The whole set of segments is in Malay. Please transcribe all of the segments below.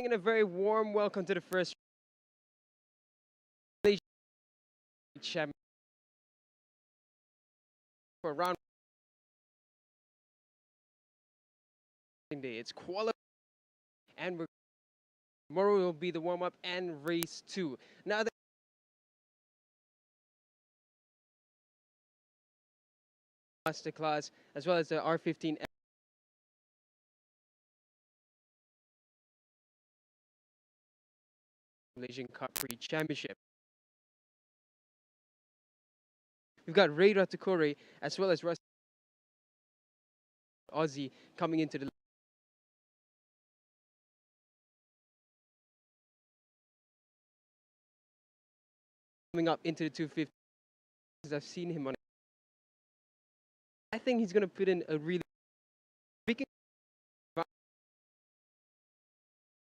And a very warm welcome to the first Malaysia Champion for round day. It's qualifying, and tomorrow will be the warm-up and race 2. Now, the masterclass as well as the R15 Malaysian Cup Free Championship. We've got Ray Ratukore as well as Russ Aussie coming into the coming up into the 250. I've seen him on. I think he's going to put in a really speaking.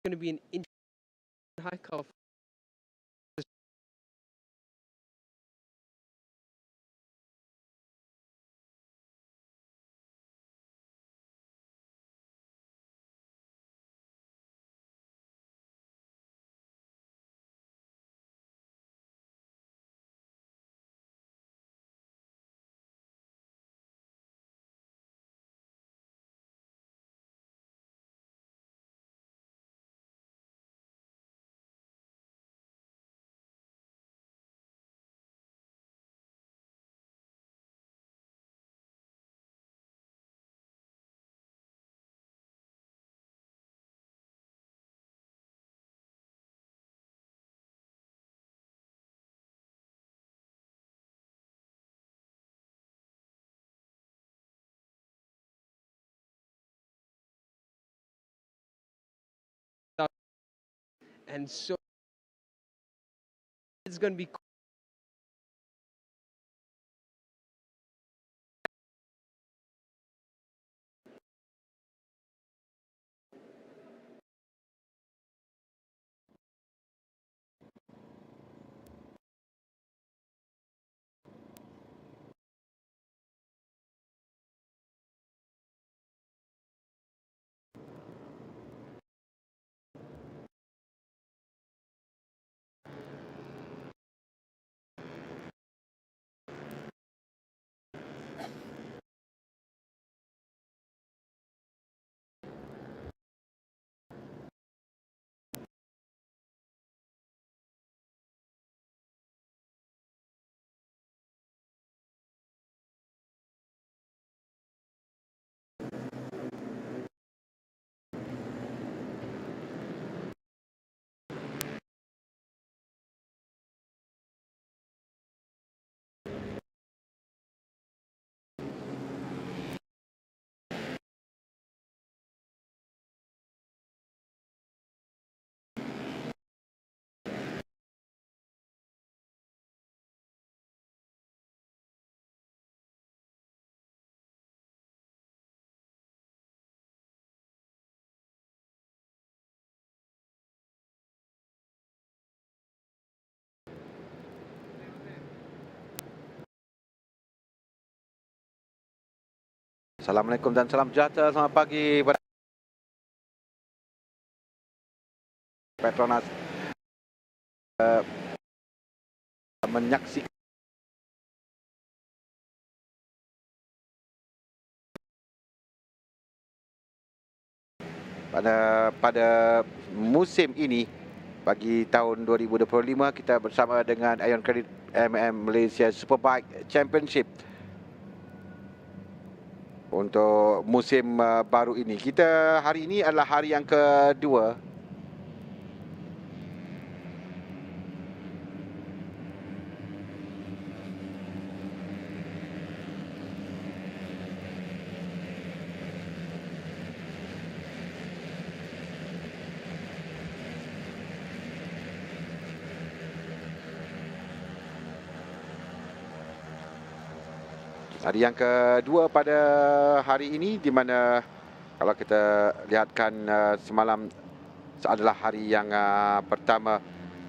Going to be an high call. And so it's going to be Assalamualaikum dan salam sejahtera. Selamat pagi kepada Petronas menyaksikan pada musim ini bagi tahun 2025 kita bersama dengan Ion Credit MAM Malaysia Superbike Championship. Untuk musim baru ini, kita hari ini adalah hari yang kedua pada hari ini, di mana kalau kita lihatkan semalam adalah hari yang pertama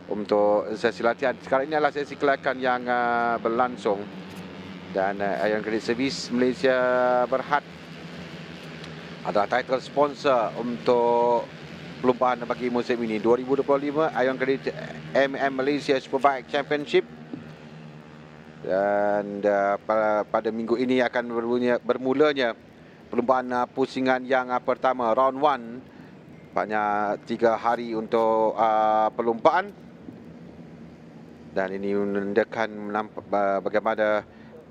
untuk sesi latihan. Sekarang ini adalah sesi kelayakan yang berlangsung, dan Ion Credit Service Malaysia Berhad adalah title sponsor untuk perlumbaan bagi musim ini. 2025 Ion Credit MAM Malaysia Superbike Championship. Dan pada minggu ini akan bermulanya perlumbaan pusingan yang pertama, round 1. Banyak 3 hari untuk perlumbaan. Dan ini menandakan bagaimana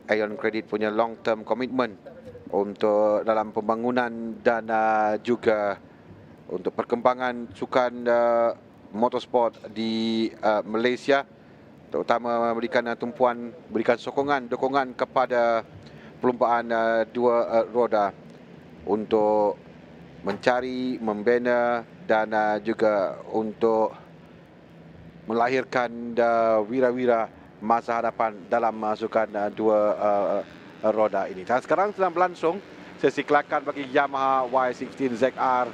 Ion Credit punya long term commitment untuk dalam pembangunan dan juga untuk perkembangan sukan motorsport di Malaysia, terutama memberikan tumpuan, berikan dokongan kepada perlumbaan dua roda untuk mencari, membina dan juga untuk melahirkan wira-wira masa hadapan dalam sukan dua roda ini. Dan sekarang sedang berlangsung sesi kelakar bagi Yamaha Y16 ZR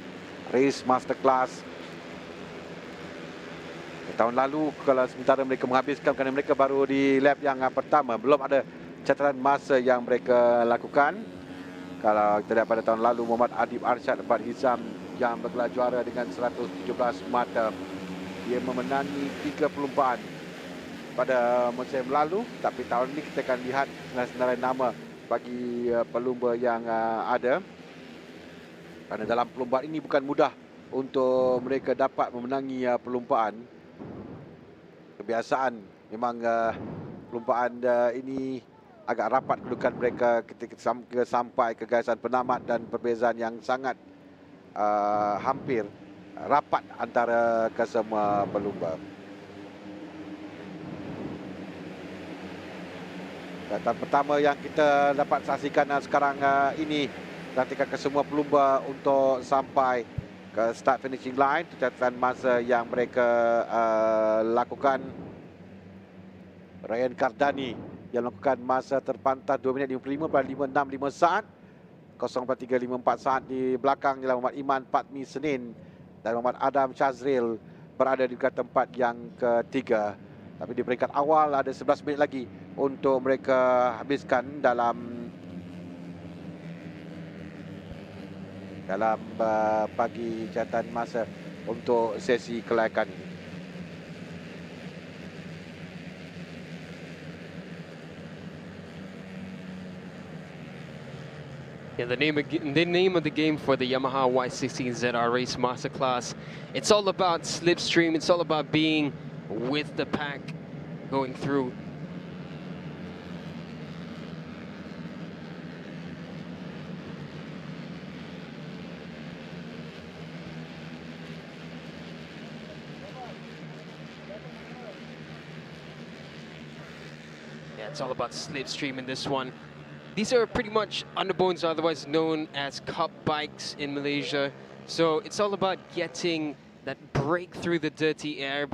Race Masterclass. Tahun lalu kalau sementara mereka menghabiskan, kerana mereka baru di lap yang pertama, belum ada catatan masa yang mereka lakukan. Kalau kita lihat pada tahun lalu, Muhammad Adib Arsyad Abad Hizam yang bergelar juara dengan 117 mata. Dia memenangi 3 perlumbaan pada musim lalu, tapi tahun ini kita akan lihat senarai nama bagi pelumba yang ada. Kerana dalam perlumbaan ini bukan mudah untuk mereka dapat memenangi perlumbaan. Kebiasaan memang perlumbaan ini agak rapat kedudukan mereka ketika sampai ke garisan penamat, dan perbezaan yang sangat hampir rapat antara kesemua pelumba. Catatan pertama yang kita dapat saksikan sekarang ini, nantikan kesemua pelumba untuk sampai ke start finishing line. Catatan masa yang mereka lakukan. Ryan Kardani yang melakukan masa terpantas 2 minit 55.565 saat. 0.354 saat di belakang ialah Muhammad Iman Patmi Senin dan Muhammad Adam Shazril berada di tempat yang ketiga. Tapi di peringkat awal ada 11 minit lagi untuk mereka habiskan dalam bagi catatan masa untuk sesi kelayakan ini. Yeah, the name of the game for the Yamaha Y16 ZR Race Masterclass. It's all about slipstream. It's all about being with the pack, going through. Yeah, it's all about slipstream in this one. These are pretty much underbones, otherwise known as cup bikes in Malaysia. So it's all about getting that break through the dirty air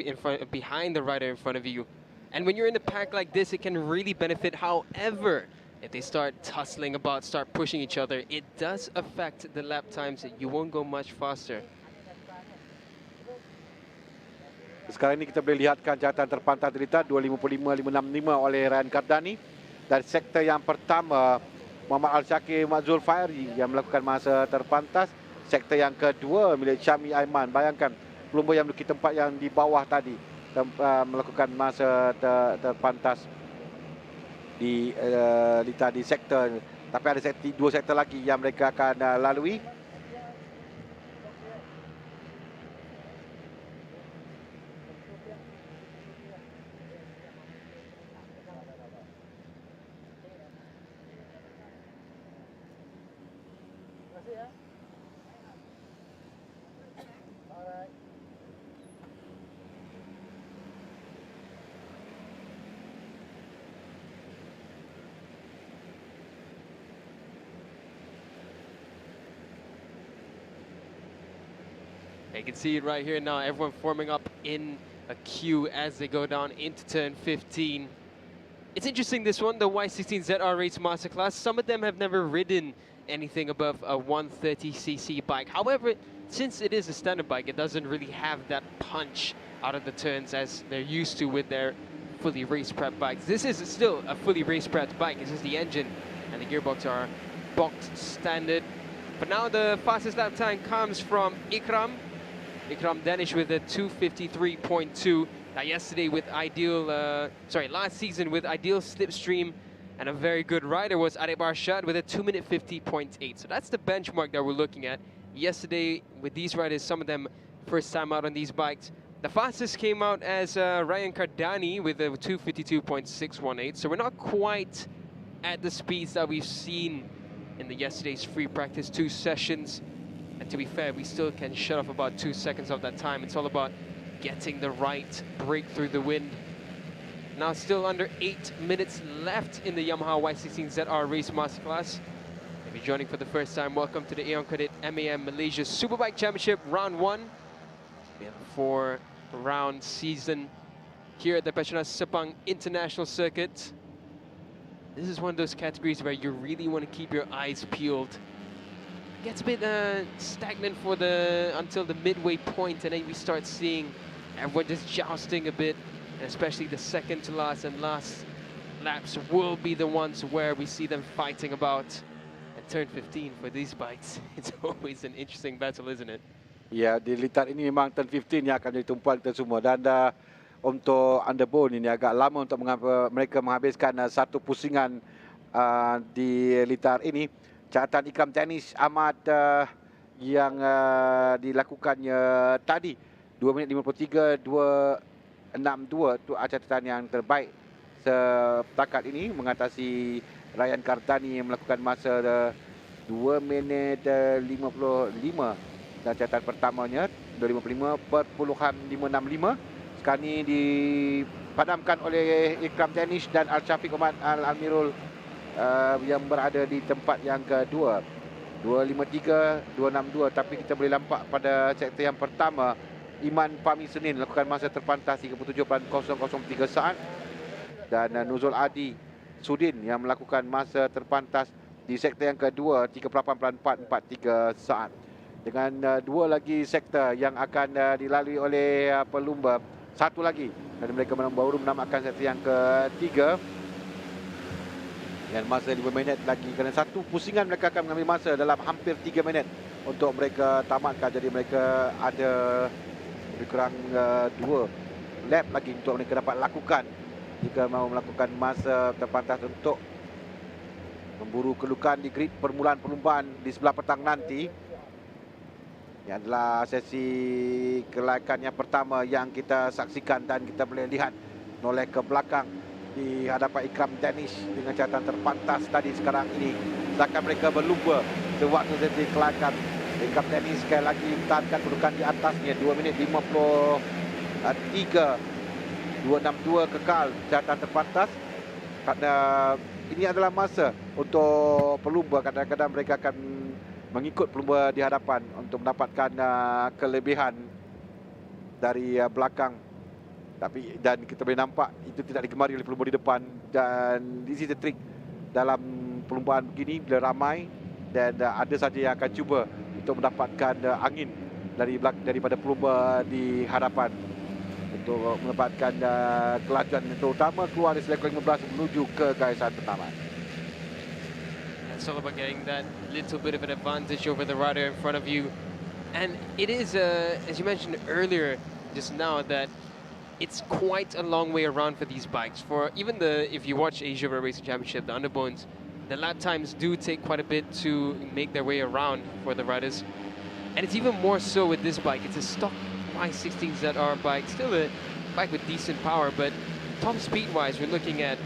behind the rider in front of you. And when you're in a pack like this, it can really benefit. However, if they start tussling about, start pushing each other, it does affect the lap times. You won't go much faster. Sekarang ini kita boleh lihatkan catatan terpantas derita 255.565 oleh Ryan Kardani. Dan sektor yang pertama, Muhammad Al-Syakir Mak Zulfairi yang melakukan masa terpantas. Sektor yang kedua milik Syami Aiman. Bayangkan pelumba yang menduduki tempat yang di bawah tadi melakukan masa terpantas di sektor. Tapi ada dua sektor lagi yang mereka akan lalui. You can see it right here now, everyone forming up in a queue as they go down into turn 15. It's interesting, this one, the Y16 ZR Race Masterclass. Some of them have never ridden anything above a 130cc bike. However, since it is a standard bike, it doesn't really have that punch out of the turns as they're used to with their fully race prep bikes. This is still a fully race prepped bike. It's just the engine and the gearbox are box standard. But now the fastest lap time comes from Ikram. Ikram Danish with a 2:53.2. Now yesterday with last season with ideal slipstream and a very good rider was Arif Arshad with a 2:50.8. So that's the benchmark that we're looking at. Yesterday with these riders, some of them first time out on these bikes. The fastest came out as Ryan Kardani with a 2:52.618. So we're not quite at the speeds that we've seen in the yesterday's free practice 2 sessions. And to be fair, we still can shut off about 2 seconds of that time. It's all about getting the right break through the wind. Now still under 8 minutes left in the Yamaha Y16ZR Race Masterclass. If you're joining for the first time, welcome to the Aeon Credit MAM Malaysia Superbike Championship Round 1. We have a 4-round season here at the Petronas Sepang International Circuit. This is one of those categories where you really want to keep your eyes peeled. It gets a bit stagnant for until the midway point, and then we start seeing everyone just jousting a bit, and especially the second to last and last laps will be the ones where we see them fighting about. At turn 15 for these bikes, it's always an interesting battle, isn't it? Ya, di litar ini memang turn 15 yang akan jadi tumpuan kita semua. Dan untuk underbone ini agak lama untuk mereka menghabiskan satu pusingan di litar ini. Catatan Ikram Danish amat yang dilakukannya tadi 2 minit 53 2:62 itu catatan yang terbaik setakat ini mengatasi Ryan Kardani yang melakukan masa 2 minit 55 dan catatan pertamanya 2:55.565. Sekarang ini dipadamkan oleh Ikram Danish dan Al-Syafiq Omar Al-Amirul yang berada di tempat yang kedua 2:53 2:62. Tapi kita boleh nampak pada sektor yang pertama Iman Pami Senin lakukan masa terpantas 37.003 saat, dan Nuzul Adi Sudin yang melakukan masa terpantas di sektor yang kedua 38.443 saat. Dengan 2 lagi sektor yang akan dilalui oleh pelumba, 1 lagi, dan mereka baru menamakan sektor yang ketiga dengan masa 5 minit lagi. Kerana satu pusingan mereka akan mengambil masa dalam hampir 3 minit untuk mereka tamatkan. Jadi mereka ada lebih kurang 2 lap lagi untuk mereka dapat lakukan jika mahu melakukan masa terpantas untuk memburu kedudukan di grid permulaan perlumbaan di sebelah petang nanti. Ini adalah sesi kelayakan yang pertama yang kita saksikan, dan kita boleh lihat noleh ke belakang di hadapan Ikram Danish dengan catatan terpantas tadi. Sekarang ini seakan mereka berlumba sewaktu sesi kelayakan. Ikram Danish sekali lagi mempertahankan kedudukan di atasnya 2 minit 53 2:62 kekal catatan terpantas. Kerana ini adalah masa untuk pelumba, kadang-kadang mereka akan mengikut pelumba di hadapan untuk mendapatkan kelebihan dari belakang. Dan kita boleh nampak itu tidak digemari oleh pelumba di depan. Dan this is the trick dalam perlumbaan begini, bila ramai, dan ada saja yang akan cuba untuk mendapatkan angin daripada pelumba di hadapan untuk mendapatkan kelajuan terutama keluar dari seleksi 15 menuju ke garisan pertama. It's all about getting that little bit of an advantage over the rider in front of you. And it is, as you mentioned earlier, just now, that it's quite a long way around for these bikes. For even if you watch Asia Road Racing Championship, the underbones, the lap times do take quite a bit to make their way around for the riders. And it's even more so with this bike. It's a stock Y16ZR bike, still a bike with decent power, but top speed-wise, we're looking at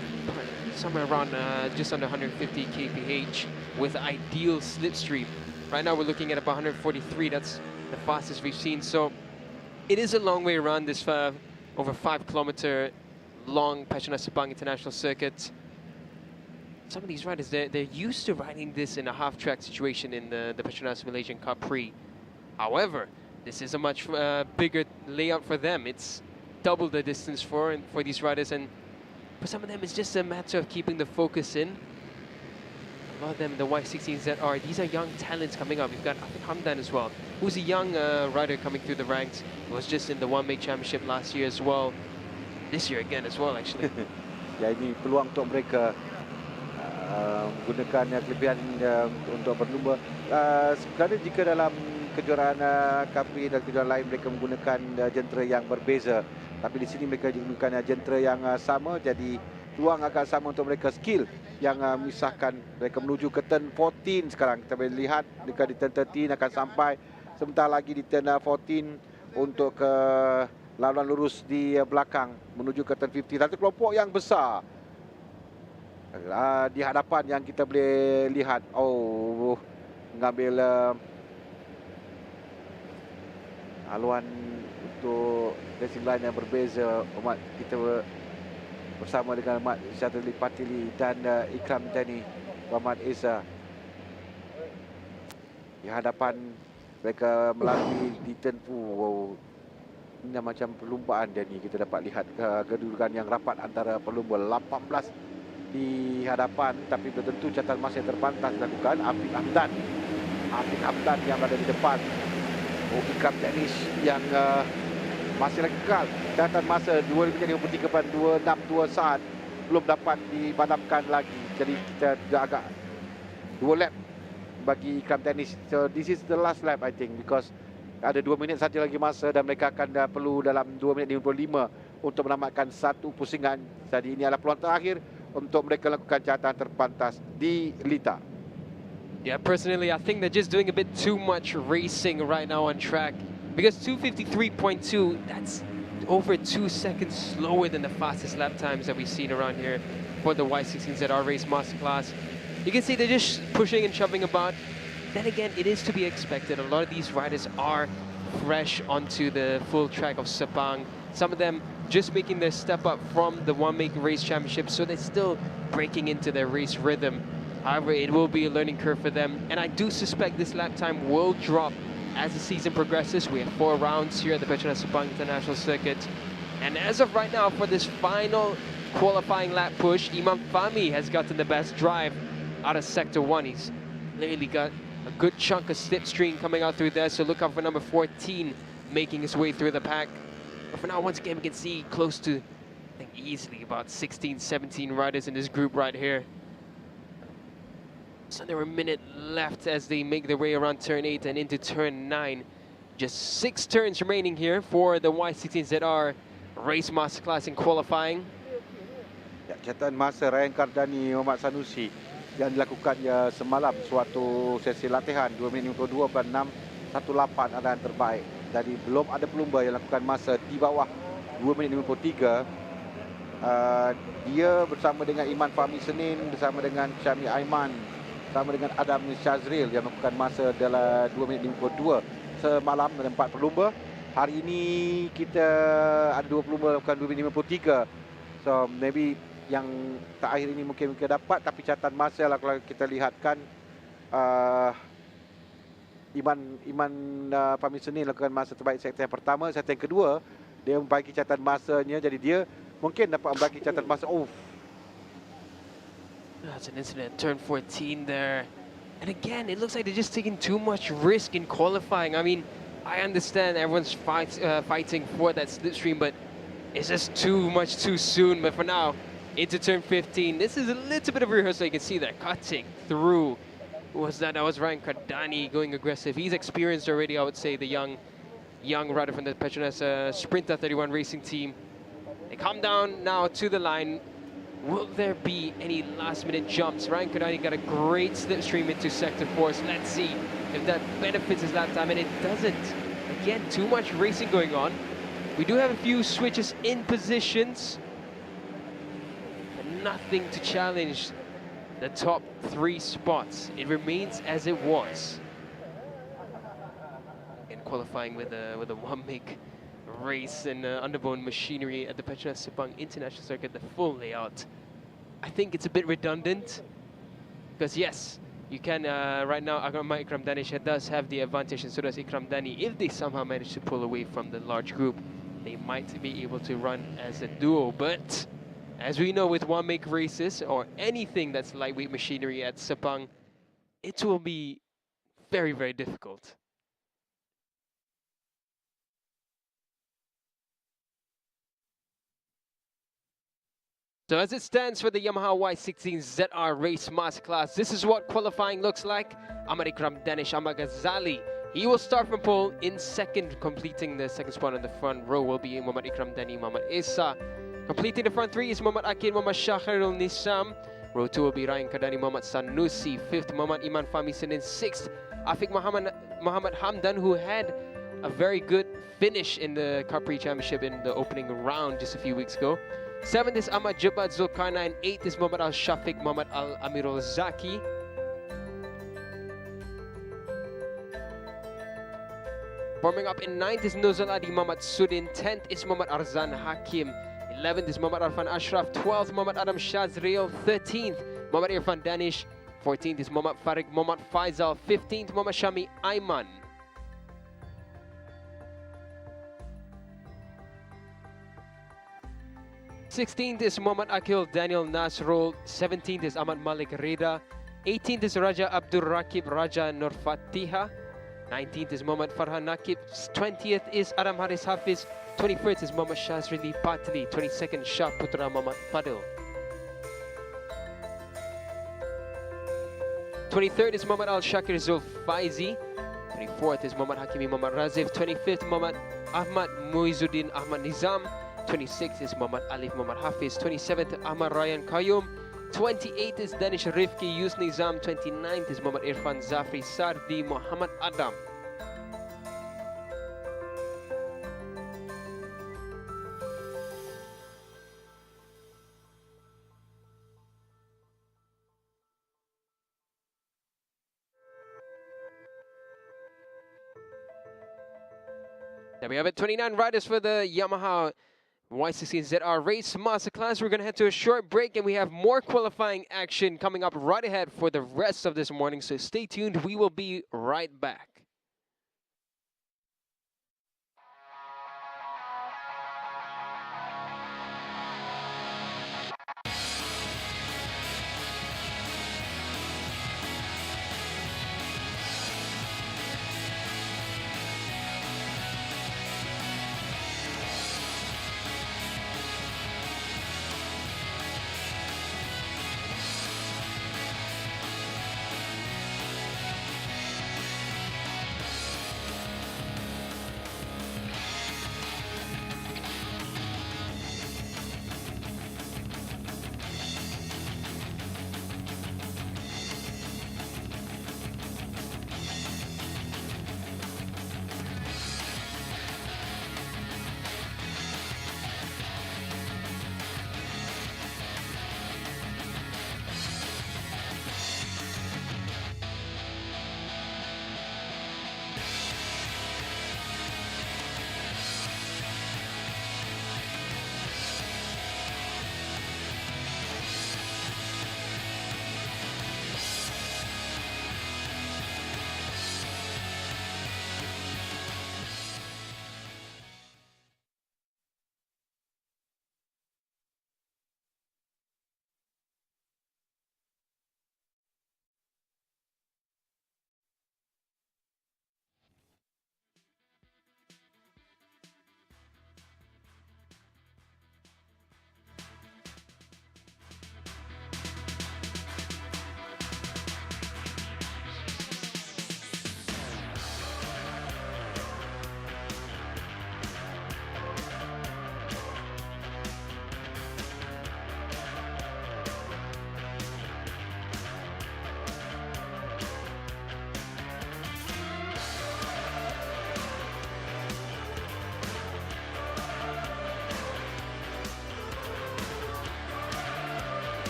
somewhere around just under 150 kph with ideal slipstream. Right now we're looking at about 143. That's the fastest we've seen. So it is a long way around this over 5-kilometer long Petronas Sepang International Circuit. Some of these riders, they're used to riding this in a half-track situation in the Petronas Malaysian Cup Prix. However, this is a much bigger layout for them. It's double the distance for these riders, and for some of them, it's just a matter of keeping the focus in. A lot of them in the Y16ZR, these are young talents coming up. We've got Hamdan as well, who's a young rider coming through the ranks. He was just in the One Make Championship last year as well. This year again as well, actually. Ya, ini peluang untuk mereka menggunakan kelebihan untuk berlumba. Sebenarnya jika dalam kejuaraan Capri dan kejuaraan lain mereka menggunakan jentera yang berbeza. Tapi di sini mereka menggunakan jentera yang sama, jadi peluang agak sama untuk mereka. Skill yang memisahkan mereka menuju ke turn 14 sekarang. Kita boleh lihat dekat di turn 13 akan sampai sebentar lagi di turn 14 untuk ke laluan lurus di belakang menuju ke turn 50. Satu kelompok yang besar di hadapan yang kita boleh lihat. Oh, mengambil haluan untuk racing line yang berbeza. Umat kita bersama dengan Mat Syatuli Patili dan Ikram Tani Muhammad Isa di hadapan mereka melalui di turn. Wow, ini macam perlumbaan dia ni. Kita dapat lihat kedudukan yang rapat antara pelumba 18 di hadapan, tapi belum tentu catatan masa yang terpantas dilakukan. Afiq Hamdan yang ada di depan. Ikram Teknis yang masih lagi kekal. Catatan masa 2:53.2621 belum dapat dipadamkan lagi. Jadi kita agak 2 lap bagi Ikram Teknis. So this is the last lap I think, because ada 2 minit saja lagi masa dan mereka akan perlu dalam 2 minit 55 untuk menamatkan satu pusingan. Jadi ini adalah peluang terakhir untuk mereka lakukan catatan terpantas di Lita. Yeah, personally, I think they're just doing a bit too much racing right now on track. Because 2:53.2, that's over 2 seconds slower than the fastest lap times that we've seen around here for the Y16ZR Race Masterclass. You can see they're just pushing and shoving about. Then again, it is to be expected. A lot of these riders are fresh onto the full track of Sepang. Some of them just making their step up from the One Make Race Championship, so they're still breaking into their race rhythm. However, it will be a learning curve for them, and I do suspect this lap time will drop as the season progresses. We have 4 rounds here at the Petronas Sepang International Circuit, and as of right now, for this final qualifying lap push, Imam Fahmi has gotten the best drive out of Sector 1. He's clearly got a good chunk of slipstream coming out through there, so look out for number 14 making his way through the pack. But for now, once again, we can see close to, I think, easily about 16, 17 riders in this group right here. So there are a minute left as they make their way around turn 8 and into turn 9. Just 6 turns remaining here for the Y16ZR Race Masterclass in qualifying. Ya, catatan masa Ryan Kardani Muhammad Sanusi yang dilakukannya semalam suatu sesi latihan 2 minit 52.618 adalah yang terbaik. Jadi belum ada pelumba yang lakukan masa di bawah 2 minit 53. Dia bersama dengan Iman Fahmi Senin, bersama dengan Syami Aiman, bersama dengan Adam Syazril yang melakukan masa dalam 2 minit 52 semalam. Ada 4 pelumba. Hari ini kita ada 2 pelumba lakukan 2 minit 53. So maybe yang terakhir ini mungkin dapat, tapi catatan masa lah kalau kita lihatkan Iman Fahmi Senin lakukan masa terbaik sektor yang pertama. Sektor yang kedua dia membagi catatan masanya, jadi dia mungkin dapat membagi catatan masa. That's an incident, turn 14 there. And again, it looks like they're just taking too much risk in qualifying. I mean, I understand everyone's fighting for that slipstream, but it's just too much too soon. But for now, into turn 15, this is a little bit of a rehearsal. You can see that cutting through. Who was that? That was Ryan Kardani going aggressive. He's experienced already, I would say, the young rider from the Petronas Sprinter 31 racing team. They come down now to the line. Will there be any last-minute jumps? Ryan Kardani got a great slipstream into Sector 4. So let's see if that benefits his lap time, and it doesn't. Again, too much racing going on. We do have a few switches in positions, but nothing to challenge the top 3 spots. It remains as it was. In qualifying with a one-make race and underbone machinery at the Petronas Sepang International Circuit, the full layout. I think it's a bit redundant, because yes, you can right now Ikram Danish does have the advantage, and so does Ikram Dani. If they somehow manage to pull away from the large group, they might be able to run as a duo. But as we know, with one-make races or anything that's lightweight machinery at Sepang, it will be very, very difficult. So as it stands for the Yamaha Y16ZR Race Masterclass, this is what qualifying looks like. Ahmad Ikram Danish, Ahmad Ghazali, He will start from pole. In second, completing the second spot on the front row will be Muhammad Ikram Dani, Muhammad Isa. Completing the front three is Muhammad Akid, Muhammad Shakirul Nisam. Row 2 will be Ryan Kadani, Muhammad Sanusi. Fifth, Muhammad Iman Famisen. In sixth, Afiq Muhammad Hamdan, who had a very good finish in the Capri Championship in the opening round just a few weeks ago. Seventh is Ahmad Jabad Zulkarnain. Eighth is Muhammad Al-Shafiq, Muhammad Al-Amirul Zaki. Forming up in 9th is Nuzul Adi Muhammad Sudin. 10th is Muhammad Arzan Hakim. 11th is Muhammad Arfan Ashraf. 12th, Muhammad Adam Shazriel. 13th, Muhammad Irfan Danish. 14th is Muhammad Farid Muhammad Faisal. 15th, Muhammad Shami Ayman. Sixteenth is Muhammad Akil Daniel Nasrul. 17th is Ahmad Malik Rida. 18th is Raja Abdul Rakib Raja Nurfatiha. 19th is Muhammad Farhan Nakib. 20th is Adam Haris Hafiz. 21st is Muhammad Shazrili Patli. 22nd, Shah Putra Muhammad Fadil. 23rd is Muhammad Al Shakir Zulfaizi. 24th is Muhammad Hakimi Muhammad Razif. 25th, Muhammad Ahmad Muizuddin Ahmad Nizam. 26th is Muhammad Alif Muhammad Hafiz. 27th, Ahmad Ryan Qayyum. 28th is Danish Rifki Yus Nizam. 29th is Muhammad Irfan Zafri Sardi Muhammad Adam. There we have it, 29 riders for the Yamaha Y16ZR Race Masterclass. We're going to head to a short break and we have more qualifying action coming up right ahead for the rest of this morning. So stay tuned. We will be right back.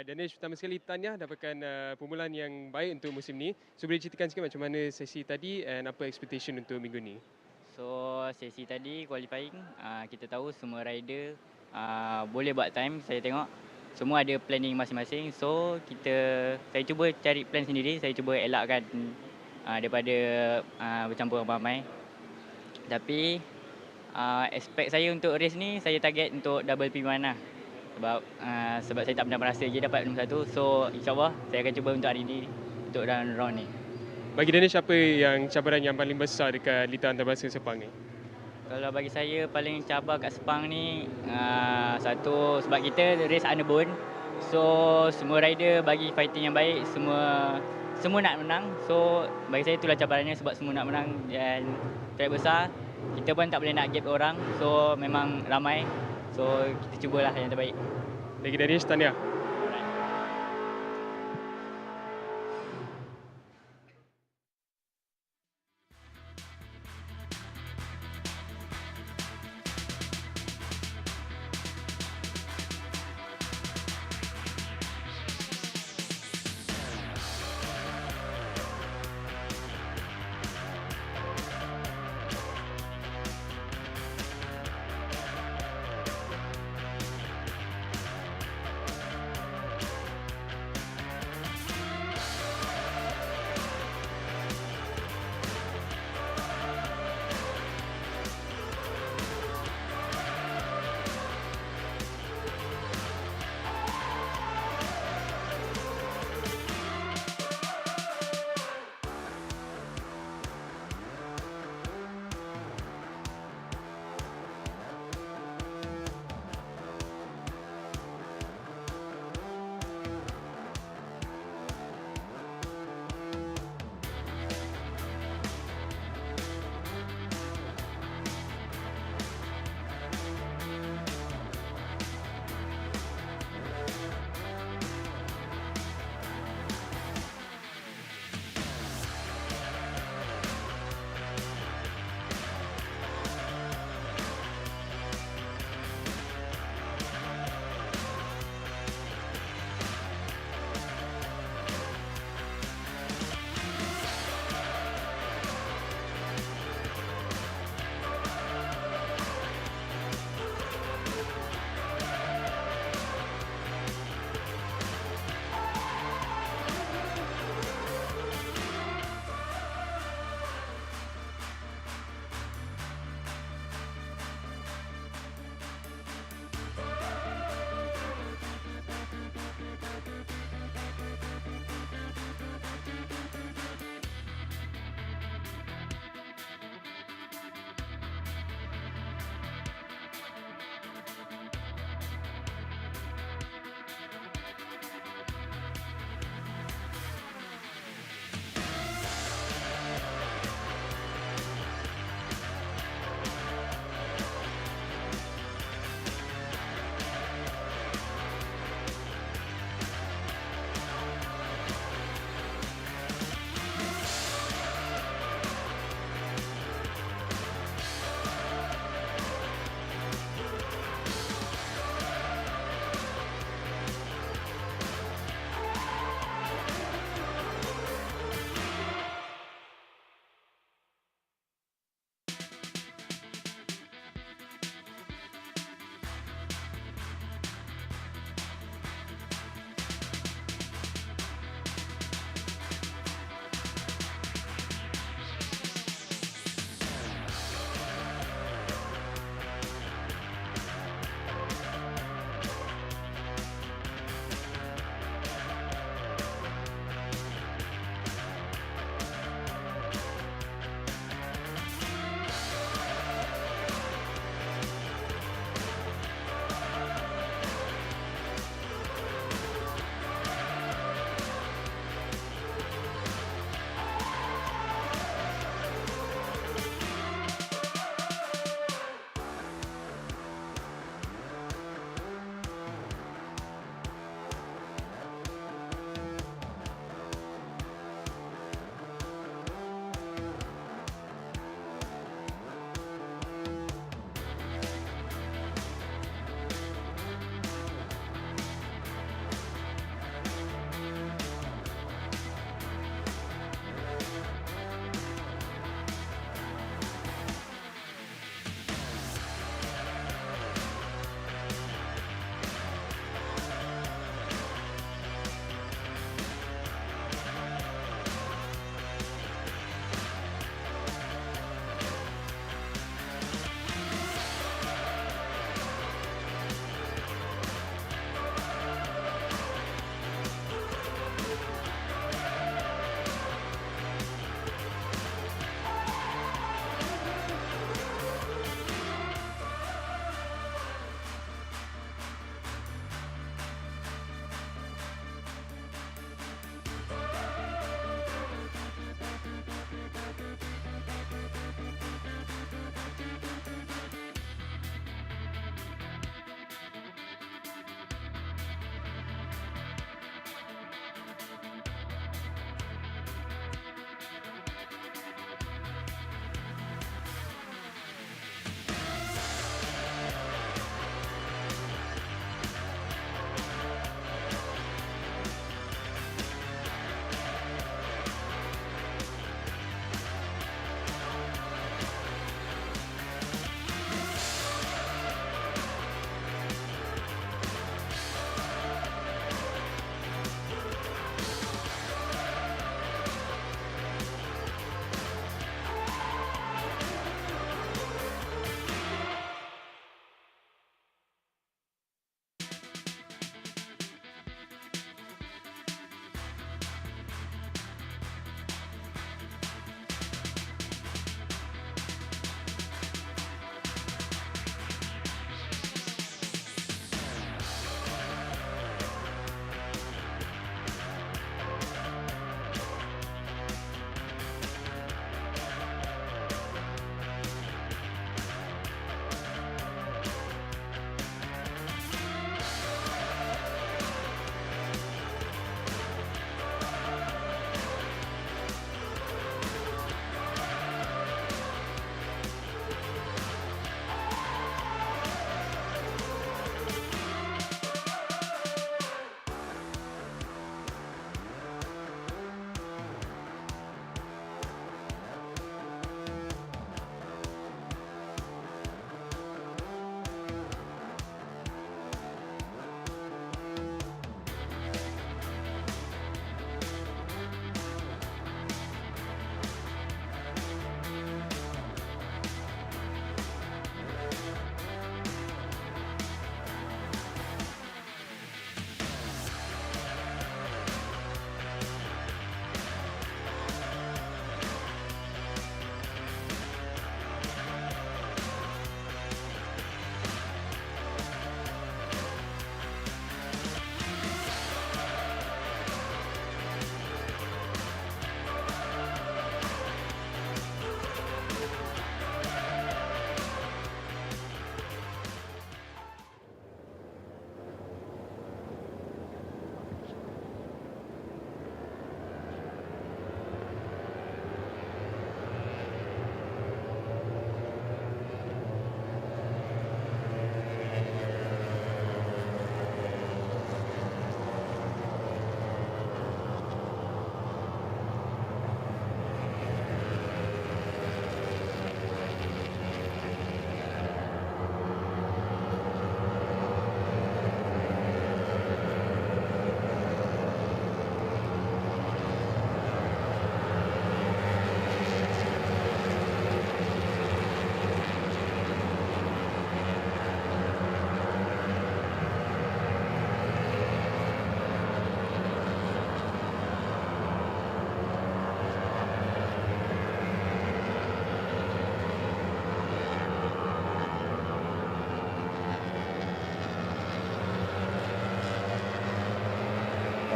Danish, pertama sekali tahniah dapatkan permulaan yang baik untuk musim ni. So boleh ceritakan sikit macam mana sesi tadi and apa expectation untuk minggu ni? So sesi tadi qualifying, kita tahu semua rider boleh buat time. Saya tengok semua ada planning masing-masing. So saya cuba cari plan sendiri. Saya cuba elakkan daripada bercampur ramai. Tapi expect saya untuk race ni, saya target untuk double P1 lah. Sebab saya tak pernah merasa je dapat nombor 1. So insyaAllah saya akan cuba untuk hari ni, untuk round ni. Bagi Danish, apa yang cabaran yang paling besar dekat litar antarabangsa Sepang ni? Kalau bagi saya paling cabar kat Sepang ni, satu sebab kita race underbone. So semua rider bagi fighting yang baik, semua nak menang. So bagi saya itulah cabarannya, sebab semua nak menang dan track besar. Kita pun tak boleh nak gap orang. So memang ramai. So kita cubalah yang terbaik. Lagi Danish, tahniah.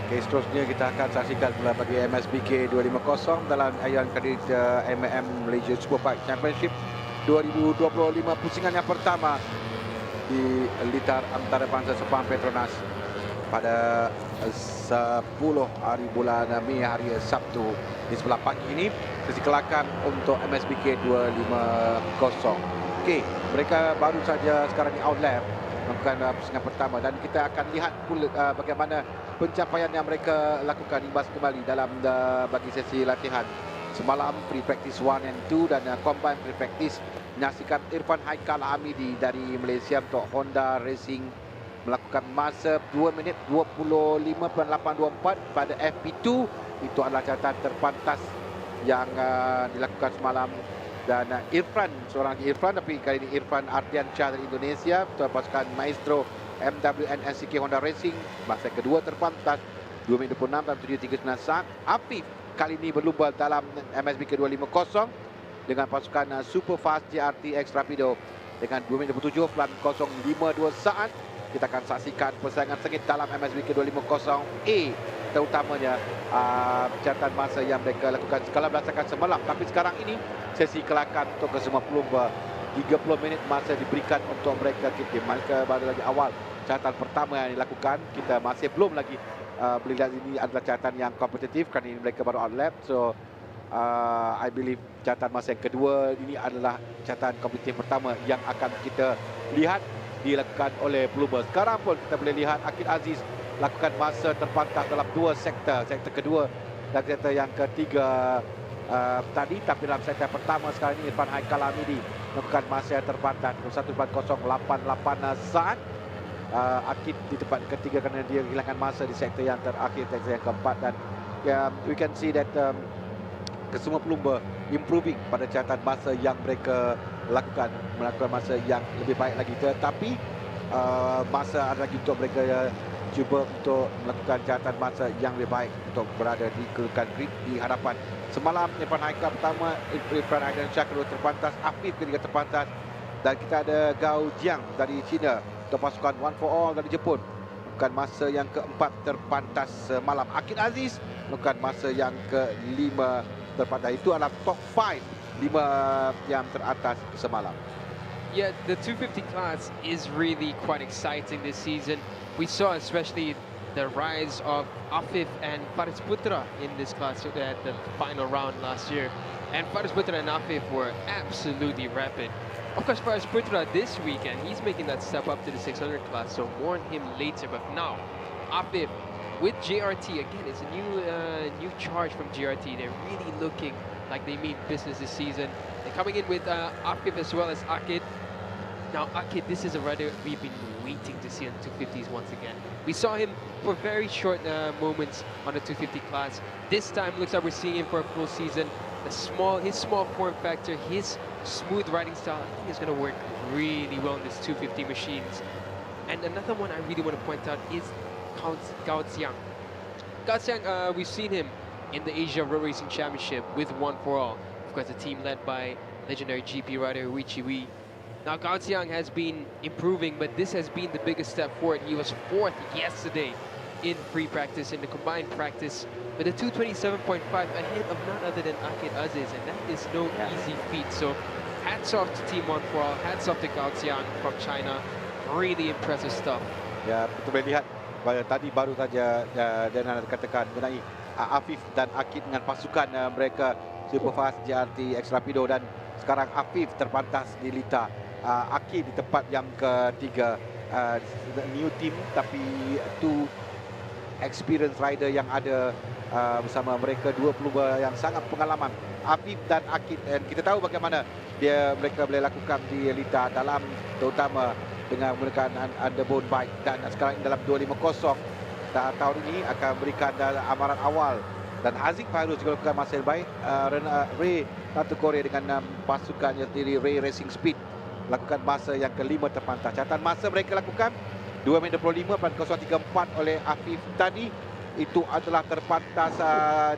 Okey, seterusnya kita akan saksikan pula bagi MSBK 250 dalam ayunan kredit MAM Malaysia Superbike Championship 2025 pusingan yang pertama di litar antara bangsa Sepang Petronas pada 10 hari bulan Mei hari Sabtu di sebelah pagi ini. Sesi kelakan untuk MSBK 250. Okey, mereka baru saja sekarang di outlap melakukan pusingan pertama dan kita akan lihat pula bagaimana pencapaian yang mereka lakukan imbas kembali dalam bagi sesi latihan semalam pre-practice 1 and 2 dan combine pre-practice menyaksikan Irfan Haikal Hamidi dari Malaysia untuk Honda Racing melakukan masa 2 minit 25.824 pada FP2. Itu adalah catatan terpantas yang dilakukan semalam. Dan Irfan, seorang lagi Irfan, tapi kali ini Irfan Ardiansyah dari Indonesia, pasukan Maestro MWN SCK Honda Racing, masa kedua terpantas 2 minit 26 dan 7.39 saat. Afif kali ini berlumba dalam MSBK 250 dengan pasukan Superfast JRT X Rapido dengan 2 minit 27 dan 0.52 saat. Kita akan saksikan persaingan sengit dalam MSBK 250A, terutamanya catatan masa yang mereka lakukan sekala berdasarkan semalam. Tapi sekarang ini sesi kelakan untuk kesemua pelumba, 30 minit masa diberikan untuk mereka. Mereka baru lagi awal catatan pertama yang dilakukan. Kita masih belum lagi boleh lihat ini adalah catatan yang kompetitif kerana ini mereka baru outlap. So I believe catatan masa yang kedua ini adalah catatan kompetitif pertama yang akan kita lihat dilakukan oleh pelumba. Sekarang pun kita boleh lihat Akid Aziz lakukan masa terpantas dalam dua sektor. Sektor kedua dan sektor yang ketiga tadi. Tapi dalam sektor pertama sekarang ini Irfan Haikal Hamidi lakukan masa yang terpantas 1.088 saat. Akid di tempat ketiga kerana dia kehilangan masa di sektor yang terakhir, sektor yang keempat. Dan we can see that kesemua pelumba improving pada catatan masa yang mereka lakukan, melakukan masa yang lebih baik lagi. Tetapi masa ada lagi untuk mereka cuba untuk melakukan catatan masa yang lebih baik untuk berada di kedudukan grid di hadapan. Semalam Irfan Haikal pertama, Irfan Ardiansyah kedua terpantas, Afif ketiga terpantas, dan kita ada Gao Jiang dari China untuk pasukan One for All dari Jepun melakukan masa yang keempat terpantas semalam. Akid Aziz melakukan masa yang kelima terpantas. Itu adalah top 5 yang teratas semalam. Yeah, the 250 class is really quite exciting this season. We saw especially the rise of Afif and Faris Putra in this class at the final round last year. And Faris Putra and Afif were absolutely rapid. Of course, Faris Putra this weekend, he's making that step up to the 600 class, so more on him later. But now, Afif with JRT, again, it's a new charge from JRT. They're really looking like they mean business this season. They're coming in with Afif as well as Akid. Now, Akid, this is a rider we've been waiting to see on the 250s once again. We saw him for very short moments on the 250 class. This time, looks like we're seeing him for a full season. His small form factor, his smooth riding style, I think is going to work really well in this 250 machines. And another one I really want to point out is Gao Xiang. Gao Xiang, we've seen him in the Asia Road Racing Championship with One for All. Of course, a team led by legendary GP rider Hui Chi. Now, Gao Xiang has been improving, but this has been the biggest step forward. He was 4th yesterday in free practice, in the combined practice, with a 227.5 ahead of none other than Akid Aziz, and that is no easy feat. So, hats off to Team One for All, hats off to Gao Xiang from China. Really impressive stuff. Ya, betul boleh lihat tadi baru saja Dana katakan mengenai Afif dan Akid dengan pasukan mereka Superfast JRT X Rapido, dan sekarang Afif terpantas di Lita. Akid di tempat yang ketiga. New team tapi two experienced rider yang ada bersama mereka, dua pelumba yang sangat pengalaman, Afif dan Akid. Dan kita tahu bagaimana mereka boleh lakukan di Lita dalam, terutama dengan menggunakan underbone bike. Dan sekarang dalam 250 tahun ini akan berikan amaran awal, dan Haziq Fairuz juga lakukan masa yang baik. Ray Tatu Korea dengan pasukannya sendiri, Ray Racing Speed, lakukan masa yang kelima terpantas. Catatan masa mereka lakukan 2 minit 25.034 oleh Afif tadi. Itu adalah terpantas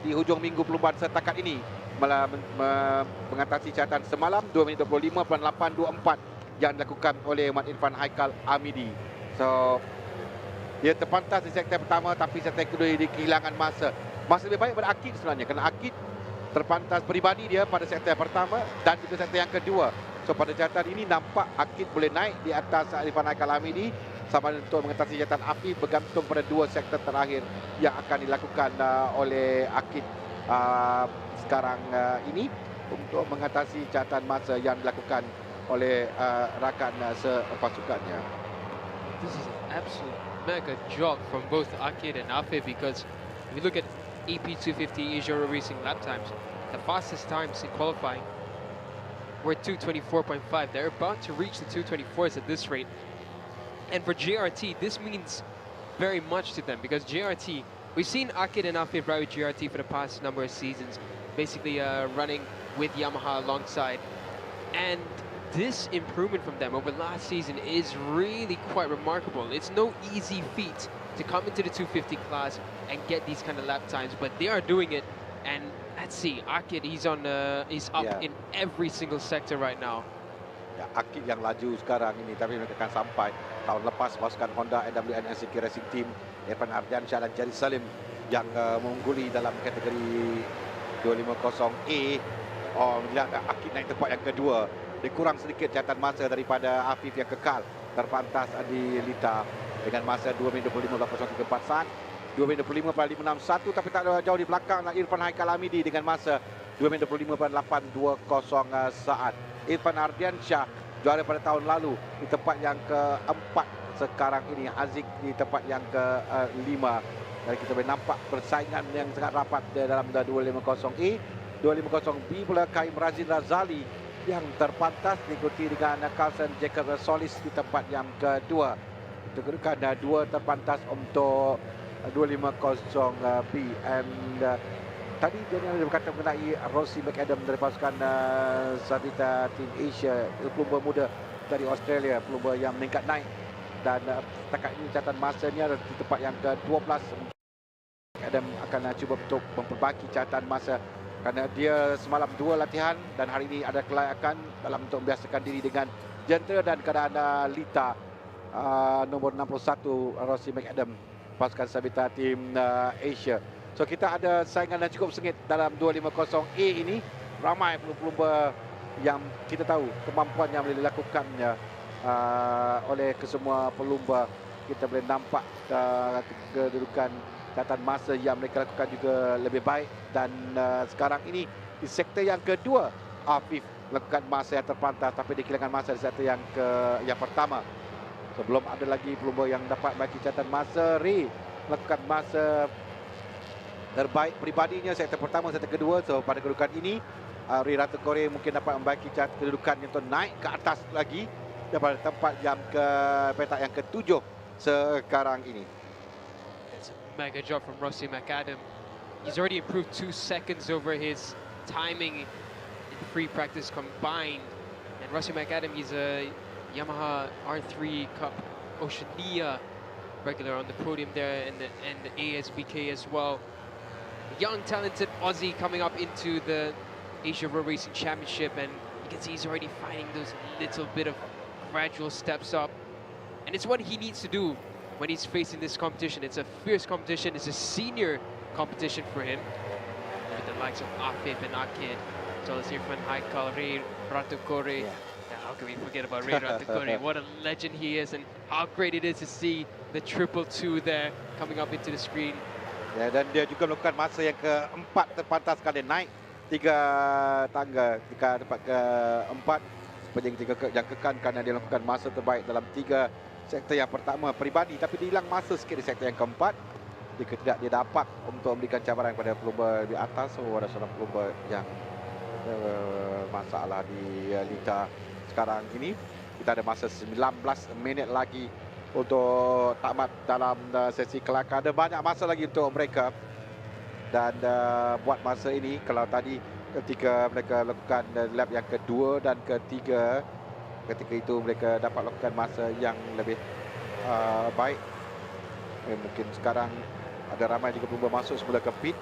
di hujung minggu perlumbaan setakat ini, mengatasi catatan semalam 2 minit 25.824 yang dilakukan oleh Irfan Haikal Hamidi. So Dia terpantas di sektor pertama tapi sektor kedua dia kehilangan masa. Masa lebih baik pada Akid sebenarnya kerana Akid terpantas peribadi dia pada sektor pertama dan juga sektor yang kedua. So pada catatan ini nampak Akid boleh naik di atas Irfan Haikal Hamidi sama untuk mengatasi catatan Afif bergantung pada dua sektor terakhir yang akan dilakukan oleh Akid sekarang ini untuk mengatasi catatan masa yang dilakukan oleh rakan sepasukannya. This is an absolute mega jog from both Akid and Afif, because if you look at EP250 Asia Road Racing lap times, the fastest times in qualifying were 2:24.5. They're about to reach the 2:24s at this rate. And for JRT, this means very much to them, because JRT, we've seen Akid and Afif ride with JRT for the past number of seasons, basically running with Yamaha alongside. And this improvement from them over last season is really quite remarkable. It's no easy feat to come into the 250 class and get these kind of lap times, but they are doing it. And let's see, Akid, he's up in every single sector right now. Ya, Akid yang laju sekarang ini, tapi mereka akan sampai. Tahun lepas pasukan Honda AWN MSBK Racing Team, Irfan Ardiansyah dan Jari Salim yang mengungguli dalam kategori 250A. Melihat Akid naik tempat yang kedua. Dia kurang sedikit catatan masa daripada Afif yang kekal terpantas di Lita dengan masa 2 minit 25.034 saat, 2 minit 25.561, tapi tak jauh di belakang Irfan Haikal Hamidi dengan masa 2 minit 25.820 saat. Irfan Ardiansyah juara pada tahun lalu di tempat yang keempat, sekarang ini Aziz di tempat yang kelima. Dan kita boleh nampak persaingan yang sangat rapat dalam 250A. 250B pula Kaim Razin Razali yang terpantas diikuti dengan Carlson Jacob Solis di tempat yang kedua. Itu kedudukan dua terpantas untuk 250B. And tadi dia berkata mengenai Rossi McAdam dari pasukan Sabita Team Asia, pelumba muda dari Australia, pelumba yang meningkat naik. Dan setakat ini catatan masanya di tempat yang ke-12. McAdam akan cuba untuk memperbaiki catatan masa kerana dia semalam 2 latihan dan hari ini ada kelayakan dalam untuk membiasakan diri dengan jentera dan keadaan Lita. Nombor 61 Rossi McAdam, pasukan Sabita Team Asia. So kita ada saingan yang cukup sengit dalam 250A ini. Ramai pelumba yang kita tahu kemampuan yang boleh dilakukannya oleh kesemua pelumba. Kita boleh nampak kedudukan catatan masa yang mereka lakukan juga lebih baik. Dan sekarang ini di sektor yang kedua, Afif melakukan masa yang terpantas tapi dia kehilangan masa di sektor yang pertama. Sebelum ada lagi pelumba yang dapat bagi catatan masa. Ray melakukan masa terbaik peribadinya sektor pertama, sektor kedua. So pada kedudukan ini Ray Ratukore mungkin dapat membaiki kedudukan untuk naik ke atas lagi daripada tempat yang petak yang ke-7 sekarang ini. It's a mega job from Rossi McAdam. He's already improved 2 seconds over his timing in free practice combined. And Rossi McAdam, he's a Yamaha R3 Cup Oceania regular on the podium there, and the ASBK as well. Young, talented Aussie coming up into the Asia Road Racing Championship, and you can see he's already finding those little bit of gradual steps up. And it's what he needs to do when he's facing this competition. It's a fierce competition. It's a senior competition for him, with the likes of Afif and Akid, as well as Irfan Haikal, Ray Ratukore. Yeah. How can we forget about Ray Ratukore? What a legend he is, and how great it is to see the 222 there coming up into the screen. Ya, dan dia juga melakukan masa yang keempat terpantas kali naik 3 tangga ketika tempat keempat sepanjang 3 yang kekan kerana dia melakukan masa terbaik dalam 3 sektor yang pertama peribadi, tapi dia hilang masa sikit di sektor yang keempat. Dia dapat untuk memberikan cabaran kepada pelumba lebih atas. So ada seorang pelumba yang masalah di Lita sekarang ini. Kita ada masa 19 minit lagi untuk tamat dalam sesi kelakar. Ada banyak masa lagi untuk mereka. Dan buat masa ini, kalau tadi ketika mereka lakukan lap yang kedua dan ketiga, ketika itu mereka dapat lakukan masa yang lebih baik. Mungkin sekarang ada ramai juga pelumba masuk semula ke pit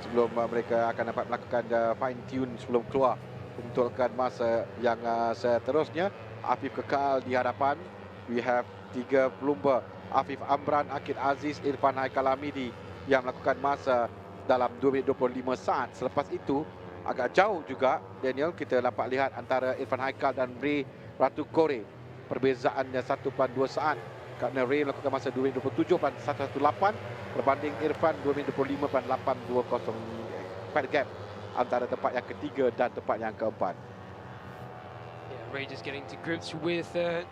sebelum mereka akan dapat melakukan fine tune sebelum keluar untuk lakukan masa yang seterusnya. Afif kekal di hadapan we have 3 pelumba, Afif Amran, Akid Aziz, Irfan Haikal Hamidi yang melakukan masa dalam 2 minit 25 saat. Selepas itu agak jauh juga Daniel, kita dapat lihat antara Irfan Haikal dan Ray Ratu Kore, perbezaannya 1.2 saat kerana Ray melakukan masa 2 minit 27.118 berbanding Irfan 2 minit 25.820. Quite a gap antara tempat yang ketiga dan tempat yang keempat. Yeah, Ray just getting to grips with the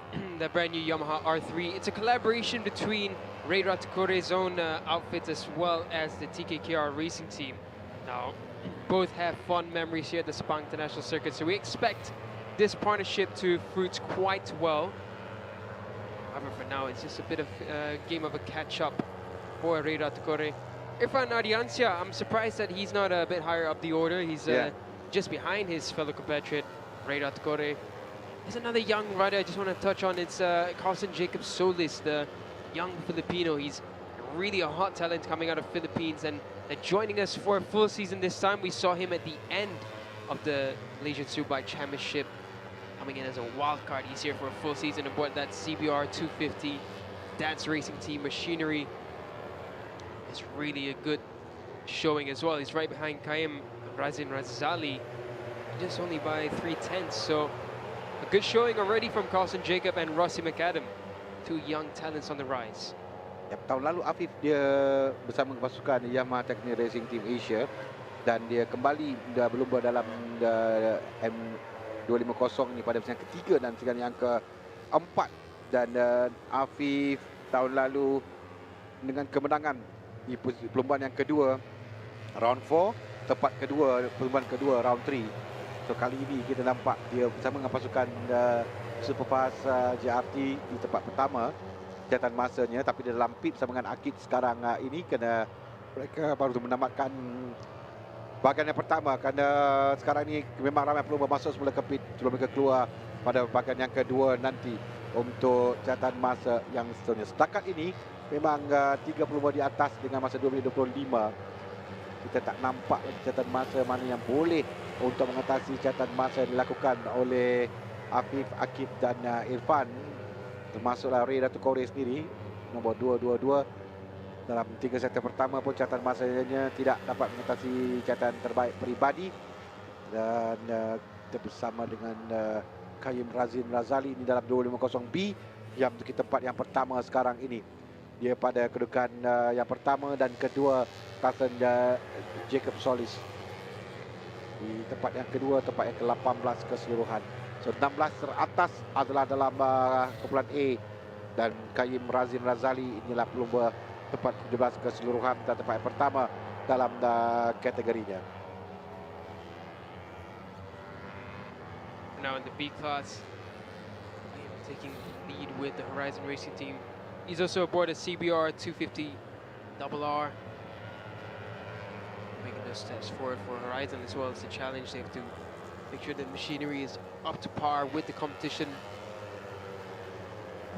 brand new Yamaha R3. It's a collaboration between Ray Ratakore's own outfit as well as the TKKR racing team. Now, both have fond memories here at the Sepang International Circuit, so we expect this partnership to fruit quite well. However, for now, it's just a bit of a game of a catch-up for Ray Ratakore. Irfan Ardiansyah, I'm surprised that he's not a bit higher up the order. He's just behind his fellow compatriot, Ray Ratakore. There's another young rider I just want to touch on. It's Carlson Jacob Solis, the young Filipino. He's really a hot talent coming out of Philippines, and joining us for a full season this time. We saw him at the end of the Malaysian Superbike Championship, coming in as a wild card. He's here for a full season aboard that CBR 250 dance racing team machinery. It's really a good showing as well. He's right behind Qayyum Razin Razali, just only by 3/10. So a good showing already from Carlson Jacob and Rossi McAdam, 2 young talents on the rise. Ya, tahun lalu Afif dia bersama pasukan Yamaha Technical Racing Team Asia dan dia kembali berlumba dalam M250 ni pada yang ketiga dan yang keempat. Dan Afif tahun lalu dengan kemenangan di perlumbaan yang kedua, round 4, tempat kedua, perlumbaan kedua, round 3. So kali ini kita nampak dia bersama dengan pasukan Superfast JRT di tempat pertama catatan masanya, tapi dia dalam pit bersama dengan Akid sekarang ini kerana mereka baru menamatkan bahagian yang pertama, kerana sekarang ini memang ramai pelumba masuk semula ke pit sebelum mereka keluar pada bahagian yang kedua nanti untuk catatan masa yang seterusnya. Setakat ini memang 3 pelumba di atas dengan masa 2 minit 25. Kita tak nampak catatan masa mana yang boleh untuk mengatasi catatan masa yang dilakukan oleh Afif, Akid dan Irfan. Termasuklah Ray Ratukore sendiri, nombor 222. Dalam 3 sektor pertama pun catatan masanya tidak dapat mengatasi catatan terbaik peribadi. Dan kita bersama dengan Qayyum Razin Razali ini dalam 250B yang menduduki tempat yang pertama sekarang ini. Dia pada kedudukan yang pertama dan kedua Carlson Jacob Solis. Di tempat yang kedua, tempat yang ke-18 keseluruhan. So 16 teratas adalah dalam kumpulan A dan Qayyum Razin Razali inilah pelumba tempat 17 keseluruhan dan tempat yang pertama dalam kategorinya. Now in the B class, taking lead with the Horizon Racing team. He's also aboard a CBR 250 RR. Making those steps forward for Horizon as well as the challenge. They have to make sure the machinery is up to par with the competition.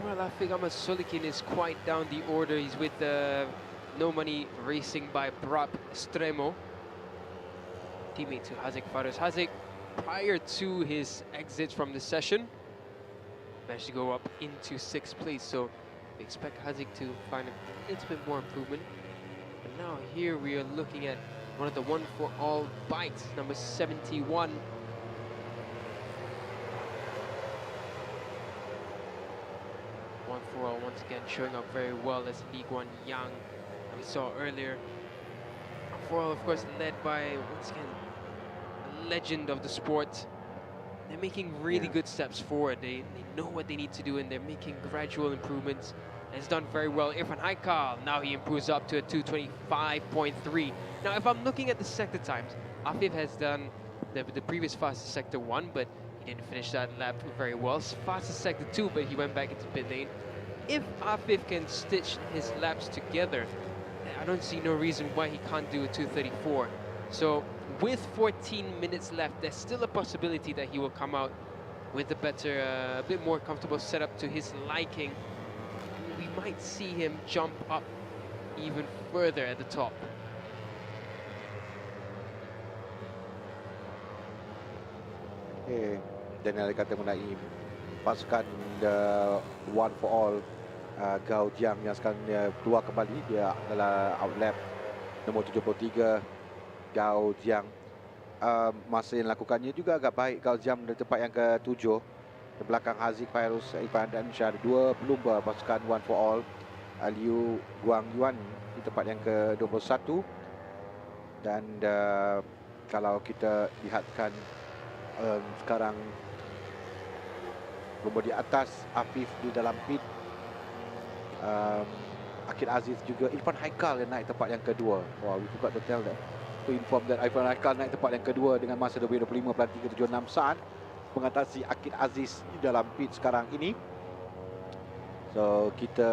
Rafik Ahmad Solikin is quite down the order. He's with No Money Racing by Brap Stremo, teammate to Haziq Fares. Haziq, prior to his exit from the session, managed to go up into 6th place. So we expect Haziq to find a little bit more improvement. But now here we are looking at one of the One for All bikes, number 71. One for All once again showing up very well as League One Young we saw earlier. One for All, of course, led by once again a legend of the sport. They're making really good steps forward. They know what they need to do and they're making gradual improvements. And it's done very well. Irfan Haikal, now he improves up to a 225.3. Now, if I'm looking at the sector times, Afif has done the previous fastest sector 1, but he didn't finish that lap very well. Fastest sector 2, but he went back into pit lane. If Afif can stitch his laps together, I don't see no reason why he can't do a 234. So with 14 minutes left, there's still a possibility that he will come out with a better, a bit more comfortable setup to his liking. We might see him jump up even further at the top. Daniel kata mengenai pasukan One for All Gao Jiang yang sekarang dia keluar kembali. Dia adalah outlap nombor 73 Gao Jiang. Masa yang lakukannya juga agak baik. Gao Jiang di tempat yang ke-7 di belakang Haziq Fairuz Irfan dan Syah. Dua pelumba pasukan One for All, Liu Guang Yuan di tempat yang ke-21. Dan kalau kita lihatkan sekarang pelumba di atas, Afif di dalam pit, Akid Aziz juga, Irfan Haikal yang naik tempat yang kedua. Wow, we forgot to tell that, to inform that Irfan Haikal naik tempat yang kedua dengan masa 2:25.376 saat, mengatasi Akid Aziz di dalam pit sekarang ini. So kita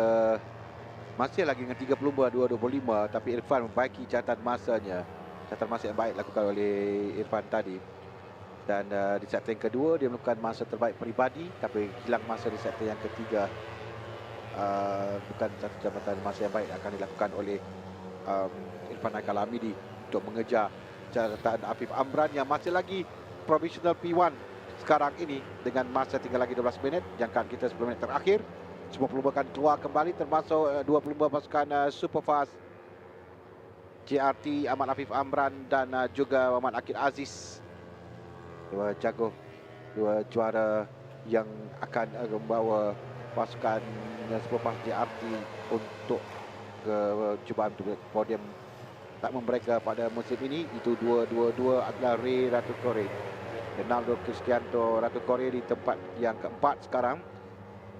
masih lagi dengan 3 pelumba 2:25, tapi Irfan membaiki catatan masanya. Catatan masa yang baik lakukan oleh Irfan tadi. Dan di sektor yang kedua dia melakukan masa terbaik peribadi, tapi hilang masa di sektor yang ketiga. Bukan satu jabatan masa yang baik akan dilakukan oleh Irfan Haikal Hamidi untuk mengejar catatan Afif Amran yang masih lagi provisional P1 sekarang ini dengan masa tinggal lagi 12 minit. Jangkaan kita 10 minit terakhir. Semua pelumba akan keluar kembali, termasuk dua pelumba pasukan Superfast JRT, Ahmad Afif Amran dan juga Muhammad Akid Aziz. Dua jago, dua juara yang akan membawa pasukan Superbike JRT untuk ke cubaan untuk podium takma mereka pada musim ini. Itu 2-2-2 adalah Ray Ratu Kore, Ronaldo Cristiano Ratu Kore di tempat yang keempat sekarang.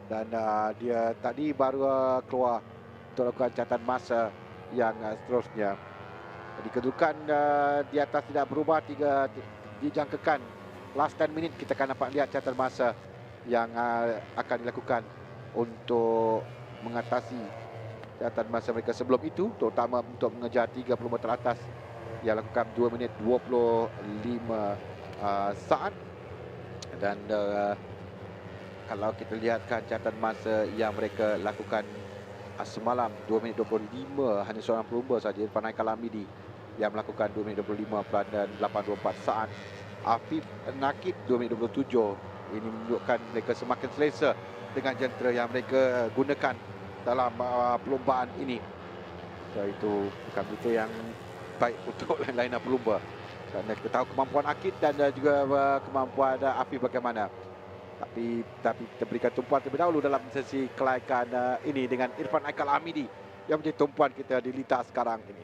Dan dia tadi baru keluar untuk lakukan catatan masa yang seterusnya. Jadi kedudukan di atas tidak berubah, dijangkakan last 10 minit kita akan dapat lihat catatan masa yang akan dilakukan untuk mengatasi catatan masa mereka sebelum itu, terutama untuk mengejar 3 pelumba teratas yang lakukan 2 minit 25 saat. Dan kalau kita lihatkan catatan masa yang mereka lakukan semalam, 2 minit 25, hanya seorang pelumba saja, Irfan Haikal Hamidi, yang melakukan 2 minit 25 dan 824 saat. Afif Nakib 2 minit 27. Ini menunjukkan mereka semakin selesa dengan jentera yang mereka gunakan dalam perlombaan ini. So, itu bukan berita yang baik untuk lain-lain pelumba. Kerana kita tahu kemampuan Akid dan juga kemampuan Afif bagaimana. Tapi kita berikan tumpuan terlebih dahulu dalam sesi kelaikan ini dengan Irfan Haikal Hamidi yang menjadi tumpuan kita di litar sekarang ini.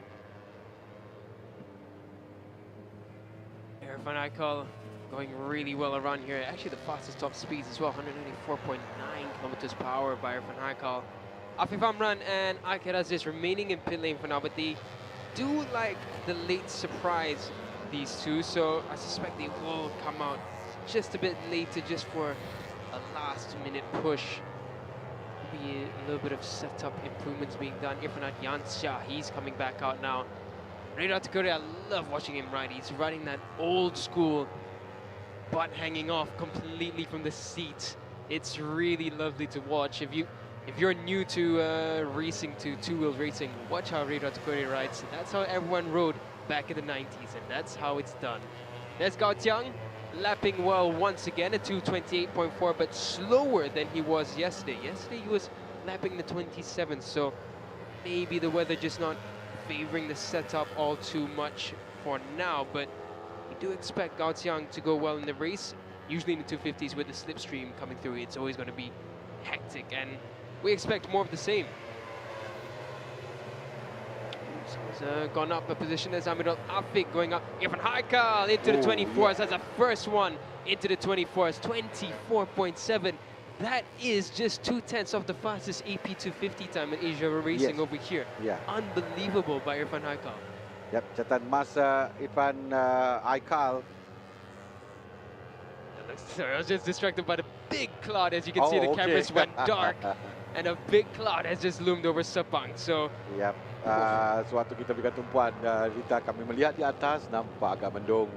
Irfan Haikal going really well around here. Actually the fastest top speeds as well, 194.9 kilometers per hour by Irfan Haikal. Afif Amran and Akid Aziz remaining in pit lane for now, but they do like the late surprise, these two, so I suspect they will come out just a bit later, just for a last minute push. Be a little bit of setup improvements being done. Irfan Yansha, he's coming back out now. Radar Takuri, I love watching him ride. He's riding that old school butt hanging off completely from the seat. It's really lovely to watch. If you're new to racing, to two-wheel racing, watch how Radar Takuri rides. That's how everyone rode back in the 90s, and that's how it's done. There's Gao Jiang, lapping well once again at 2:28.4, but slower than he was yesterday. Yesterday he was lapping the 27th, so maybe the weather just not favoring the setup all too much for now, but we do expect Gao Jiang to go well in the race. Usually in the 250s with the slipstream coming through, it's always going to be hectic, and we expect more of the same. He's gone up a position. There's Amidul Afik going up. Irfan Haikal into the 24s. That's the first one into the 24s. 24.7. That is just 2/10 of the fastest AP250 time in Asia racing over here. Yeah. Unbelievable by Irfan Haikal. Yep, catatan masa Irfan Haikal. Sorry, I was just distracted by the big cloud. As you can see, the cameras went dark. And a big cloud has just loomed over Sepang. So, yep. Suatu kita berikan tumpuan, kita kami melihat di atas nampak agak mendung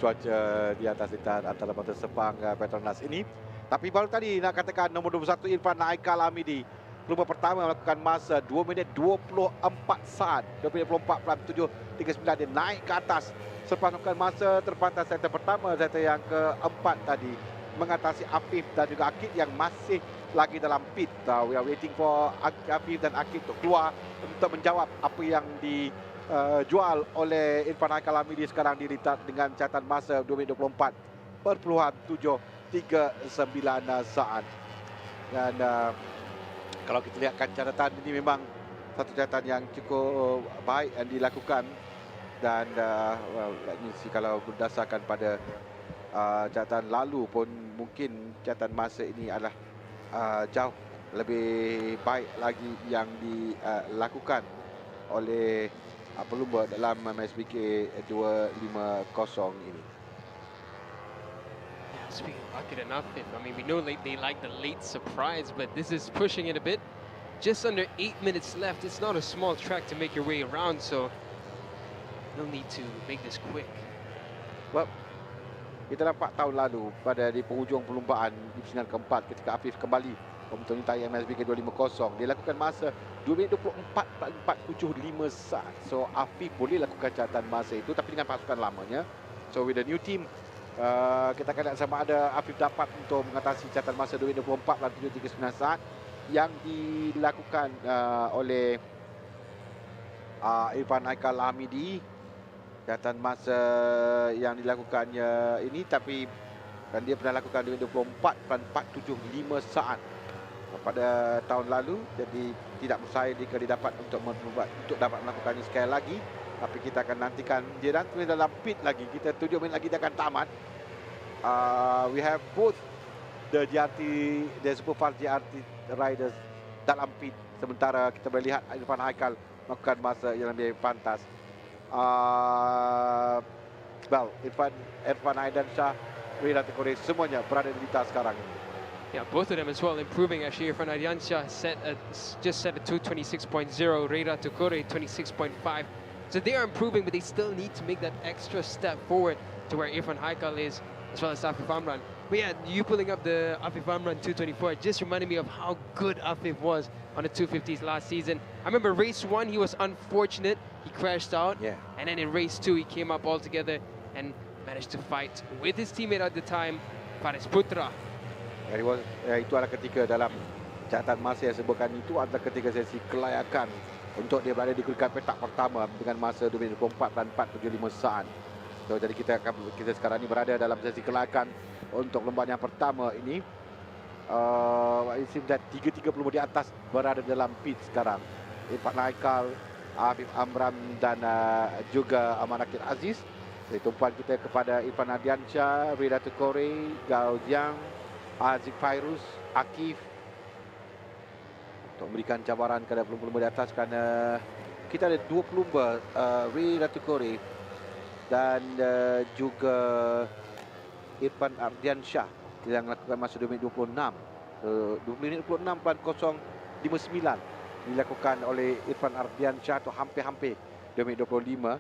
cuaca di atas litar antara Mata Sepang Petronas ini. Tapi baru tadi nak katakan nombor 21 Irfan Haikal Hamidi, pelumba pertama melakukan masa 2 minit 24 saat, 2 minit 24.739. Dia naik ke atas selepas melakukan masa terpantas sektor pertama, sektor yang keempat tadi. mengatasi Afif dan juga Akid yang masih lagi dalam pit. We are waiting for Afif dan Akid untuk keluar untuk menjawab apa yang dijual oleh Irfan Haikal Hamidi sekarang di restart dengan catatan masa 2:24.739 saat. Dan kalau kita lihatkan catatan ini memang satu catatan yang cukup baik yang dilakukan. Dan ini sih kalau berdasarkan pada catatan lalu pun mungkin catatan masa ini adalah jauh lebih baik lagi yang dilakukan oleh pelumba dalam MSBK 250 ini. Speaking of Akid and Afif, I mean, we know they like the late surprise, but this is pushing it a bit. Just under 8 minutes left. It's not a small track to make your way around, so no need to make this quick. Well, kita nampak tahun lalu pada di penghujung perlumbaan di persidangan keempat ketika Afif kembali untuk menyertai MSBK 250, dia lakukan masa 2:24.475 saat. So Afif boleh lakukan catatan masa itu tapi dengan pasukan lamanya. So with the new team, kita akan lihat sama ada Afif dapat untuk mengatasi catatan masa 2:24.739 saat yang dilakukan oleh Irfan Haikal Hamidi. Catatan masa yang dilakukannya ini, tapi dan dia pernah lakukan 2:24.475 saat pada tahun lalu. Jadi tidak mustahil jika dia dapat untuk dapat melakukannya sekali lagi. Tapi kita akan nantikan dia dan dalam pit lagi. Kita 7 minit lagi dia akan tamat. We have both the Superfast GRT riders dalam pit. Sementara kita boleh lihat Irfan Haikal melakukan masa yang lebih pantas. Irfan Aidan Shah, Rida Tekore, semuanya berada di lintas sekarang ini. Yeah, both of them as well improving. Actually, Irfan Aidansha just set a 2:26.0. Rida Tekore 26.5. So they are improving, but they still need to make that extra step forward to where Irfan Haikal is, as well as Afif Amran. But yeah, you pulling up the Afif Amran 2:24 just reminded me of how good Afif was on the 250s last season. I remember race 1, he was unfortunate. He crashed out. Yeah. And then in race 2, he came up all together and managed to fight with his teammate at the time, Faris Putra. Itu adalah ketika dalam catatan masa yang sebutkan itu adalah ketika sesi kelayakan untuk dia berada di kedudukan petak pertama dengan masa 2:24.475 saat. So, jadi kita sekarang ini berada dalam sesi kelayakan untuk perlombaan yang pertama ini. It seems that 3 pelumba di atas berada dalam pit sekarang. Irfan Haikal, Afif Amran dan juga Aman Akid Aziz. Jadi tumpuan kita kepada Irfan Aidansha, Rida Tekore, Gao Jiang, Aziz Fairuz, Akif untuk memberikan cabaran kepada pelumba di atas kerana kita ada 2 pelumba, Rida Tekore dan juga Irfan Aidansha yang melakukan masa 2 minit 26. 2 minit 26.059 dilakukan oleh Irfan Aidansha atau hampir-hampir 2 minit 25.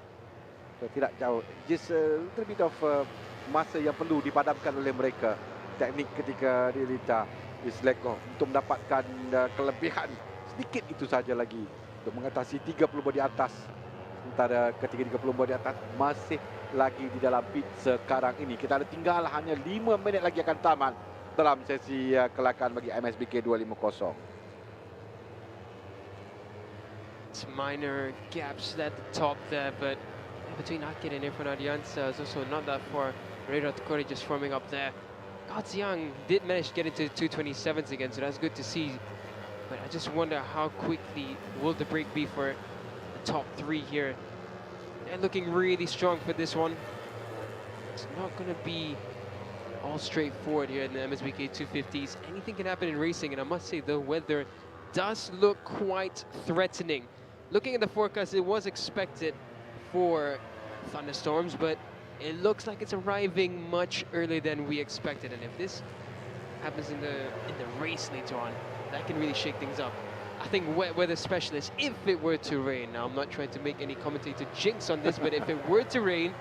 So, tidak jauh. Just a little bit of masa yang perlu dipadamkan oleh mereka. Teknik ketika di Lita Isleko untuk mendapatkan kelebihan sedikit itu saja lagi untuk mengatasi 3 pelumba di atas. Sementara ketiga-tiga pelumba di atas masih lagi di dalam pit sekarang ini. Kita ada tinggal hanya 5 minit lagi akan tamat dalam sesi kelayakan bagi MSBK 250. It's minor gaps at the top there, but between Akid and Irfan Aidansha is also not that far. Rida Tekore just forming up there. Gao Jiang did manage to get into 2:27s again, so that's good to see. But I just wonder how quickly will the break be for the top 3 here. They're looking really strong for this one. It's not going to be all straightforward here in the MSBK 250s. Anything can happen in racing, and I must say the weather does look quite threatening. Looking at the forecast, it was expected for thunderstorms, but it looks like it's arriving much earlier than we expected. And if this happens in the race later on, that can really shake things up. I think wet weather specialists, if it were to rain, now I'm not trying to make any commentator jinx on this, but if it were to rain,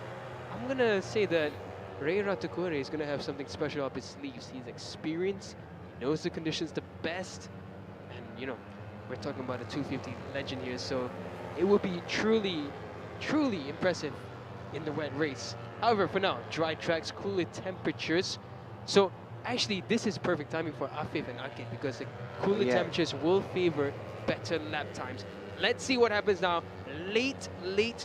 I'm going to say that Rida Tekore is going to have something special up his sleeves. He's experienced, he knows the conditions the best, and you know, we're talking about a 250 legend here, so it would be truly impressive in the wet race. However, for now, dry tracks, cooler temperatures. So Actually, this is perfect timing for Afif and Akid because the cooler Yeah. temperatures will favor better lap times. Let's see what happens now. Late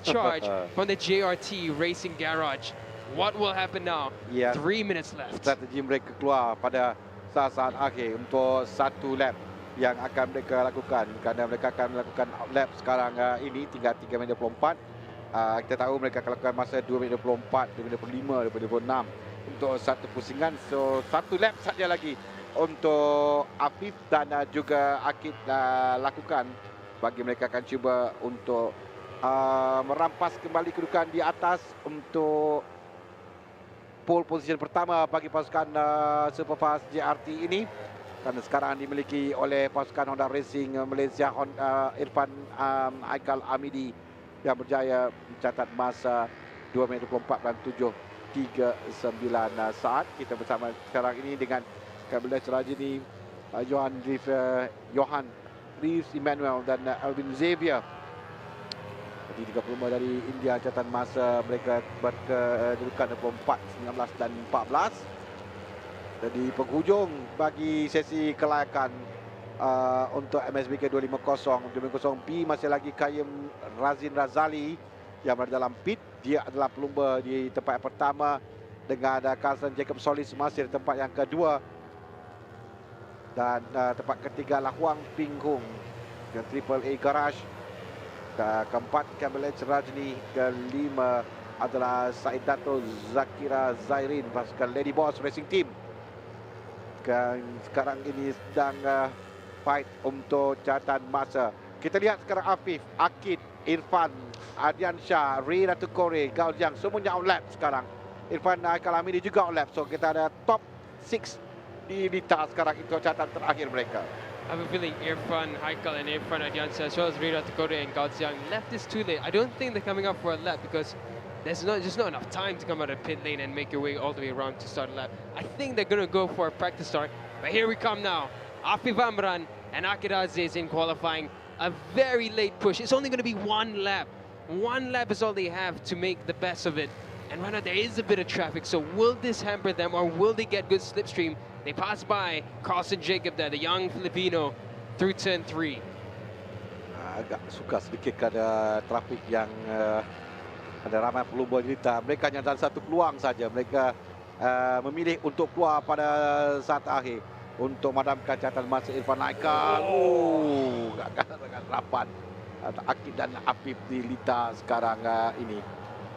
charge from the JRT Racing Garage. What will happen now? Yeah. 3 minutes left. Strategi mereka keluar pada saat-saat akhir untuk satu lap yang akan mereka lakukan, kerana mereka akan melakukan lap sekarang ini tinggal 3 minit 24. Kita tahu mereka akan lakukan masa 2 minit 24, 2 minit 25, 2 minit 26 untuk satu pusingan. So satu lap saja lagi untuk Afif dan juga Akid lakukan. Bagi mereka akan cuba untuk merampas kembali kedudukan di atas untuk pole position pertama bagi pasukan Superfast JRT ini, kerana sekarang dimiliki oleh pasukan Honda Racing Malaysia, Irfan Haikal Amidi yang berjaya mencatat masa 2 minit 24 dan 7.39 saat. Kita bersama sekarang ini dengan Kabinet Rajini, Johan Reeves Emmanuel dan Alvin Xavier. Jadi 35 dari India, catatan masa mereka berkedudukan 24, 19 dan 14. Jadi penghujung bagi sesi kelayakan untuk MSBK 250B masih lagi Kayem Razin Razali yang berada dalam pit. Dia adalah pelumba di tempat yang pertama dengan Carlson Jacob Solis masih di tempat yang kedua. Dan tempat ketiga adalah Huang Ping Hung dengan Triple A Garage. Keempat Kabinet Rajni, kelima adalah Said Dato Zakira Zairin pasukan Lady Boss Racing Team. Dan sekarang ini sedang fight untuk catatan masa. Kita lihat sekarang Afif, Akid, Irfan, Ardian Shah, Ray Ratu Kore, Gao Jiang semuanya on lap sekarang. Irfan Kalamini juga on lap. So kita ada top 6 di Lita sekarang, itu catatan terakhir mereka. I have a feeling Irfan Haikal and Irfan Adiansa, as well as Rira Takore and Gao Jiang, left this too late. I don't think they're coming up for a lap because there's just not enough time to come out of pit lane and make your way all the way around to start a lap. I think they're going to go for a practice start. But here we come now. Afif Amran and Akid Aziz in qualifying. A very late push. It's only going to be one lap. One lap is all they have to make the best of it. And right now there is a bit of traffic. So will this hamper them or will they get good slipstream? They pass by Carlson Jacob there, the young Filipino, through turn 3. Agak suka sedikit ada trafik yang ada ramai pelumba cerita. Mereka hanya ada satu peluang saja. Mereka memilih untuk keluar pada saat akhir untuk memadamkan catatan masa Irfan Haikal. Gagal sangat rapat. Akid dan Afif di Lita sekarang ini.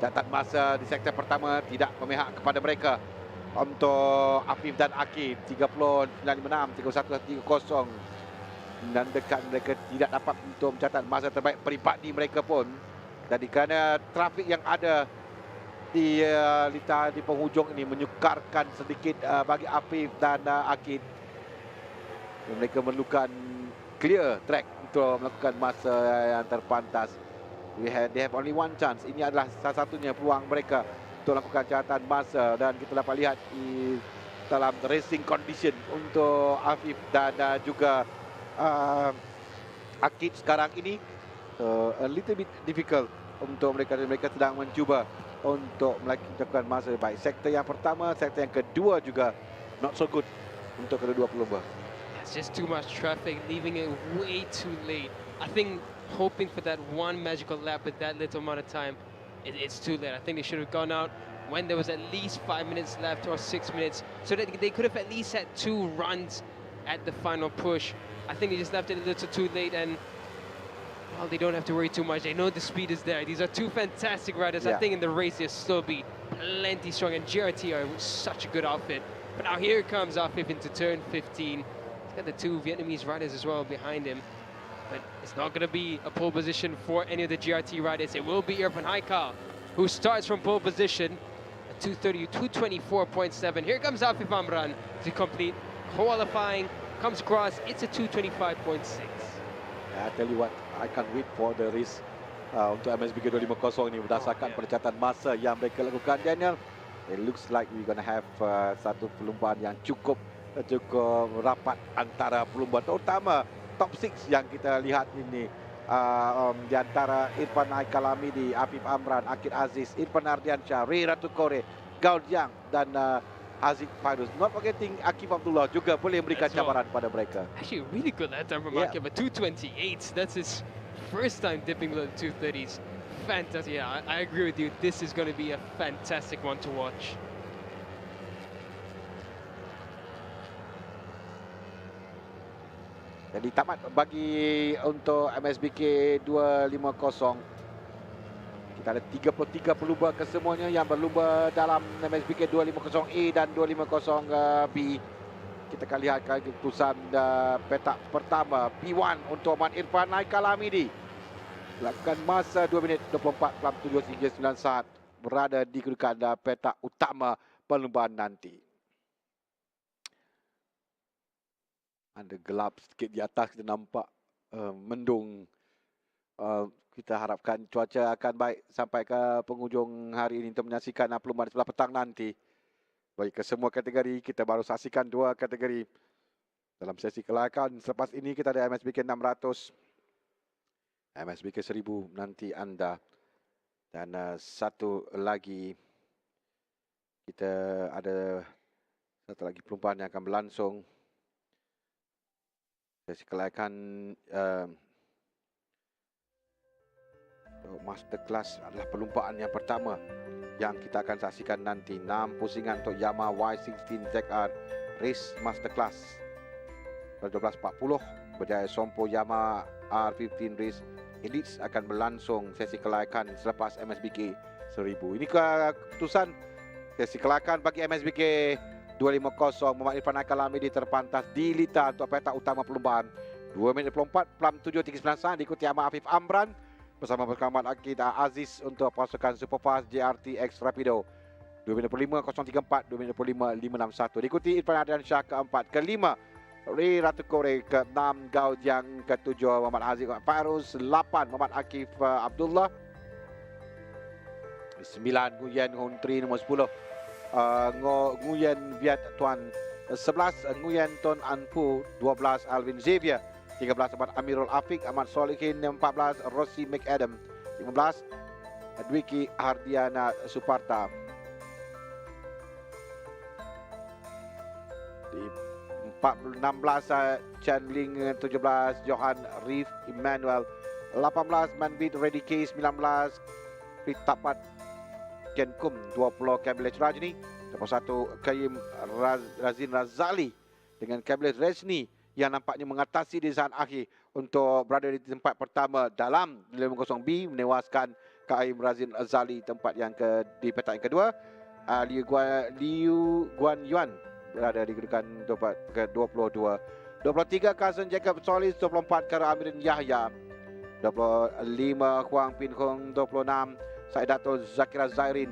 Catatan masa di sektor pertama tidak memihak kepada mereka. Untuk Afif dan Akid 30.96, 31.30 dan dekat mereka tidak dapat untuk mencatat masa terbaik peribadi mereka pun. Jadi kerana trafik yang ada di Lita di penghujung ini menyukarkan sedikit bagi Afif dan Akid. Mereka memerlukan clear track untuk melakukan masa yang terpantas. They have only one chance. Ini adalah salah satunya peluang mereka untuk melakukan catatan masa, dan kita dapat lihat di dalam racing condition untuk Afif dan juga Akid sekarang ini a little bit difficult untuk mereka sedang mencuba untuk melakukan masa baik. Sektor yang pertama, sektor yang kedua juga not so good untuk kedua pelumba. It's just too much traffic, leaving it way too late. I think hoping for that one magical lap with that little amount of time, it's too late. I think they should have gone out when there was at least 5 minutes left or 6 minutes, so that they could have at least had 2 runs at the final push. I think they just left it a little too late, and well, they don't have to worry too much. They know the speed is there. These are two fantastic riders. Yeah. I think in the race they'll still be plenty strong, and GRT are such a good outfit. But now here comes Afif into turn 15. He's got the 2 Vietnamese riders as well behind him. But it's not going to be a pole position for any of the GRT riders. It will be Irfan Haikal, who starts from pole position at 224.7. Here comes Afif Amran to complete qualifying. Comes across, it's a 225.6. I tell you what, I can't wait for the race untuk MSBK 250 ini berdasarkan percatatan masa yang mereka lakukan, Daniel. It looks like we're going to have satu perlumbaan yang cukup rapat antara pelumba, terutama top 6 yang kita lihat ini, di antara Irfan Haikal Amidi, Afif Amran, Akid Aziz, Irfan Ardiansyah, Ray Ratu Kore, Gao Jiang dan Haziq Fairuz. Not forgetting Akif Abdullah juga boleh memberikan That's right. cabaran pada mereka. Actually, a really good lap time from Yeah. Akif, but 228. That's his first time dipping below the 230s. Fantastic. Yeah, I agree with you. This is going to be a fantastic one to watch. Jadi tamat bagi untuk MSBK 250. Kita ada 33 pelumba kesemuanya yang berlumba dalam MSBK 250A dan 250B. Kita akan lihat keputusan petak pertama. P1 untuk Man Irfan Haikal Hamidi. Lakukan masa 2 minit 24.7 hingga 9 saat. Berada di kedudukan petak utama perlumbaan nanti. Ada gelap sikit di atas, kita nampak mendung. Kita harapkan cuaca akan baik sampai ke penghujung hari ini untuk menyaksikan perlumbaan sebelah petang nanti. Bagi ke semua kategori, kita baru saksikan 2 kategori. Dalam sesi kelayakan selepas ini kita ada MSBK 600, MSBK 1000 nanti anda. Dan satu lagi, kita ada satu lagi perlumbaan yang akan berlangsung. Sesi kelayakan masterclass adalah perlumbaan yang pertama yang kita akan saksikan nanti. 6 pusingan untuk Yamaha Y16 ZR Race Masterclass pada 12.40. Berjaya Sompo Yamaha R15 Race Elites akan berlangsung sesi kelayakan selepas MSBK 1000. Ini keputusan sesi kelayakan bagi MSBK 250. Muhammad Irfan Haikal Hamidi terpantas di litar untuk petak utama perlumbaan. 2 minit 24.739 saat diikuti Ahmad Afif Amran bersama Muhammad Akidah Aziz untuk pasukan Superfast JRT X Rapido. 2 minit 5.034, 2 minit 5.561. Diikuti Irfan Adrian Shah keempat. Kelima, Ray Ratu Kore. Ke-6, Gao Jiang. Ke-7, Muhammad Haziq Fairuz. 8, Muhammad Akif Abdullah. 9, Nguyen Hun Tri. Nombor 10, Nguyen Viet Tuan. 11, Nguyen Ton Anpu. 12, Alvin Xavier. 13, Ahmad Amirul Afiq. Ahmad Solihin. 14, Rossi McAdam. 15, Dwiki Hardiana Suparta. Di 16, Chan Ling. 17, Johan Reef Emmanuel. 18, Manbit Reddy K. 19, Pritapat Ken Kum. 20, Kabilet Rajni. 21, Kayim Razin Razali dengan Kabilet Resni yang nampaknya mengatasi di saat akhir untuk berada di tempat pertama dalam 50B, menewaskan Kayim Razin Razali tempat yang di petak yang kedua. Liu Guan Yuan berada di kedudukan ke-22. 23, Cousin Jacob Solis. 24, Kara Amirin Yahya. 25, Huang Pin Hong. 26, Saidatul Zakira Zairin.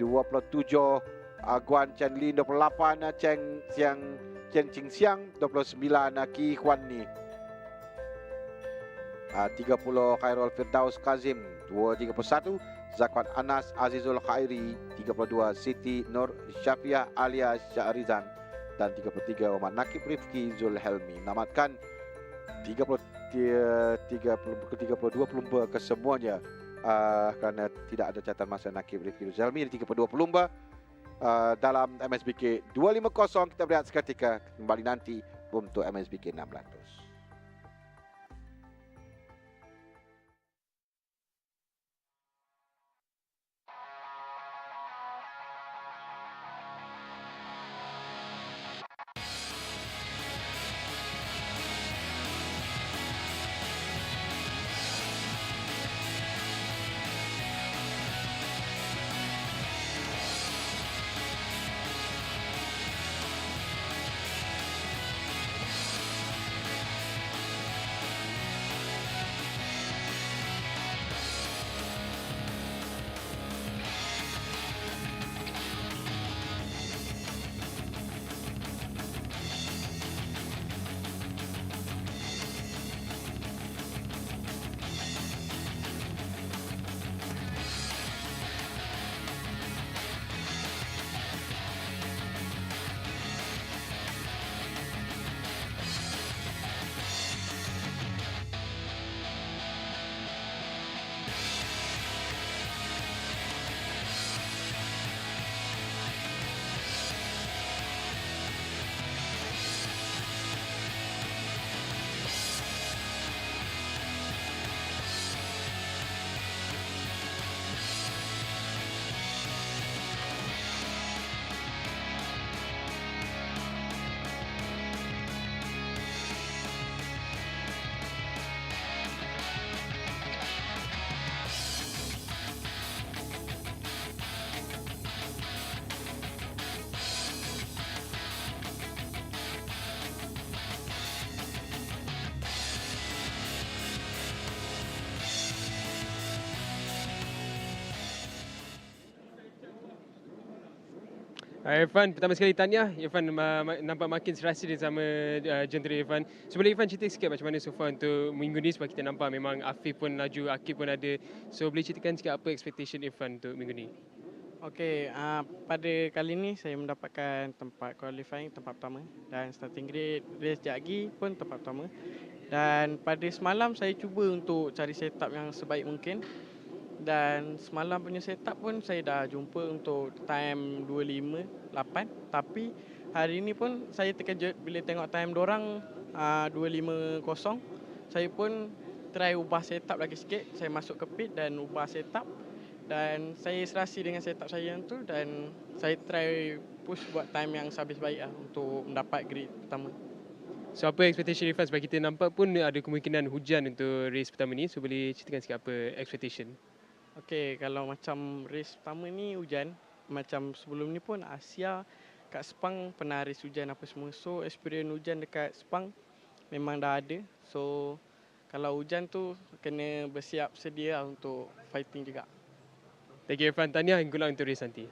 27, Guan Chen Lin. 28, Chen Ching Siang. 29, Ki Huan Ni. 30, Khairul Firdaus Kazim. 31, Zakwat Anas Azizul Khairi. 32, Siti Nur Syafiah Alia Syahrizan. Dan 33, Muhammad Nakib Rifki Zulhelmi. Menamatkan 32 pelumba kesemuanya kerana tidak ada catatan masa Nakib Rifki Zulhelmi. 32 pelumba dalam MSBK 250. Kita berehat seketika, kembali nanti untuk MSBK 600. Irfan, pertama sekali tahniah. Irfan nampak makin serasi dia sama jentera Irfan. So boleh Irfan cerita sikit macam mana so far untuk minggu ni sebab kita nampak memang Afif pun laju, Akib pun ada. So boleh ceritakan sikit apa expectation Irfan untuk minggu ni? Okey, pada kali ni saya mendapatkan tempat qualifying tempat pertama dan starting grid race sekejap lagi pun tempat pertama. Dan pada semalam saya cuba untuk cari setup yang sebaik mungkin. Dan semalam punya setup pun saya dah jumpa untuk time 2.58. Tapi hari ni pun saya terkejut bila tengok time dorang 2.50. Saya pun try ubah setup lagi sikit. Saya masuk ke pit dan ubah setup. Dan saya serasi dengan setup saya yang tu dan saya try push buat time yang sehabis baik lah untuk mendapat grid pertama. So apa expectation Irfan sebab kita nampak pun ada kemungkinan hujan untuk race pertama ni. So boleh ceritakan sikit apa expectation? Okey, kalau macam race pertama ni hujan, macam sebelum ni pun Asia kat Sepang pernah race hujan apa semua. So experience hujan dekat Sepang memang dah ada. So kalau hujan tu kena bersiap sedia lah untuk fighting juga. Thank you Irfan, tahniah, good luck untuk race nanti.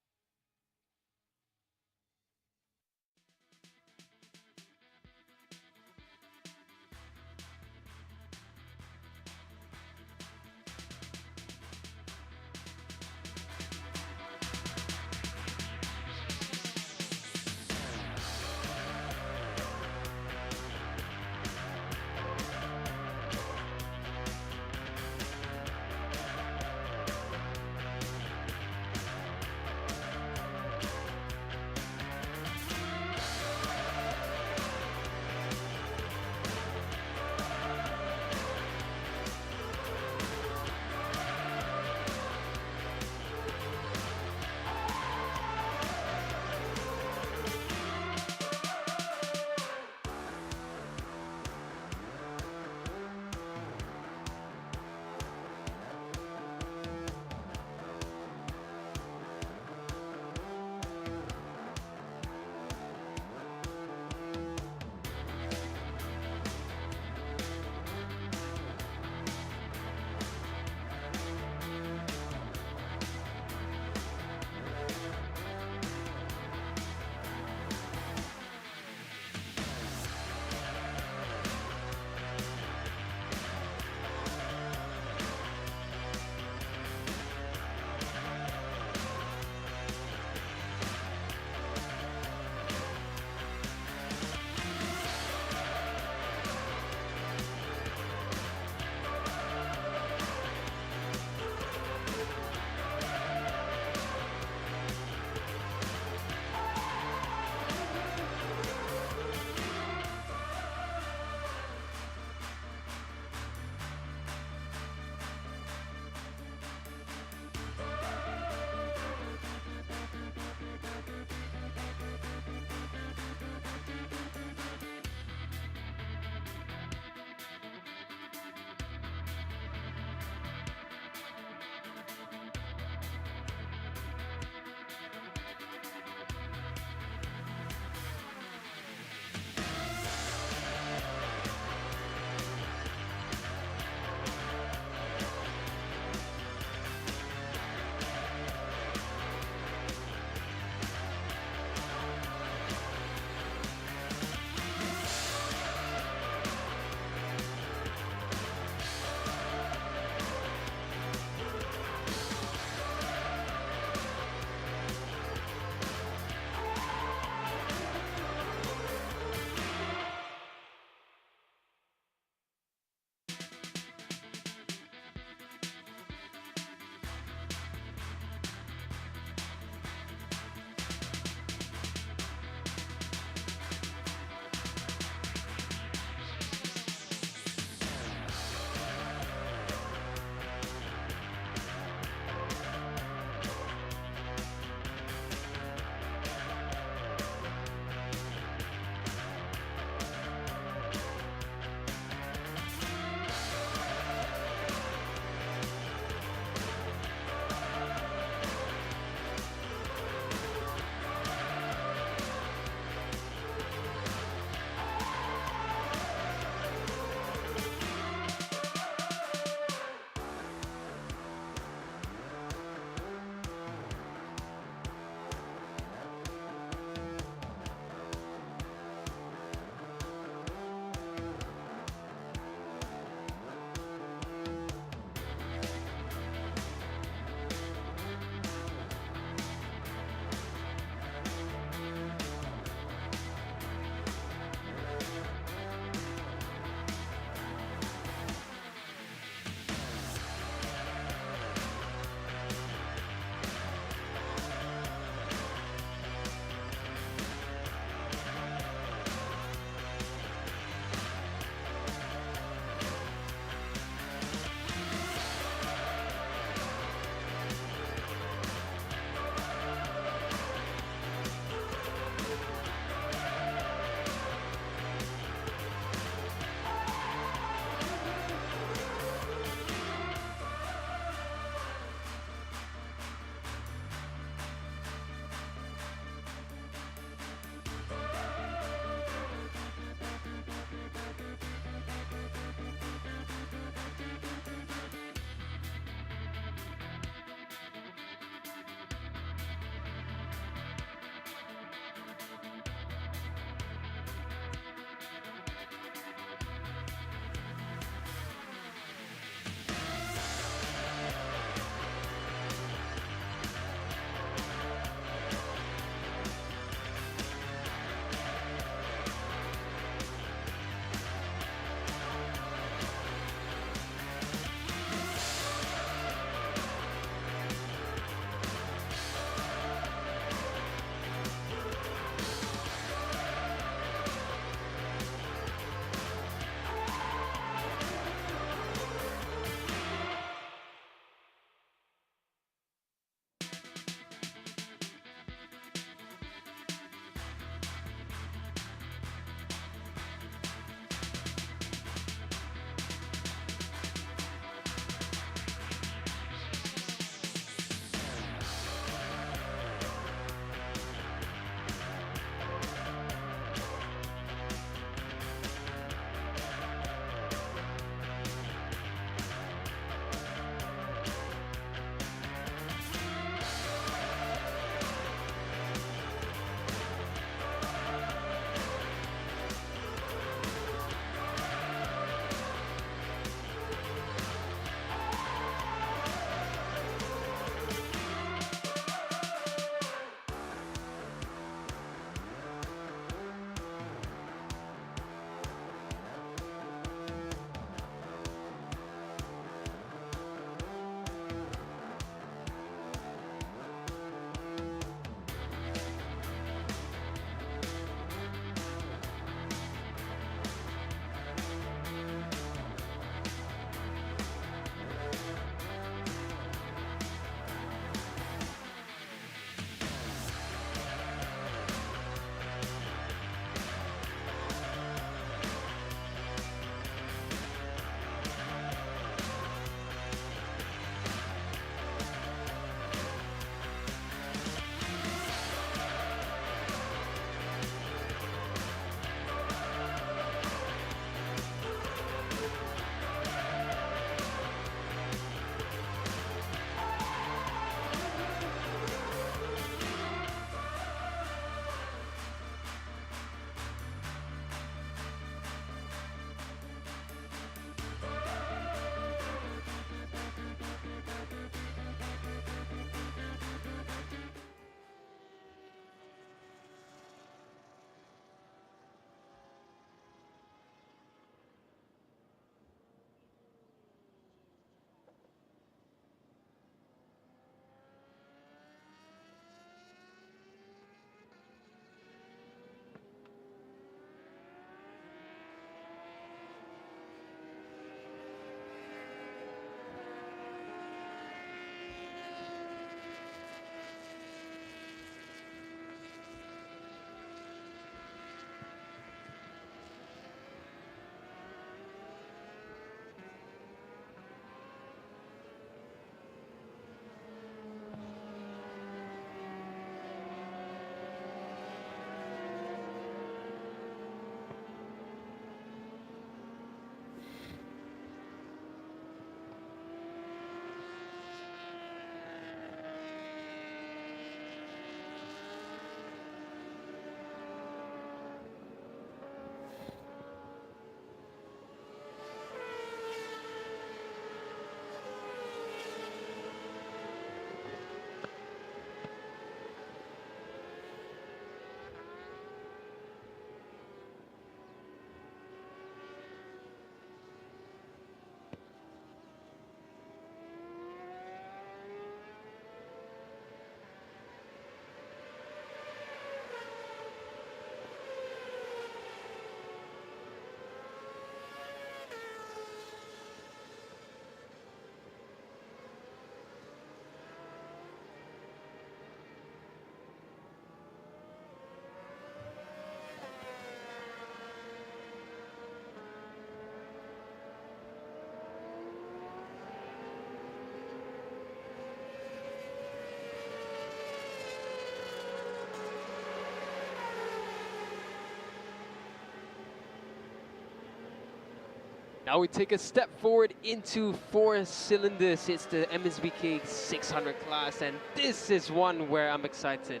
Now we take a step forward into 4 cylinders. It's the MSBK 600 class, and this is one where I'm excited.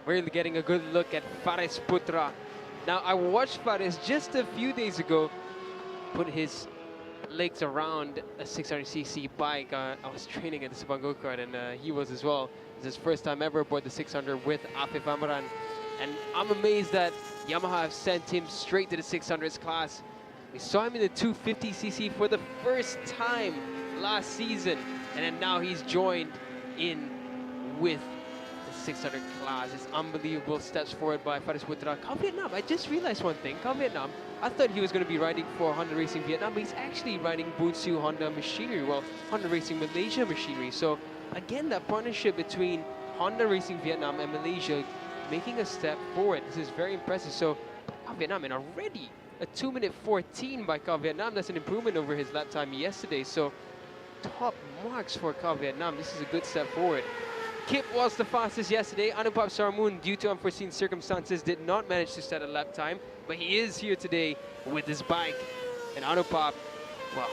We're getting a good look at Faris Putra. Now, I watched Faris just a few days ago put his legs around a 600cc bike. I was training at the Sabang Go-Kart, and he was as well. It's his first time ever aboard the 600 with Afif Amran. And I'm amazed that Yamaha have sent him straight to the 600s class. We saw him in the 250cc for the first time last season, and then now he's joined in with the 600 class. It's unbelievable steps forward by Faris Putra. Car Vietnam, I just realized one thing. Car Vietnam, I thought he was going to be riding for Honda Racing Vietnam, but he's actually riding Bunsu Honda machinery, well, Honda Racing Malaysia machinery. So again, that partnership between Honda Racing Vietnam and Malaysia making a step forward. This is very impressive. So Car Vietnam, and already a 2-minute 14 by Car Vietnam. That's an improvement over his lap time yesterday. So top marks for Car Vietnam. This is a good step forward. Kip was the fastest yesterday. Anupap Sarmoon, due to unforeseen circumstances, did not manage to set a lap time, but he is here today with his bike. And Anupap, well,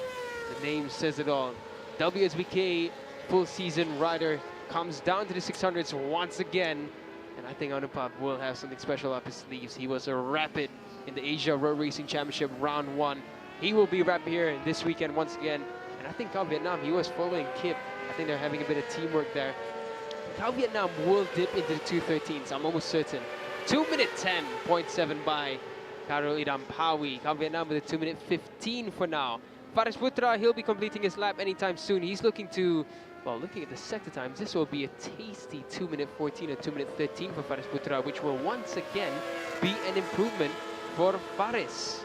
the name says it all. WSBK full season rider comes down to the 600s once again. And I think Anupap will have something special up his sleeves. He was a rapid in the Asia Road Racing Championship round 1. He will be rapid here this weekend once again. And I think Car Vietnam, he was following Kip. I think they're having a bit of teamwork there. Car Vietnam will dip into the 213s, I'm almost certain. 2-minute 10.7 by Karul Idam Pawi. Car Vietnam with a 2-minute 15 for now. Faris Putra, he'll be completing his lap anytime soon. He's looking to, well, looking at the sector times, this will be a tasty 2-minute 14 or 2-minute 13 for Faris Putra, which will once again be an improvement for Faris.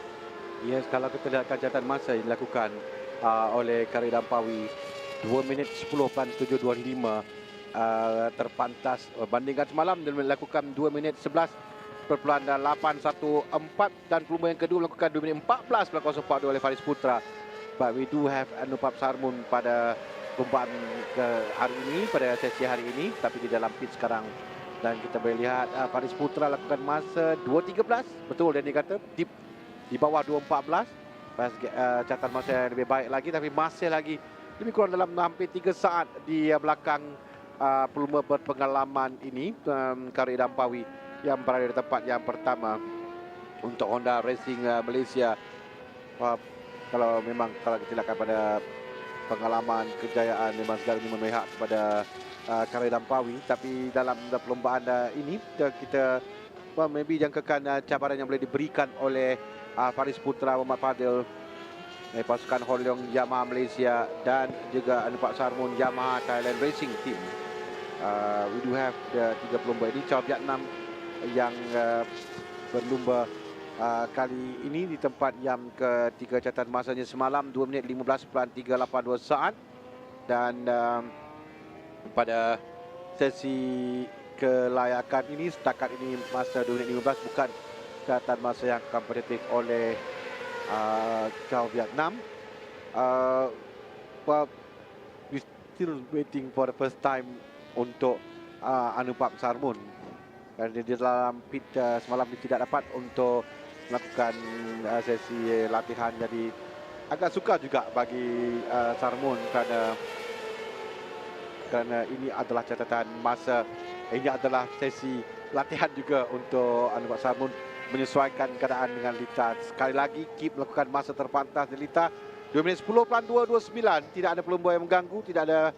Yes, kalau kita lihat catatan masa yang dilakukan oleh Karul Idam Pawi, 2 minit 10.725 terpantas bandingkan semalam dia melakukan 2 minit 11.814 dan pelumba yang kedua melakukan 2 minit 14.042 oleh Faris Putra. But we do have Anupap Sarmoon pada perlumbaan ke hari ini, pada sesi hari ini, tapi di dalam pit sekarang. Dan kita boleh lihat Faris Putra lakukan masa 2.13, betul dan dia kata di bawah 2.14. Catatan masa yang lebih baik lagi, tapi masih lagi lebih kurang dalam hampir 3 saat di belakang pelumba berpengalaman ini, Karul Idam Pawi, yang berada di tempat yang pertama untuk Honda Racing Malaysia. Kalau kita lihat pada pengalaman kejayaan, memang segala ini memihak kepada Karul Idam Pawi. Tapi dalam perlombaan ini kita maybe jangkakan cabaran yang boleh diberikan oleh Faris Putra, Muhammad Fadil, pasukan Honda Yamaha Malaysia dan juga Anupap Sarmoon Yamaha Thailand Racing Team. We do have 3 pelumba ini. Chow Vietnam yang berlumba kali ini di tempat yang ketiga catatan masanya semalam 2 minit 15.382 saat. Dan pada sesi kelayakan ini setakat ini masa 2 minit 15 bukan catatan masa yang kompetitif oleh Chow Vietnam. We still waiting for the first time untuk Anupap Sarmoon. Dan di dalam pit semalam dia tidak dapat untuk melakukan sesi latihan. Jadi agak suka juga bagi Sarmoon kerana ini adalah catatan masa. Ini adalah sesi latihan juga untuk Anupap Sarmoon menyesuaikan keadaan dengan Lita. Sekali lagi Kip melakukan masa terpantas di Lita 2 minit 10.229. Tidak ada pelumba yang mengganggu, tidak ada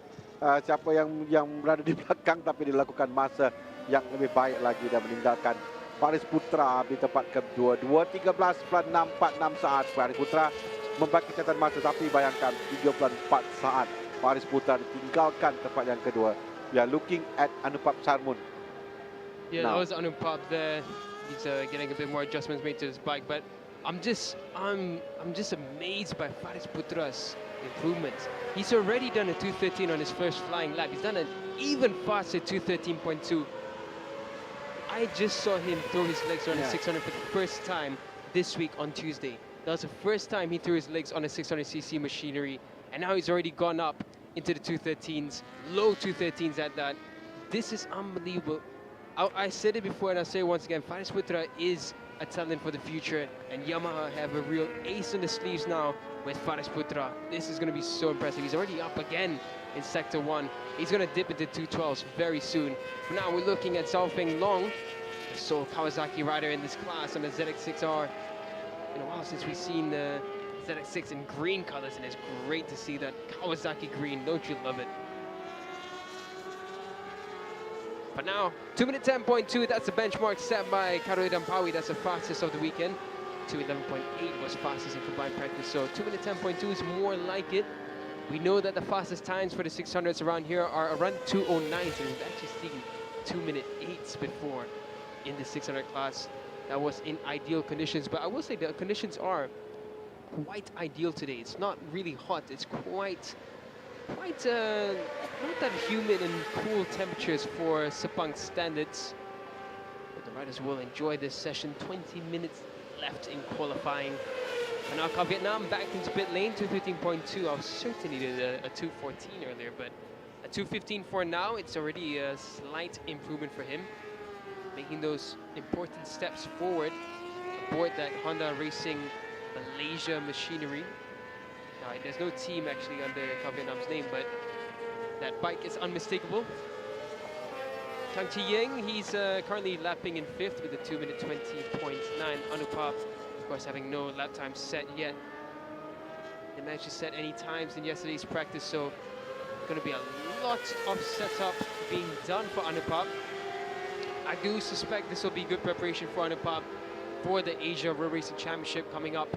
siapa yang berada di belakang, tapi dilakukan masa yang lebih baik lagi dan meninggalkan Faris Putra di tempat kedua 2.13.646 saat. Faris Putra membagi catatan masa, tapi bayangkan 3.4 saat Faris Putra ditinggalkan tempat yang kedua. We are looking at Anupap Sarmoon. Yeah, that was Anupap there. He's getting a bit more adjustments made to his bike, but I'm just amazed by Faris Putra's improvements. He's already done a 213 on his first flying lap. He's done an even faster 213.2. I just saw him throw his legs on a 600 for the first time this week on Tuesday. That was the first time he threw his legs on a 600cc machinery, and now he's already gone up into the 213s, low 213s at that. This is unbelievable. I said it before and I'll say it once again, Faris Putra is a talent for the future, and Yamaha have a real ace in the sleeves now with Faris Putra. This is going to be so impressive. He's already up again in Sector 1. He's going to dip into 212s very soon. For now, we're looking at Zhao Feng Long, the sole Kawasaki rider in this class on the ZX6R. Been a while since we've seen the ZX6 in green colors, and it's great to see that Kawasaki green. Don't you love it? But now, 2 minute 10.2, that's the benchmark set by Karo Dampawi. That's the fastest of the weekend. 2:11.8 was fastest in combined practice, so 2 minute 10.2 is more like it. We know that the fastest times for the 600s around here are around 2:09s, and we've actually seen 2 minute 8s before in the 600 class. That was in ideal conditions, but I will say the conditions are quite ideal today. It's not really hot. It's quite not that humid and cool temperatures for Sepang standards. But the riders will enjoy this session. 20 minutes left in qualifying. And now Car Vietnam back into pit lane, 2:15.2. I was certain he did a 2:14 earlier, but a 2:15 for now. It's already a slight improvement for him, making those important steps forward aboard that Honda Racing Malaysia machinery. Now, there's no team actually under Car Vietnam's name, but that bike is unmistakable. Kang Chi Yeng, he's currently lapping in 5th with a 2 minute 20.9. Anupap, of course, having no lap time set yet. They managed to set any times in yesterday's practice, so going to be a lot of setup being done for Anupap. I do suspect this will be good preparation for Anupap for the Asia Road Racing Championship coming up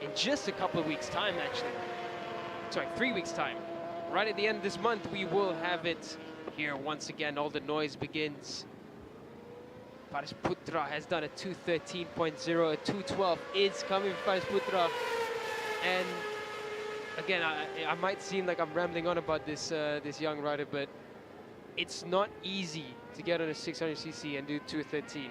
in just a couple of weeks' time, actually. Sorry, 3 weeks' time. Right at the end of this month, we will have it here once again. All the noise begins. Faris Putra has done a 2:13.0, a 2:12 is coming for Faris Putra. And again, I might seem like I'm rambling on about this this young rider, but it's not easy to get on a 600cc and do 2:13.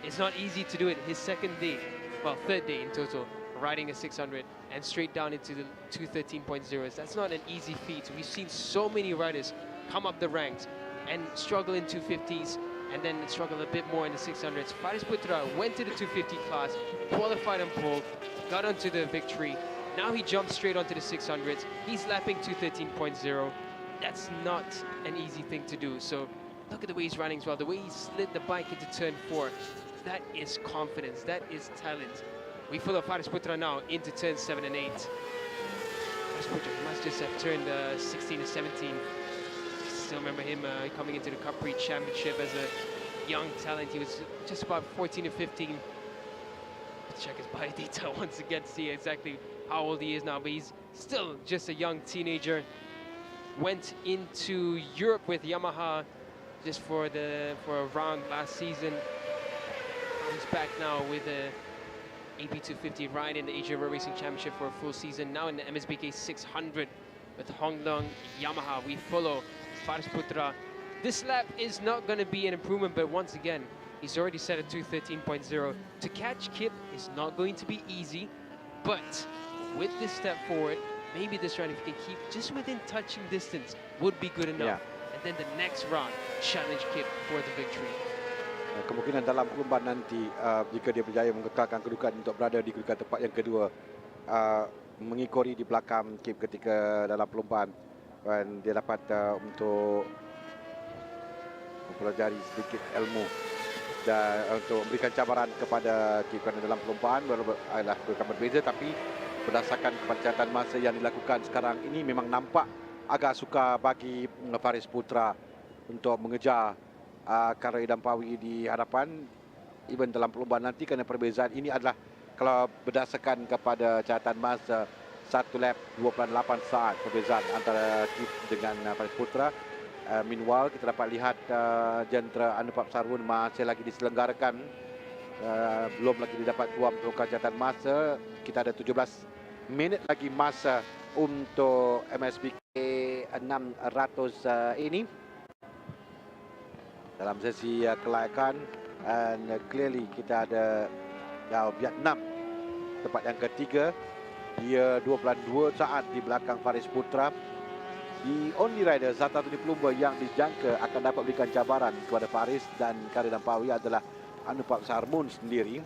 It's not easy to do it his second day, well, third day in total, riding a 600 and straight down into the 2:13.0s. That's not an easy feat. We've seen so many riders come up the ranks and struggle in 250s and then struggle a bit more in the 600s. Faris Putra went to the 250 class, qualified and pulled, got onto the victory. Now he jumps straight onto the 600s. He's lapping 2:13.0. That's not an easy thing to do. So look at the way he's running as well. The way he slid the bike into turn 4. That is confidence. That is talent. We follow Faris Putra now into turn 7 and 8. Faris Putra must just have turned 16 or 17. Still remember him coming into the Capri Championship as a young talent. He was just about 14 or 15. Let's check his body detail once again to see exactly how old he is now, but he's still just a young teenager. Went into Europe with Yamaha just for a round last season. He's back now with a AP250 ride in the Asia Road Racing Championship for a full season. Now in the MSBK 600 with Honglong Yamaha. We follow Faris Putra. This lap is not going to be an improvement, but once again, he's already set a 2:13.0. To catch Kip is not going to be easy, but with this step forward, maybe this round, if he can keep just within touching distance, would be good enough. And then the next round, challenge Kip for the victory. Kemungkinan dalam perlombaan nanti, jika dia berjaya mengekalkan kedudukan untuk berada di kedudukan tempat yang kedua, mengikori di belakang Kip ketika dalam perlombaan, dan dia dapat untuk mempelajari sedikit ilmu dan untuk memberikan cabaran kepada Kip, kerana dalam perlombaan adalah akan berbeza, tapi berdasarkan pencatatan masa yang dilakukan sekarang ini memang nampak agak sukar bagi Faris Putra untuk mengejar Karo Dampawi di hadapan. Even dalam perlombaan nanti, kerana perbezaan ini adalah kalau berdasarkan kepada catatan masa 1 lap 2.8 saat perbezaan antara Kip dengan Faris Putra. Meanwhile, kita dapat lihat jentera Anupap Sarwun masih lagi diselenggarakan. Belum lagi didapat keluar untuk catatan masa. Kita ada 17 minit lagi masa untuk MSBK 600 ini. Dalam sesi kelayakan, and clearly kita ada Vietnam tempat yang ketiga. Dia 2.2 saat di belakang Faris Putra. The only rider satu-satunya pelumba yang dijangka akan dapat berikan cabaran kepada Faris dan Karo Dampawi adalah Anupap Sarmun sendiri.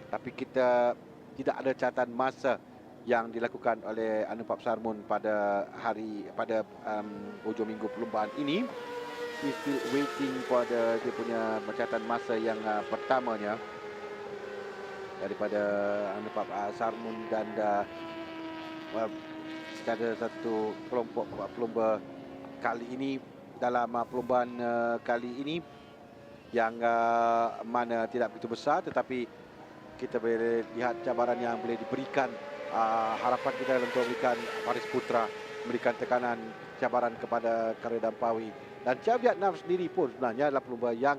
Tapi kita tidak ada catatan masa yang dilakukan oleh Anupap Sarmun pada hujung minggu perlumbaan ini. He's still waiting pada dia punya pencatatan masa yang pertamanya daripada Anupap Sarmun, dan secara satu kelompok pelumba kali ini dalam perlumbaan kali ini yang mana tidak begitu besar, tetapi kita boleh lihat cabaran yang boleh diberikan. Harapan kita untuk memberikan Faris Putra memberikan tekanan cabaran kepada Karya Dampawi, dan Chia Vietnam sendiri pun sebenarnya adalah pelumba yang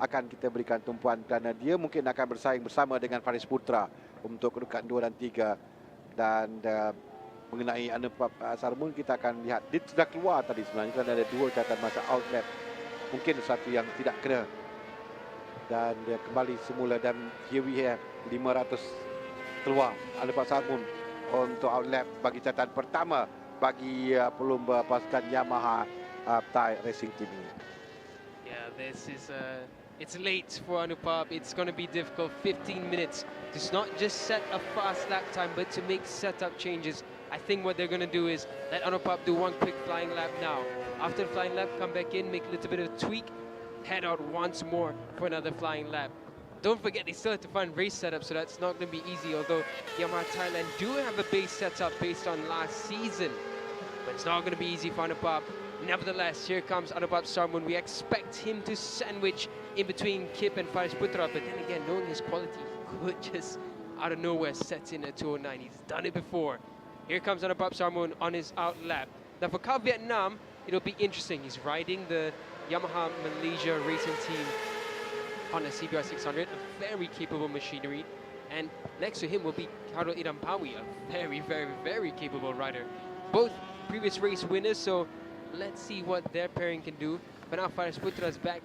akan kita berikan tumpuan kerana dia mungkin akan bersaing bersama dengan Faris Putra untuk kedudukan 2 dan 3. Dan mengenai Anupap Sarmun, kita akan lihat dia sudah keluar tadi sebenarnya kerana ada 2 catatan masa outlap, mungkin satu yang tidak kena, dan dia kembali semula. Dan here we have 500 keluar Anupap Sarmun untuk outlap bagi catatan pertama bagi pelumba pasukan Yamaha Thai Racing Team ini. Yeah, this is it's late for Anupap. It's going to be difficult. 15 minutes to not just set a fast lap time, but to make setup changes. I think what they're going to do is let Anupap do one quick flying lap now. After the flying lap, come back in, make a little bit of a tweak, head out once more for another flying lap. Don't forget, they still have to find race setup, so that's not going to be easy, although Yamaha Thailand do have a base setup based on last season. But it's not going to be easy for Anupap. Nevertheless, here comes Anupap Sarmun. We expect him to sandwich in between Kip and Faris Putra, but then again, knowing his quality, he could just out of nowhere set in at 209. He's done it before. Here comes Anupap Sarmun on his out lap. Now for Cal Vietnam, it'll be interesting. He's riding the Yamaha Malaysia Racing Team on a CBR 600, a very capable machinery. And next to him will be Carlo Idampawi, a very, very, very capable rider. Both previous race winners, so let's see what their pairing can do. But now Faris Putra is back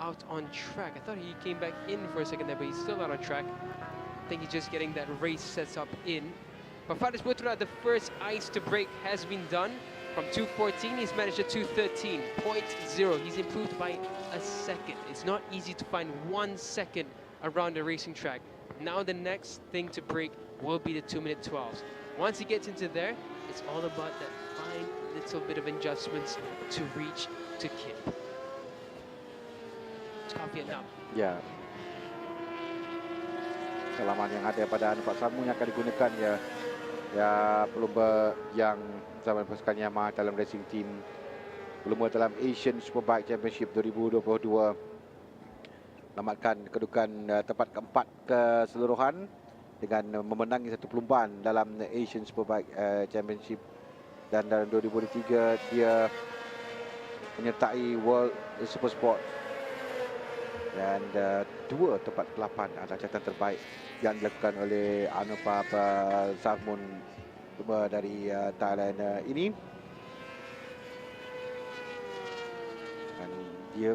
out on track. I thought he came back in for a second there, but he's still out on track. I think he's just getting that race set up in. But Faris Putra, the first ice to break has been done. From 2:14, he's managed a 2:13.0. He's improved by a second. It's not easy to find 1 second around a racing track. Now the next thing to break will be the 2-minute 12s. Once he gets into there, it's all about that fine little bit of adjustments to reach to Kip. Vietnam. Ya. Kelaman yang ada pada Anupap Sarmun yang akan digunakan ya pelumba yang bersama pasukan Yamaha dalam racing team, pelumba dalam Asian Superbike Championship 2022, menamatkan kedudukan tempat keempat keseluruhan dengan memenangi satu perlumbaan dalam Asian Superbike Championship, dan dalam 2023 dia menyertai World Super Sport, dan 2 tempat ke-8 adalah catatan terbaik yang dilakukan oleh Anupap Sarmun dari Thailand ini. Dan dia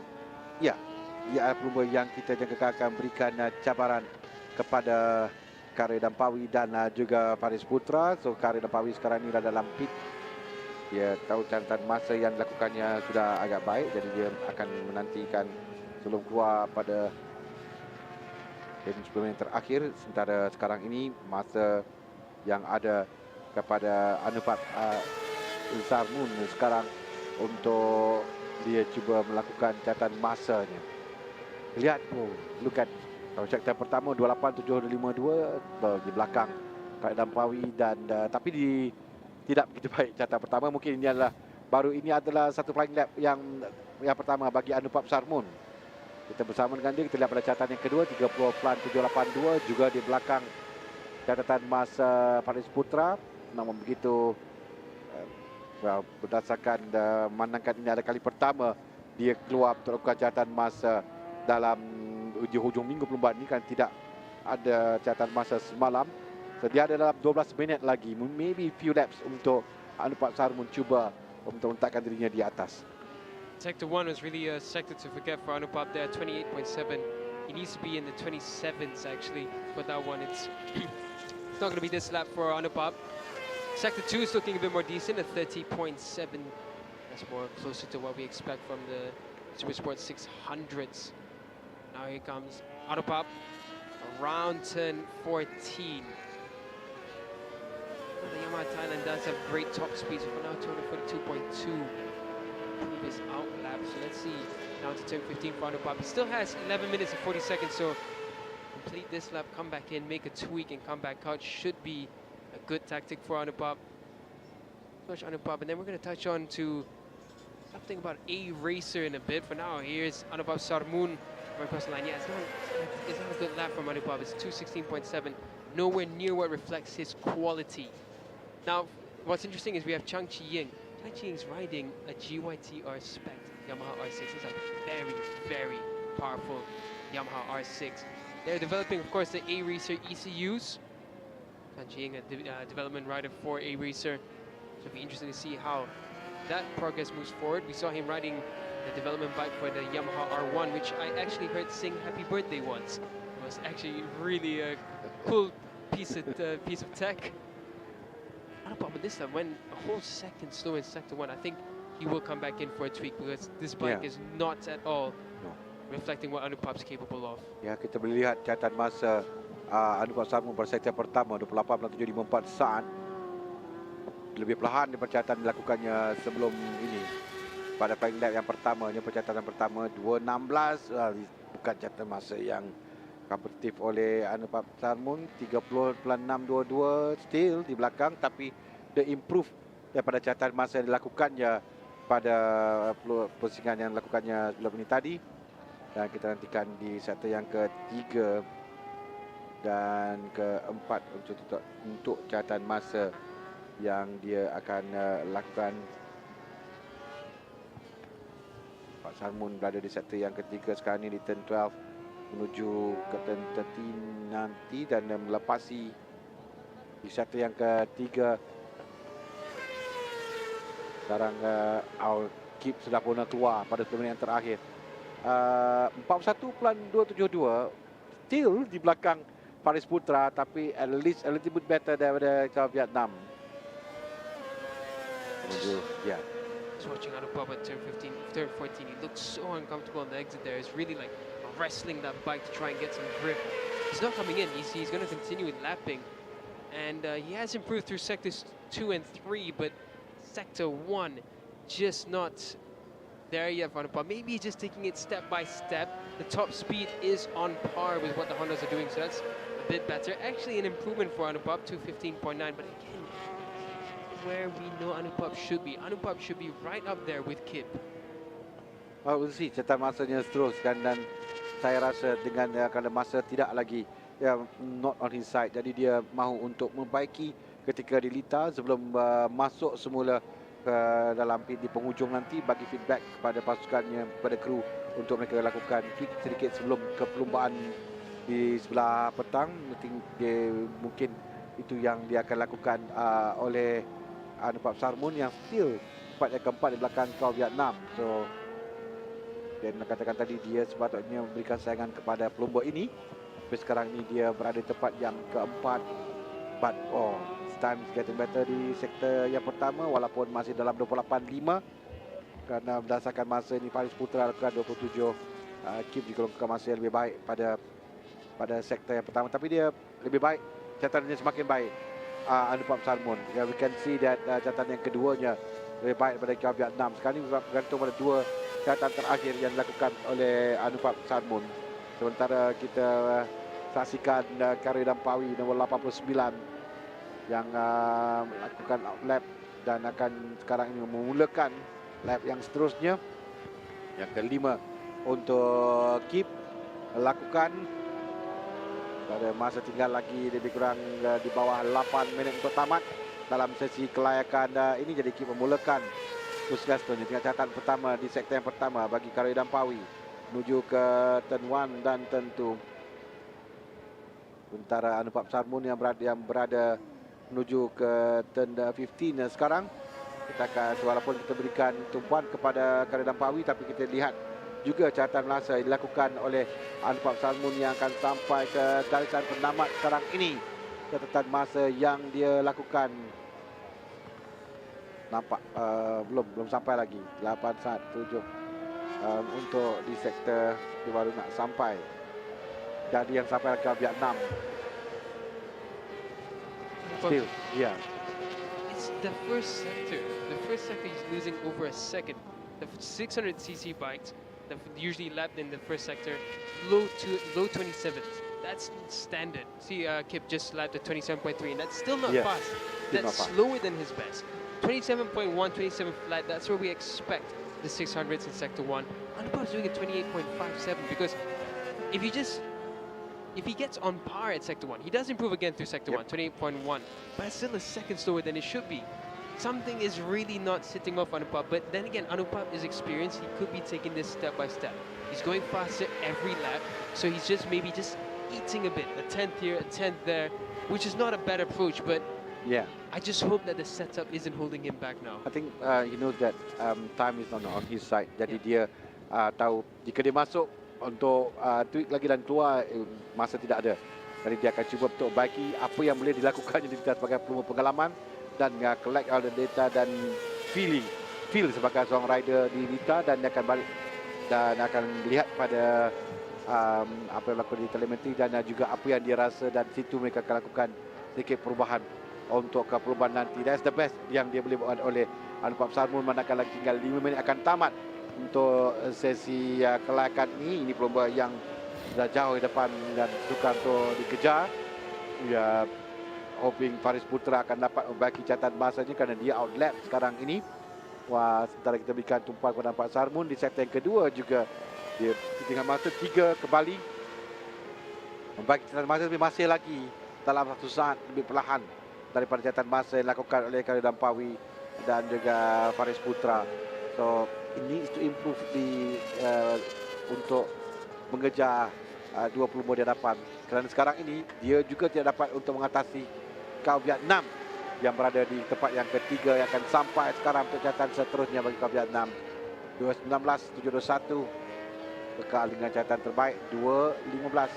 adalah pelumba yang kita jangka akan berikan cabaran kepada Karya Dampawi dan juga Faris Putra. So Karya Dampawi sekarang ini dah dalam pit. Dia tahu catatan masa yang dilakukannya sudah agak baik, jadi dia akan menantikan sebelum keluar pada 10 minit terakhir. Sementara sekarang ini masa yang ada kepada Anupap Sarmun sekarang untuk dia cuba melakukan catatan masanya. Lihat, look at catatan pertama 28.752 di belakang Kak Dampawi, dan tapi tidak begitu baik catatan pertama. Mungkin ini adalah satu flying lap yang pertama bagi Anupap Sarmun. Kita bersama dengan dia, kita lihat pada catatan yang kedua 30.782 juga di belakang catatan masa Faris Putra. Namun begitu, berdasarkan memandangkan ini adalah kali pertama dia keluar untuk lakukan catatan masa dalam hujung minggu perlumbaan ini, kan tidak ada catatan masa semalam. So, dia ada dalam 12 minit lagi, maybe few laps untuk Anupap Sarmun cuba untuk meletakkan dirinya di atas. Sector 1 was really a sector to forget for Anupap there, 28.7. He needs to be in the 27s actually for that one. It's not going to be this lap for Anupap. Sector 2 is looking a bit more decent at 30.7. That's more closer to what we expect from the Supersport 600s. Now here comes Anupap around turn 14. The Yamaha Thailand does have great top speeds for now, 242.2 previous out lap. So let's see down to turn 15 for Anupap. He still has 11 minutes and 40 seconds, so complete this lap, come back in, make a tweak, and come back out should be a good tactic for Anupap. Touch Anupap, and then we're going to touch on to something about a racer in a bit. For now, here's Anupap Sarmun right across the line. Yeah, it's not a good lap from Anupap. It's 216.7, nowhere near what reflects his quality. Now, what's interesting is we have Chang Chi-ying. Chang Chi-ying's riding a GYTR spec Yamaha R6. It's a very, very powerful Yamaha R6. They're developing, of course, the A-Racer ECUs. Chang Chi-ying, a development rider for A-Racer. So it'll be interesting to see how that progress moves forward. We saw him riding the development bike for the Yamaha R1, which I actually heard sing Happy Birthday once. It was actually really a cool piece of tech. But this time went a whole second slow in sector 1. I think he will come back in for a tweak because this bike is not at all reflecting what Anupap's capable of. Ya, kita boleh lihat catatan masa Anupap Sarmun pada sektor pertama 28.754 saat. Lebih perlahan daripada catatan dilakukannya sebelum ini. Pada flying lap yang pertamanya, pencatatan pertama 2.16, bukan catatan masa yang kompetitif oleh Anupap Sarmun. 30.622 still di belakang, tapi the improve daripada catatan masa yang dilakukannya pada pusingan yang dilakukannya sebelum ini tadi. Dan kita nantikan di sektor yang ketiga dan keempat untuk catatan masa yang dia akan lakukan. Pak Sarmun berada di sektor yang ketiga sekarang ini di turn 12 menuju ke turn 13 nanti dan melepasi di sektor yang ketiga. Sekarang our keep sudah pun keluar pada 10 minit yang terakhir. 41.272 still di belakang Faris Putra, tapi at least a little bit better daripada Vietnam. Just watching Anupap at turn 15, turn 14, he looks so uncomfortable on the exit there. He's really like wrestling that bike to try and get some grip. He's not coming in. He's going to continue with lapping. And he has improved through sectors 2 and 3, but sector 1 just not there yet for Anupap. Maybe he's just taking it step by step. The top speed is on par with what the Hondas are doing, so that's a bit better. Actually an improvement for Anupap, 215.9, but again, where we know Anupap should be. Anupap should be right up there with Kip. We'll see catatan masanya seteruskan, dan saya rasa dengan kerana masa tidak lagi not on his side, jadi dia mahu untuk membaiki ketika di Lita sebelum masuk semula ke dalam pit di penghujung nanti, bagi feedback kepada pasukannya, kepada kru untuk mereka lakukan tweak sedikit sebelum ke perlumbaan di sebelah petang. Mungkin itu yang dia akan lakukan oleh Anupap Sarmun yang still tempat yang keempat di belakang kau Vietnam. So dan katakan tadi dia sepatutnya memberikan saingan kepada pelumba ini, tapi sekarang ini dia berada di tempat yang keempat. But time getting better di sektor yang pertama walaupun masih dalam 28.5, kerana berdasarkan masa ini Faris Putra lakukan 27. Kip digolongkan masa yang lebih baik pada sektor yang pertama, tapi dia lebih baik, catatannya semakin baik. Anupap Sarmun, we can see that catatan yang keduanya lebih baik daripada Kau Vietnam. Sekarang ini bergantung pada dua catatan terakhir yang dilakukan oleh Anupap Sarmun. Sementara kita saksikan Kari Dampawi nombor 89 yang melakukan lap dan akan sekarang ini memulakan lap yang seterusnya, yang kelima untuk Kip lakukan. Pada masa tinggal lagi lebih kurang di bawah 8 minit untuk tamat dalam sesi kelayakan ini, jadi Kip memulakan pusingan seterusnya dengan catatan pertama di sektor yang pertama bagi Kari Dampawi menuju ke turn 1 dan turn 2. Sementara Anupap Sarmun yang berada menuju ke turn 15 sekarang. Kita akan, walaupun kita berikan tumpuan kepada Kari Dampawi, tapi kita lihat juga catatan masa yang dilakukan oleh Anupap Sarmun yang akan sampai ke garisan penamat sekarang ini. Catatan masa yang dia lakukan nampak belum sampai lagi 8.17 untuk di sektor dia baru nak sampai. Jadi yang sampai ke Vietnam still the first sector he's losing over a second. The 600cc bikes, usually lapped in the first sector, low 27th. That's standard. See, Kip just lapped at 27.3, and that's still not Yeah, fast. still That's not fast. slower than his best. 27.1, 27 flat. That's where we expect the 600s in sector 1. Anupam's doing a 28.57 because if he gets on par at sector 1, he does improve again through sector 1, 28.1, but it's still a second slower than it should be. Something is really not sitting off Anupam, but then again, Anupam is experienced. He could be taking this step by step. He's going faster every lap, so he's maybe just eating a bit, a 10th here, a 10th there, which is not a bad approach, but Yeah. I just hope that the setup isn't holding him back now. I think he knows that time is not on his side. Jadi dia tahu jika dia masuk untuk tweak lagi dan keluar, masa tidak ada. Jadi dia akan cuba untuk baiki apa yang boleh dilakukan sebagai pengalaman dan collect all the data dan feel sebagai seorang rider di Nita, dan dia akan balik dan akan melihat pada apa yang berlaku di telemetri dan juga apa yang dia rasa, dan situ mereka akan lakukan sedikit perubahan untuk perubahan nanti. That's the best yang dia boleh buat oleh Anupam Sarmun, manakala tinggal 5 minit akan tamat untuk sesi kelayakan ini. Ini pelumba yang sudah jauh di depan dan sukar untuk dikejar. Ya, hoping Faris Putra akan dapat membaiki catatan masanya kerana dia outlap sekarang ini. Wah, sementara kita berikan tumpuan kepada Anupam Sarmun di sektor yang kedua juga. Dia tinggal masa 3 kembali membaiki catatan masa, tapi masih lagi dalam satu saat lebih perlahan daripada catatan masa yang dilakukan oleh Khalid Dampawi dan juga Faris Putra. So, it needs to improve untuk mengejar 20 di hadapan. Kerana sekarang ini dia juga tidak dapat untuk mengatasi kaum Vietnam yang berada di tempat yang ketiga, yang akan sampai sekarang untuk catatan seterusnya bagi kaum Vietnam. 2.19, 7.21 bekal dengan catatan terbaik 2.15,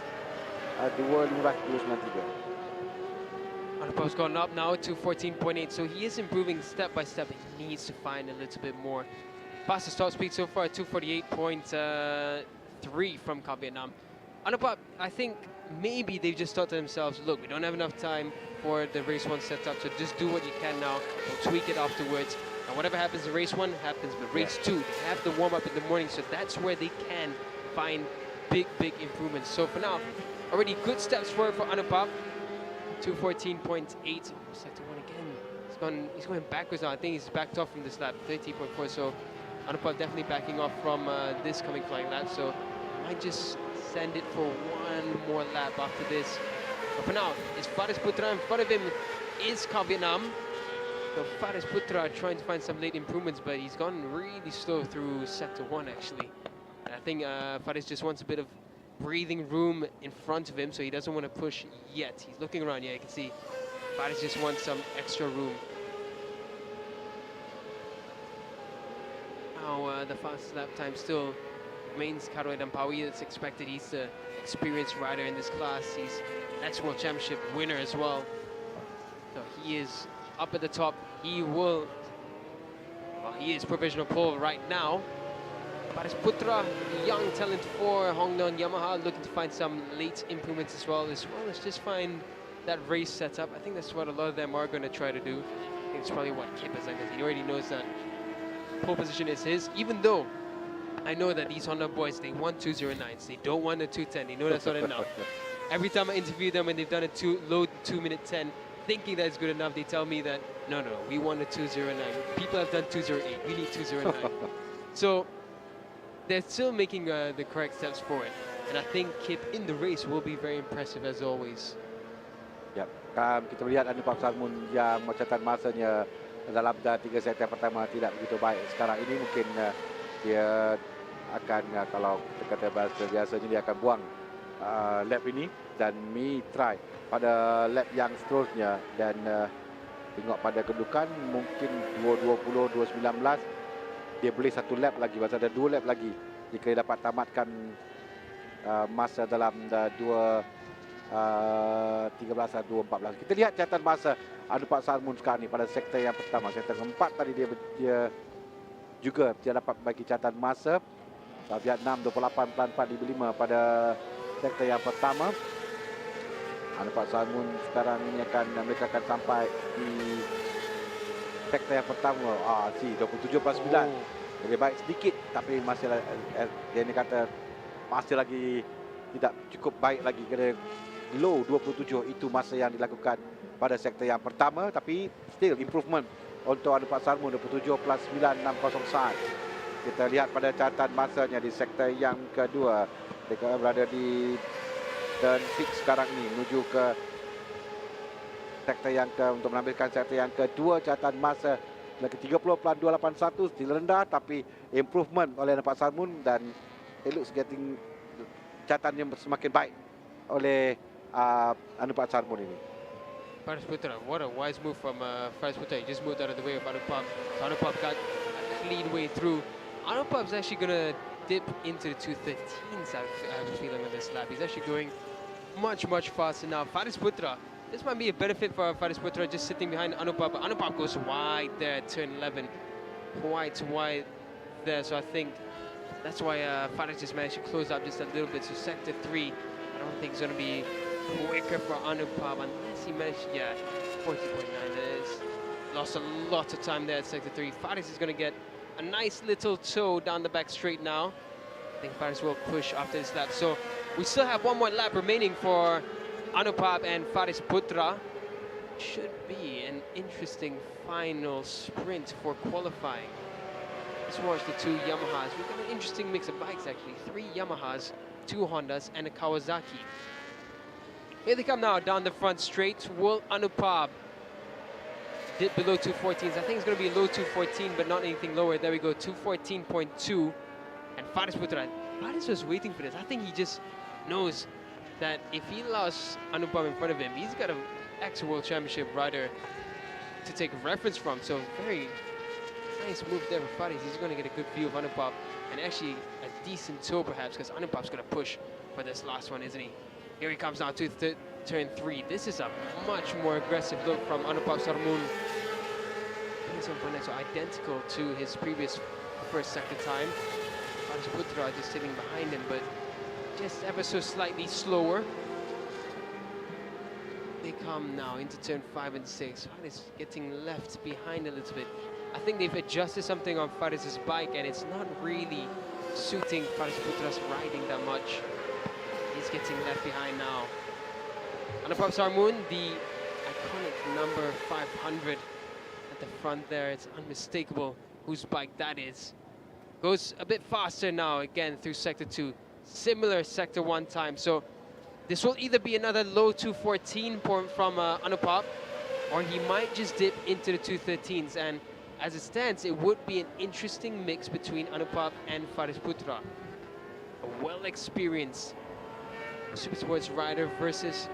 2.93. Anupam's gone up now to 14.8, so he is improving step by step. He needs to find a little bit more. Fastest top speed so far, 248.3 from Car Vietnam. Anupam, I think maybe they've just thought to themselves, look, we don't have enough time for the race 1 setup, so just do what you can now. We'll tweak it afterwards. And whatever happens in race 1 happens, but race 2, they have the warm-up in the morning, so that's where they can find big improvements. So for now, already good steps forward for Anupam. 214.8, sector 1 again. He's going backwards now. I think he's backed off from this lap, 30.4. So Anupam definitely backing off from this coming flying lap. So might just send it for one more lap after this. But for now, it's Faris Putra in front of him is Car Vietnam. So Faris Putra trying to find some late improvements, but he's gone really slow through sector 1 actually. And I think Faris just wants a bit of breathing room in front of him, so he doesn't want to push yet. He's looking around. Yeah, you can see Faris just wants some extra room. Now the fastest lap time still remains Khairul Dampawi. It's expected. He's the experienced rider in this class. He's next World Championship winner as well. So he is up at the top. He is provisional pole right now. Faris Putra, young talent for Hongnon Yamaha, looking to find some late improvements as well as just find that race setup. I think that's what a lot of them are going to try to do. I think it's probably what Kip has done, because he already knows that pole position is his, even though I know that these Honda boys, they want 209s. They don't want a 210. They know that's not enough. Every time I interview them and they've done a low 2-minute 10, thinking that it's good enough, they tell me that, no, we want a 209. People have done 208. We need 209. So they're still making the correct steps forward. And I think Kip in the race will be very impressive as always. Ya, kita melihat Anupam Sarmun yang catatan masanya dalam 3 set yang pertama tidak begitu baik. Sekarang ini mungkin dia akan, kalau kita kata bahasa biasanya, dia akan buang lap ini dan try pada lap yang seterusnya. Dan tengok pada kedudukan mungkin 2.20, 2.19. Dia boleh 1 lap lagi, masa ada 2 lap lagi jika dia dapat tamatkan masa dalam 2.13 atau 2.14. Kita lihat catatan masa Anupam Sarmun sekarang ni pada sektor yang pertama. Sektor keempat tadi dia juga tidak dapat bagi catatan masa. Vietnam 28.455 pada sektor yang pertama. Anupam Sarmun sekarang ini mereka akan sampai di sektor yang pertama. 27+9. Oh. Lebih baik sedikit, tapi masih dia ni kata masih lagi tidak cukup baik lagi, kena low 27. Itu masa yang dilakukan pada sektor yang pertama, tapi still improvement untuk Anupak Sarmun 27+9 saat. Kita lihat pada catatan masanya di sektor yang kedua, mereka berada di turn 6 sekarang ni menuju ke sektor yang untuk menambilkan sektor yang kedua. Catatan masa lagi 30.281, still rendah tapi improvement oleh Anupak Sarmun, dan it looks getting catatan yang semakin baik oleh Anupak Sarmun ini. Faris Putra, what a wise move from Faris Putra. He just moved out of the way of Anupap. So Anupap got a clean way through. Anupap's actually going to dip into the 213s, I have a feeling, on this lap. He's actually going much, much faster now. Faris Putra, this might be a benefit for Faris Putra just sitting behind Anupap. But Anupap goes wide there at turn 11. Quite wide there, so I think that's why Faris just managed to close up just a little bit. So sector 3, I don't think it's going to be quicker for Anupap unless he managed, 40.9. Lost a lot of time there at sector 3. Faris is going to get a nice little toe down the back straight now. I think Faris will push after this lap. So we still have one more lap remaining for Anupap and Faris Putra. Should be an interesting final sprint for qualifying. Let's watch the two Yamahas. We've got an interesting mix of bikes actually. 3 Yamahas, 2 Hondas and a Kawasaki. Here they come now down the front straight. Will Anupap dip below 214s? I think it's going to be low 214, but not anything lower. There we go, 214.2. And Faris Putra, Faris was waiting for this. I think he just knows that if he allows Anupap in front of him, he's got an ex-World Championship rider to take reference from. So very nice move there for Faris. He's going to get a good view of Anupap and actually a decent toe perhaps, because Anupap's going to push for this last one, isn't he? Here he comes now to turn 3. This is a much more aggressive look from Anupap Sarmun. So identical to his previous first sector time. Faris Putra just sitting behind him, but just ever so slightly slower. They come now into turn 5 and 6. Faris getting left behind a little bit. I think they've adjusted something on Faris's bike, and it's not really suiting Faris Putra's riding that much. He's getting left behind now. Anupap Sarmun, the iconic number 500 at the front there. It's unmistakable whose bike that is. Goes a bit faster now again through sector 2. Similar sector 1 time. So this will either be another low 214 from Anupap, or he might just dip into the 213s. And as it stands, it would be an interesting mix between Anupap and Faris Putra. A well-experienced super sports rider versus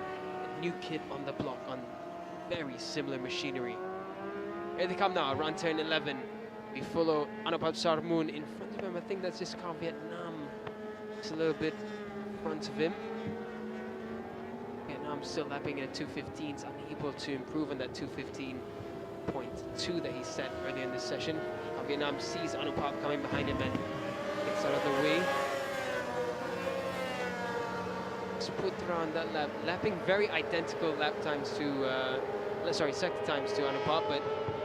a new kid on the block on very similar machinery. Here they come now, around turn 11. We follow Anupap Sarmun in front of him. I think that's just Car Vietnam. Just a little bit in front of him. Vietnam still lapping in the 215s, unable to improve on that 215.2 that he set earlier in this session. Car Vietnam sees Anupap coming behind him and gets out of the way. Putra on that lap, lapping very identical lap times to, sector times to Anupap, but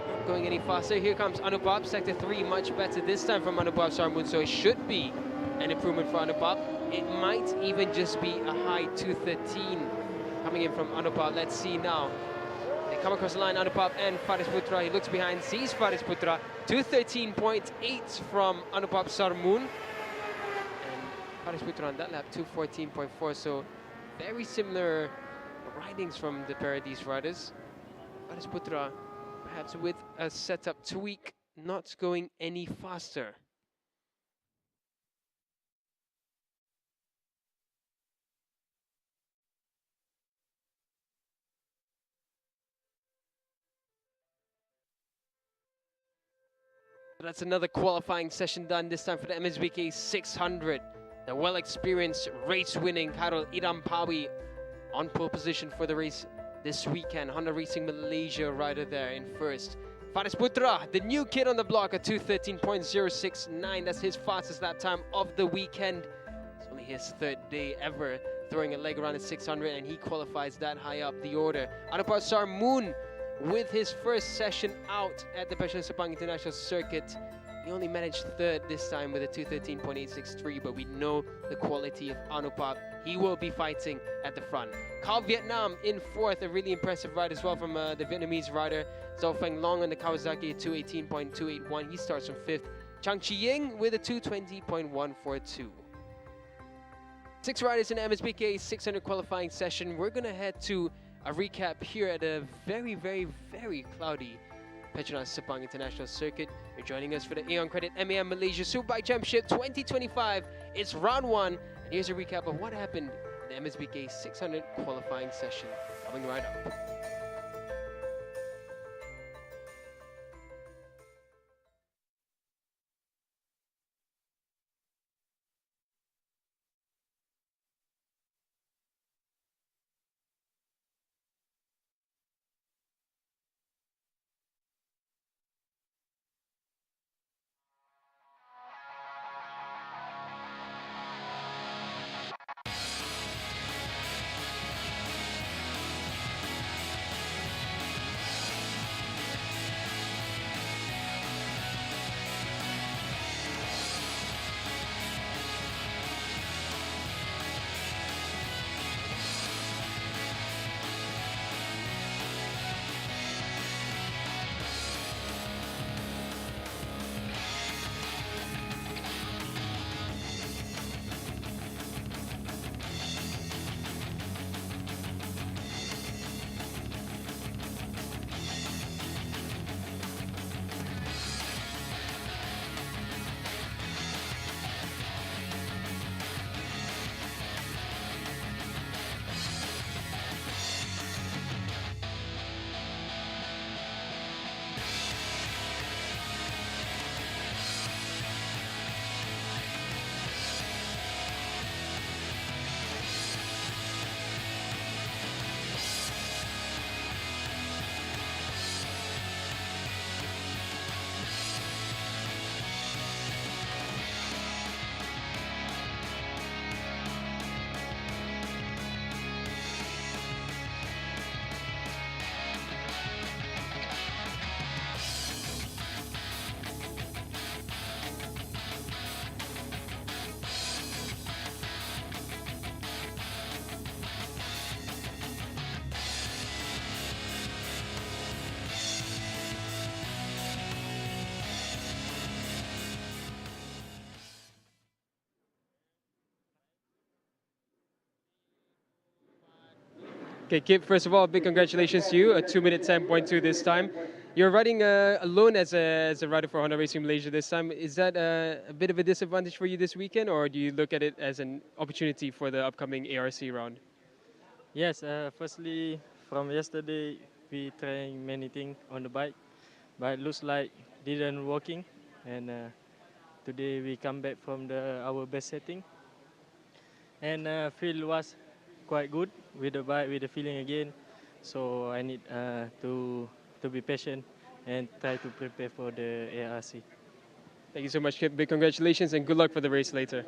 not going any faster. Here comes Anupap, sector 3, much better this time from Anupap Sarmun, so it should be an improvement for Anupap. It might even just be a high 213 coming in from Anupap. Let's see now. They come across the line, Anupap and Faris Putra. He looks behind, sees Faris Putra. 213.8 from Anupap Sarmun. Faris Putra on that lap, 214.4, so very similar ridings from the pair of these riders. Faris Putra, perhaps with a setup tweak, not going any faster. That's another qualifying session done, this time for the MSBK 600. The well-experienced race-winning Karol Irampawi on pole position for the race this weekend. Honda Racing Malaysia rider there in first. Faris Putra, the new kid on the block, at 213.069. That's his fastest lap time of the weekend. It's only his 3rd day ever throwing a leg around at 600, and he qualifies that high up the order. Anupap Sarmun with his first session out at the Podium Sepang International Circuit. He only managed third this time with a 2:13.863, but we know the quality of Anupap. He will be fighting at the front. Carl Vietnam in fourth, a really impressive ride as well from the Vietnamese rider. Zhou Feng Long on the Kawasaki at 2:18.281. He starts from fifth. Chang Chi-ying with a 2:20.142. 6 riders in the MSBK 600 qualifying session. We're going to head to a recap here at a very, very, very cloudy Petronas Sepang International Circuit. You're joining us for the Aeon Credit MAM Malaysia Superbike Championship 2025. It's round 1, and here's a recap of what happened in the MSBK 600 qualifying session. Coming right up. Okay, Kip, first of all, big congratulations to you, a 2-minute 10.2 this time. You're riding alone as a rider for Honda Racing Malaysia this time. Is that a bit of a disadvantage for you this weekend, or do you look at it as an opportunity for the upcoming ARC round? Yes, firstly, from yesterday, we tried many things on the bike, but it looks like didn't working. And today we come back from our best setting. And feel was quite good with the bike, with the feeling again. So I need to be patient and try to prepare for the ARC. Thank you so much, Kip. Big congratulations and good luck for the race later.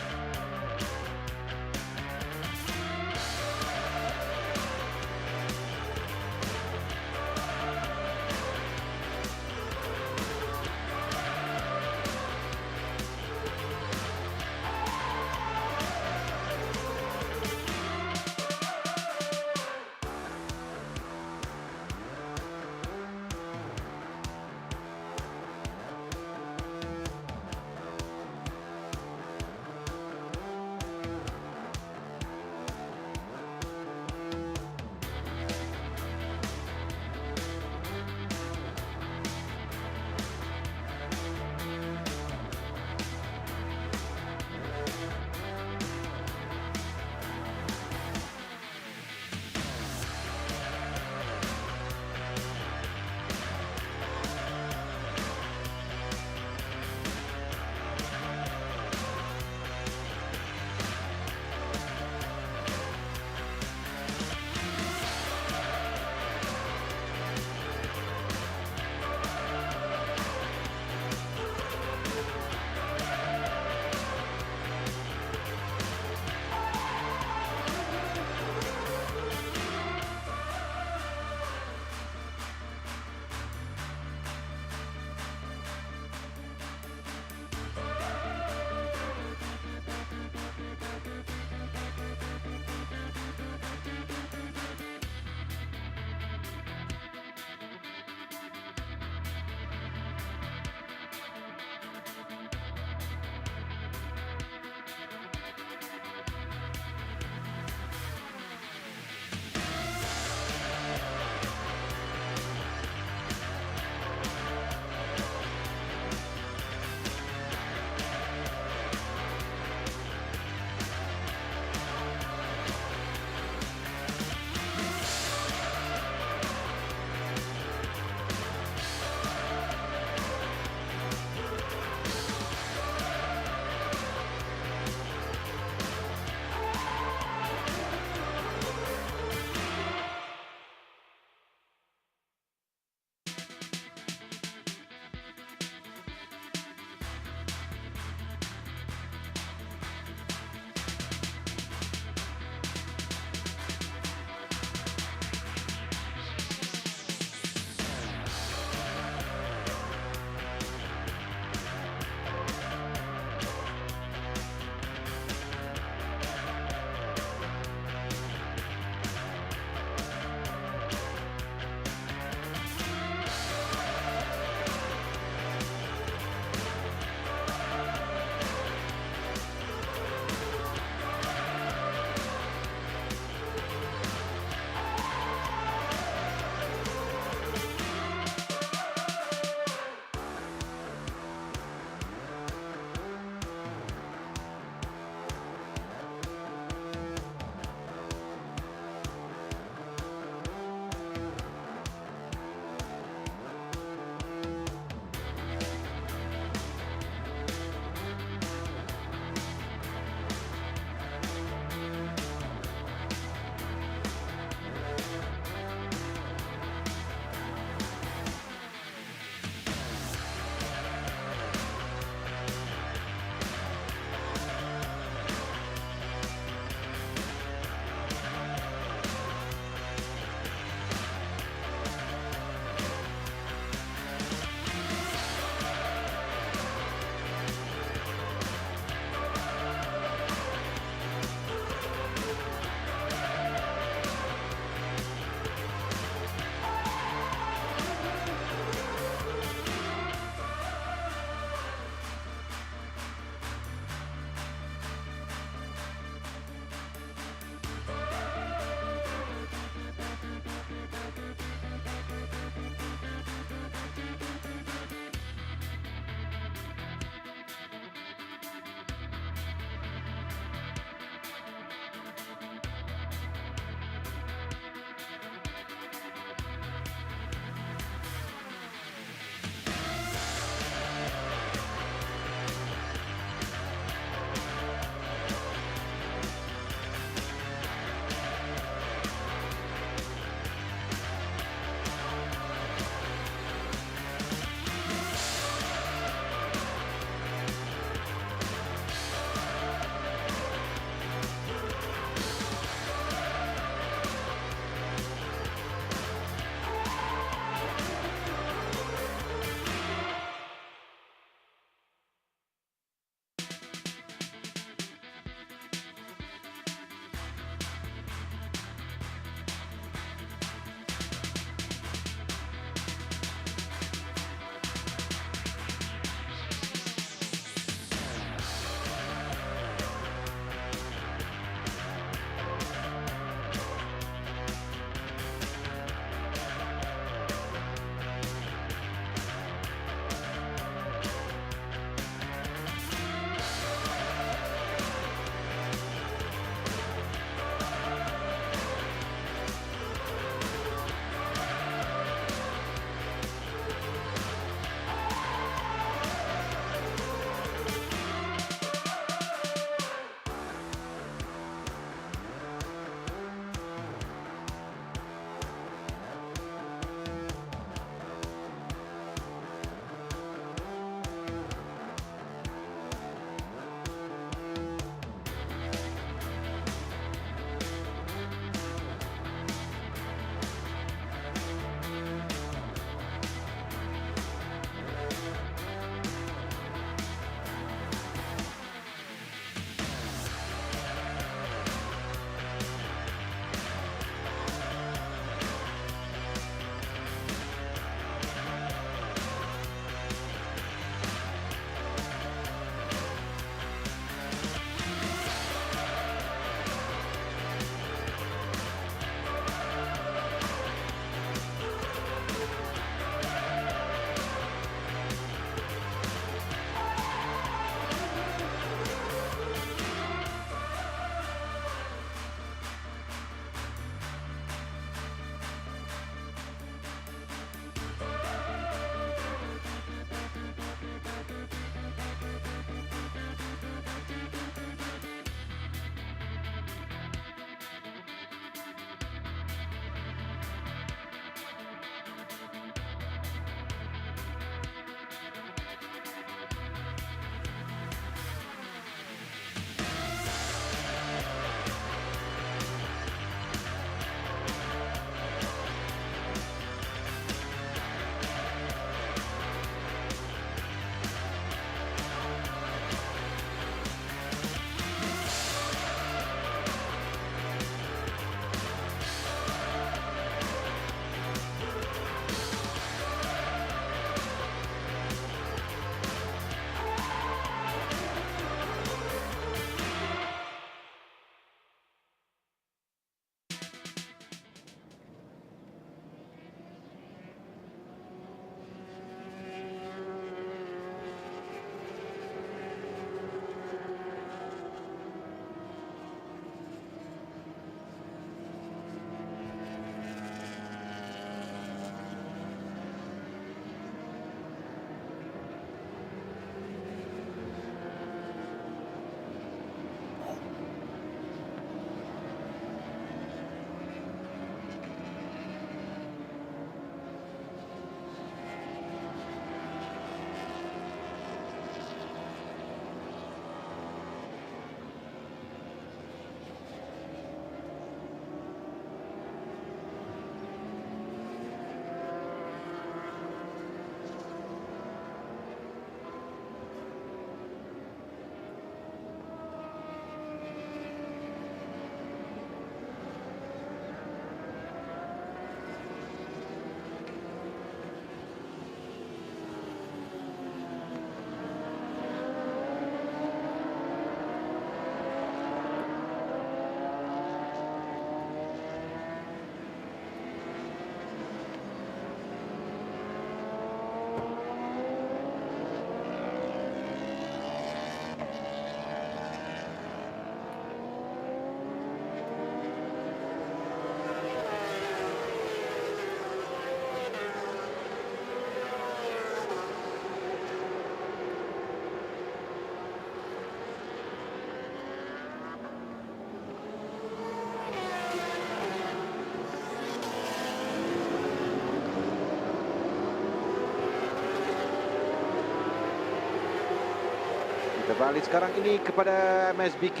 Kembali sekarang ini kepada MSBK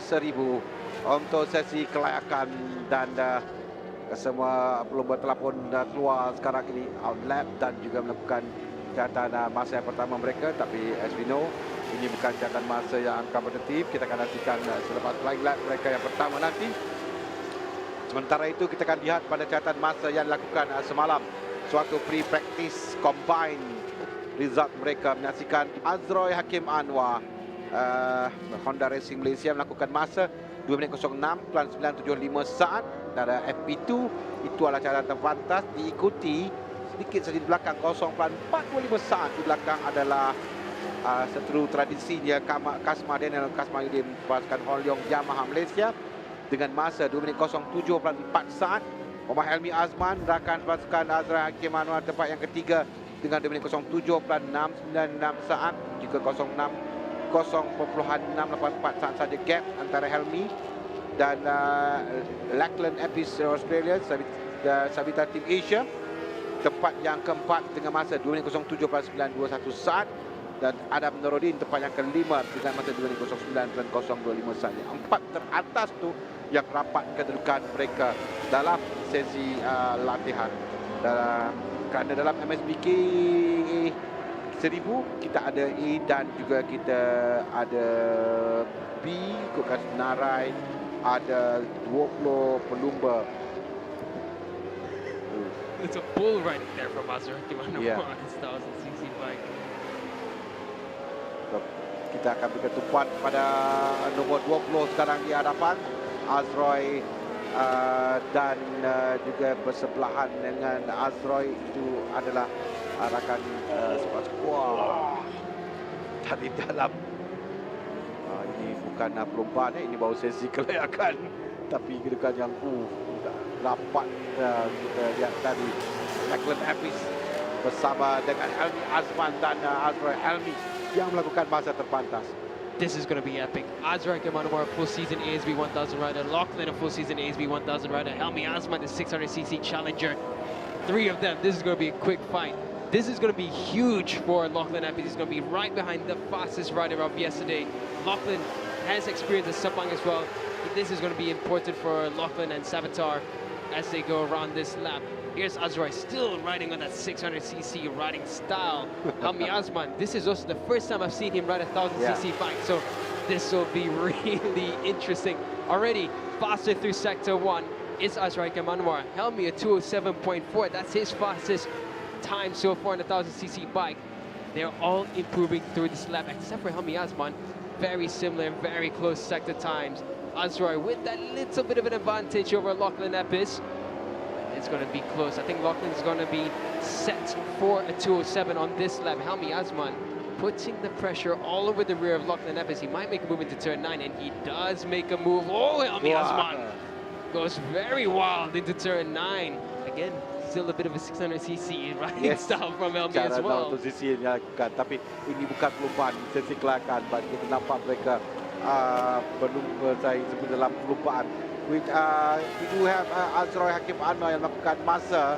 1000 untuk sesi kelayakan dan semua pelumba telah pun keluar sekarang ini out lap dan juga melakukan catatan masa yang pertama mereka. Tapi as we know, ini bukan catatan masa yang kompetitif. Kita akan nantikan selepas flying lap mereka yang pertama nanti. Sementara itu kita akan lihat pada catatan masa yang dilakukan semalam, suatu pre-practice combine result mereka menyaksikan Azroy Hakim Anwar Honda Racing Malaysia melakukan masa 2 minit 06.975 saat. Dan FP2 itu adalah catatan terpantas, diikuti sedikit saja di belakang 0.425 saat. Di belakang adalah seteru tradisinya Kasma Daniel Kasmayudin pasukan Holyong Yamaha Malaysia dengan masa 2 minit 07.4 saat. Muhammad Helmi Azman rakan pasukan Azroy Hakim Anwar tempat yang ketiga dengan 2 minit 07.696 saat. Juga 0.684 saat saja gap antara Helmi dan Lachlan Epis Australia, Sabita Team Asia tempat yang keempat dengan masa 2 minit 07.921 saat. Dan Adam Nuruddin tempat yang kelima dengan masa 2 minit 09.025 saat. Yang empat teratas tu yang rapat kedudukan mereka dalam sesi latihan. Kerana dalam MSBK 1000 kita ada A dan juga kita ada B, ikutkan senarai, ada 20 pelumba. It's a bull riding there from Azroy Hakim Anwar. Yeah. His 1000cc bike. Kita akan berketupan pada nombor 20 sekarang di hadapan Azroy dan juga bersebelahan dengan Azroy itu adalah rakan skuad dari dalam. Ini bukan perlombaan, ini baru sesi kelayakan, tapi kedudukan yang rapat kita lihat tadi. Lachlan Epis bersama dengan Helmi Azman dan Azroy Helmi yang melakukan masa terpantas. This is going to be epic. Azroy Hakim Anwar, full season ASB 1000 rider. Lachlan, a full season ASB 1000 rider. Helmi Azman, the 600cc challenger. Three of them. This is going to be a quick fight. This is going to be huge for Lachlan Epis. He's going to be right behind the fastest rider of yesterday. Lachlan has experience in Sepang as well. This is going to be important for Lachlan and Savitar as they go around this lap. Here's Azroy still riding on that 600cc riding style. Helmi Azman, this is also the first time I've seen him ride a 1000cc bike, so this will be really interesting. Already faster through sector 1 is Azroy Hakim Anwar. Helmi a 207.4, that's his fastest time so far on the 1000cc bike. They're all improving through this lap, except for Helmi Azman. Very similar, very close sector times. Azroy with that little bit of an advantage over Lachlan Epis. It's going to be close. I think Lachlan is going to be set for a 207 on this lap. Helmi Azman putting the pressure all over the rear of Lachlan Epis. He might make a move into turn 9, and he does make a move. Oh, Helmi Azman goes very wild into turn 9. Again, still a bit of a 600cc riding style from Helmi as well. Cara sisi yang dilakukan, tapi ini bukan perlombaan, sesi kelayakan. Kita nampak mereka belum bersaing seperti dalam perlombaan. We do have Azroy Hakim Anwar yang melakukan masa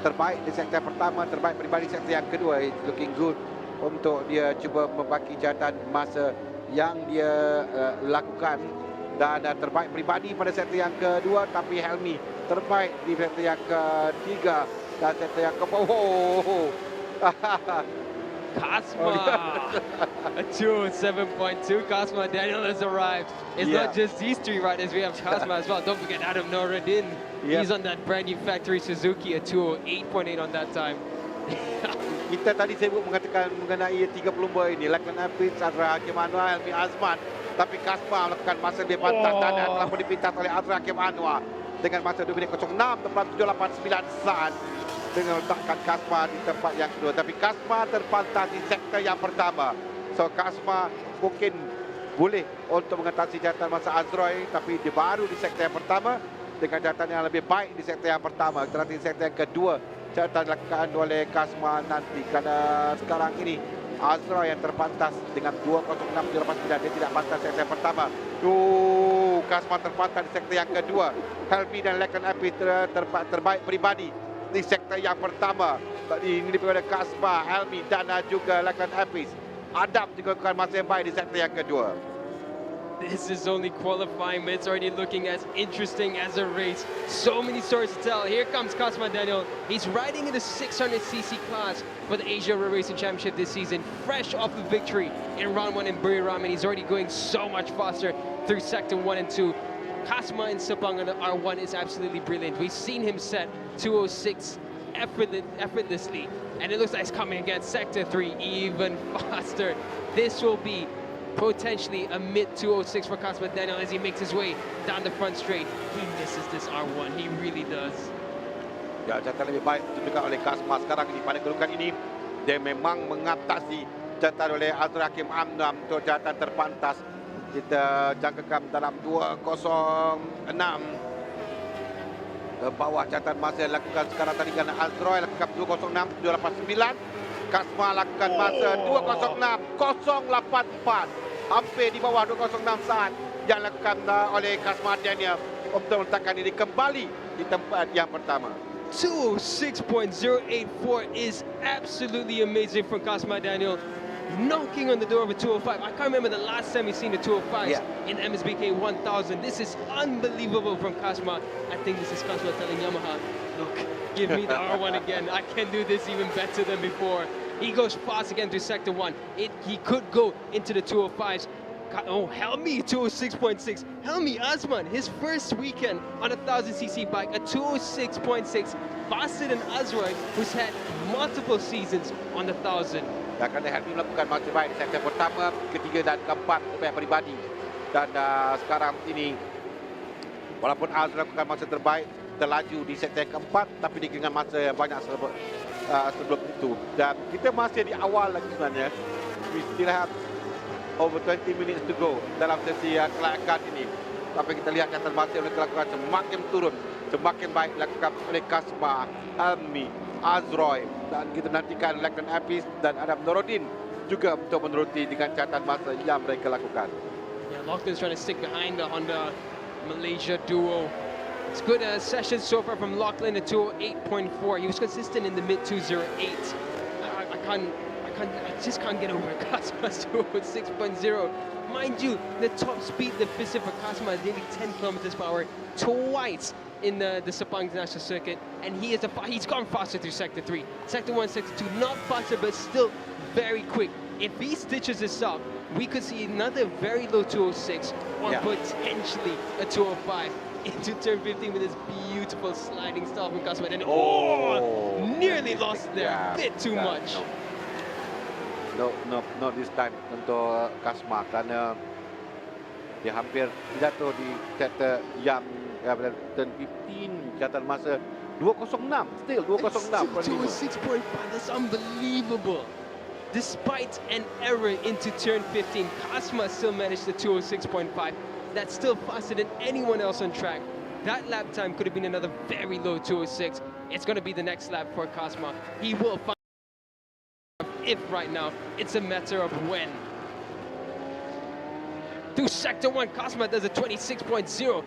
terbaik di sektor pertama, terbaik peribadi sektor yang kedua. It's looking good untuk dia cuba membaki catatan masa yang dia lakukan. Dan terbaik peribadi pada sektor yang kedua, tapi Helmi terbaik di sektor yang ketiga dan sektor yang Kasma, a 207.2. Kasma Daniel has arrived. It's not just these three riders, we have Kasma as well. Don't forget Adam Nuruddin. He's on that brand new factory Suzuki, a 208.8 on that time. Kita tadi sibuk mengatakan mengenai tiga pelumba ini, Lachlan Epis, Azroy Hakim Anwar, Helmi Azman. Tapi Kasma melakukan masa lebih pantas dan telah pun dipintas oleh Azroy Hakim Anwar dengan masa 2 minit 06.789 saat. Dengan letakkan Kasma di tempat yang kedua, tapi Kasma terpantas di sektor yang pertama. So Kasma mungkin boleh untuk mengatasi catatan masa Azroy, tapi dia baru di sektor yang pertama dengan catatan yang lebih baik di sektor yang pertama. Kita nanti sektor yang kedua catatan dilakukan oleh Kasma nanti. Karena sekarang ini Azroy yang terpantas dengan 2.06.89, dia tidak pantas sektor yang pertama. Kasma terpantas di sektor yang kedua. Helmi dan Lachlan Epis terbaik peribadi di sektor yang pertama. Ini daripada Kasma, Helmi dan juga Lachlan Epis. Adam juga lakukan masa yang baik di sektor yang kedua. This is only qualifying, but it's already looking as interesting as a race. So many stories to tell. Here comes Cosma Daniel. He's riding in the 600cc class for the Asia Road Racing Championship this season. Fresh off the victory in round 1 in Buriram, and he's already going so much faster through sector 1 and 2. Cosma in Sepang on the R1 is absolutely brilliant. We've seen him set 206 effortlessly, and it looks like it's coming against sector 3 even faster. This will be potentially a mid 206 for Cosma Daniel as he makes his way down the front straight. He misses this R1, he really does. Ya, catatan lebih baik ditunjukkan oleh Cosma sekarang ini pada kedudukan ini. Dia memang mengatasi catatan oleh Azra Hakim Amnam untuk catatan terpantas. Kita jangkakan dalam 206. Ke bawah catatan masa yang lakukan sekarang tadi kerana Azroy lakukan 206, 289. Cosma lakukan masa 206, 084. Hampir di bawah 206 saat yang lakukan oleh Cosma Daniel untuk meletakkan diri kembali di tempat yang pertama. 206.084 is absolutely amazing from Cosma Daniel. Knocking on the door of a 205. I can't remember the last time we've seen a 205 in MSBK 1000. This is unbelievable from Cosma. I think this is Cosma telling Yamaha, look, give me the R1 again. I can do this even better than before. He goes fast again through sector 1. He could go into the 205s. Oh, Helmi 206.6. Helmi Azman, his first weekend on a 1000cc bike, a 206.6, faster than Azroy, who's had multiple seasons on the 1000. Dan kerana Helmi melakukan masa baik di sektor pertama, ketiga dan keempat untuk peribadi. Dan sekarang ini, walaupun Azroy melakukan masa terbaik, terlaju di sektor yang keempat, tapi dengan masa yang banyak sebelum itu. Dan kita masih di awal lagi sebenarnya. We still have over 20 minutes to go dalam sesi kelayakan ini. Tapi kita lihat catatan masa yang dilakukan semakin turun, semakin baik dilakukan oleh Cosma, Helmi, Azroy, dan kita nantikan Lekton Apis dan Adam Norodin juga untuk meneruti dengan catatan masa yang mereka lakukan. Yeah, Lachlan's trying to stick behind the Honda Malaysia duo. It's good session so far from Lachlan at 208.4. He was consistent in the mid 208. I just can't get over Cosma's 206.0. Mind you, the top speed deficit for Cosma is nearly 10 kilometers per hour twice in the Sepang International Circuit, and he's gone faster through sector 3. Sector 1, sector 2, not faster, but still very quick. If he stitches this up, we could see another very low 206 or potentially a 205 into turn 15 with this beautiful sliding style from Cosma. And nearly lost there, a bit too much. No, not this time untuk Cosma kerana dia hampir jatuh di sektor yang turn 15, catatan masa 206, still 206.5. 206.5, that's unbelievable. Despite an error into turn 15, Cosma still managed the 206.5. That's still faster than anyone else on track. That lap time could have been another very low 206. It's going to be the next lap for Cosma. He will find if right now, it's a matter of when. Through sector 1, Cosma does a 26.0.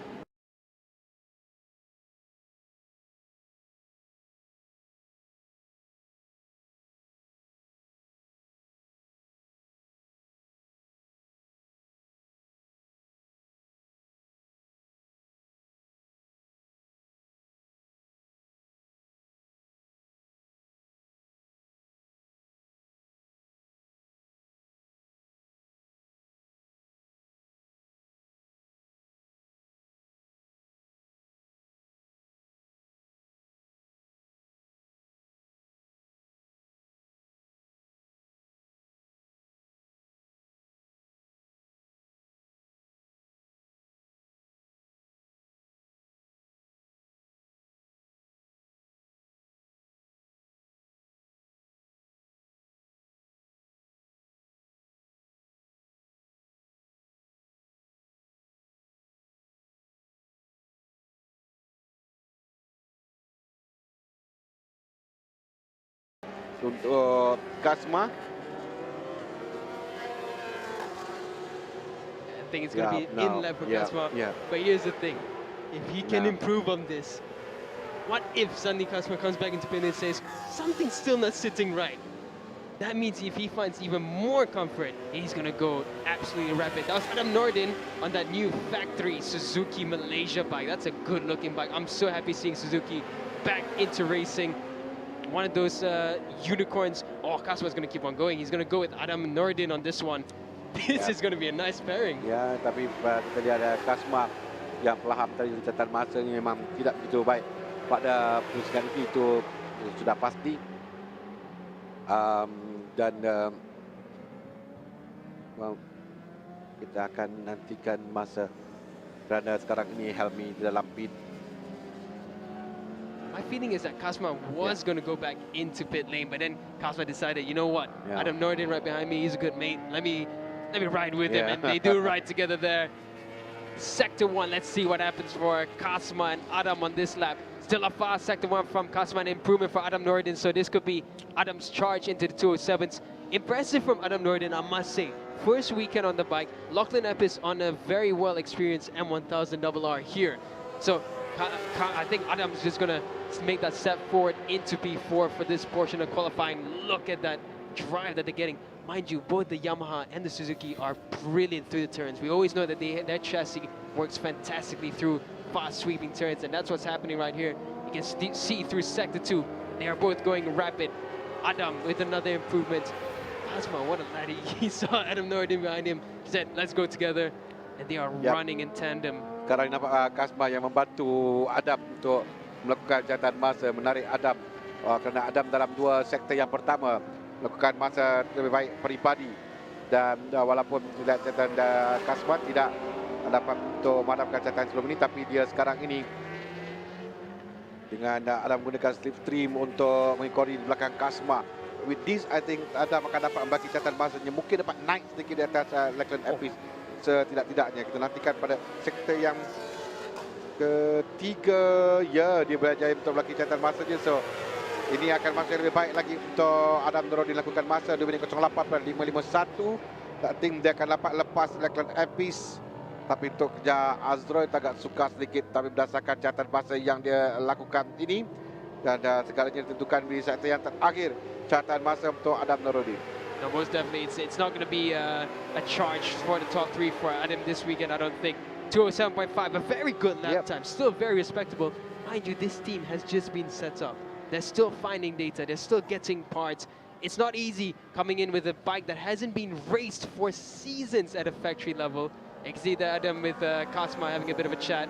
Untuk Cosma, I think it's going to be an in-lap for Cosma. But here's the thing. If he can improve on this, what if suddenly Cosma comes back into pit and says, something's still not sitting right? That means if he finds even more comfort, he's going to go absolutely rapid. That was Adam Norden on that new factory Suzuki Malaysia bike. That's a good looking bike. I'm so happy seeing Suzuki back into racing. One of those unicorns. Oh, Kasma's going to keep on going. He's going to go with Adam Norden on this one. This is going to be a nice pairing. Ya, tapi kita lihat ada Kasma yang pelahap tadi catatan masanya memang tidak begitu baik pada pusingan itu sudah pasti. Dan kita akan nantikan masa kerana sekarang ini Helmi di dalam pit. My feeling is that Kasma was going to go back into pit lane, but then Kasma decided, you know what, Adam Norden right behind me, he's a good mate. Let me ride with him, and they do ride together there. Sector 1, let's see what happens for Kasma and Adam on this lap. Still a fast Sector 1 from Kasma, an improvement for Adam Norden, so this could be Adam's charge into the 207s. Impressive from Adam Norden, I must say. First weekend on the bike, Lachlan Epis on a very well-experienced M1000RR here. So I think Adam's just going to make that step forward into P4 for this portion of qualifying. Look at that drive that they're getting. Mind you, both the Yamaha and the Suzuki are brilliant through the turns. We always know that their chassis works fantastically through fast sweeping turns, and that's what's happening right here. You can see through Sector 2, they are both going rapid. Adam with another improvement. Kasma, what a laddie. He saw Adam Norden behind him, said, let's go together, and they are running in tandem. Sekarang nampak Kasma yang membantu Adam untuk melakukan catatan masa, menarik Adam kerana Adam dalam dua sektor yang pertama melakukan masa lebih baik peribadi, dan walaupun tidak catatan Kasma tidak dapat untuk memadamkan catatan sebelum ini, tapi dia sekarang ini dengan Adam menggunakan slipstream untuk mengikori di belakang Kasma. With this, I think Adam akan dapat membagi catatan masanya, mungkin dapat naik sedikit di atas Lachlan Epis. Setidak-tidaknya kita nantikan pada sektor yang ketiga, ya, dia berjaya untuk melaki catatan masanya. So ini akan masa yang lebih baik lagi untuk Adam Norden dilakukan masa 2:08.551. I think dia akan dapat lepas Lachlan Epis. Tapi untuk kejar Azroy agak suka sedikit, tapi berdasarkan catatan masa yang dia lakukan ini, dan segalanya ditentukan di sektor yang terakhir catatan masa untuk Adam Norden. No, most definitely, it's not going to be a charge for the top 3 for Adam this weekend, I don't think. 207.5, a very good lap time, still very respectable. Mind you, this team has just been set up. They're still finding data, they're still getting parts. It's not easy coming in with a bike that hasn't been raced for seasons at a factory level. You can see that Adam with Kasma having a bit of a chat.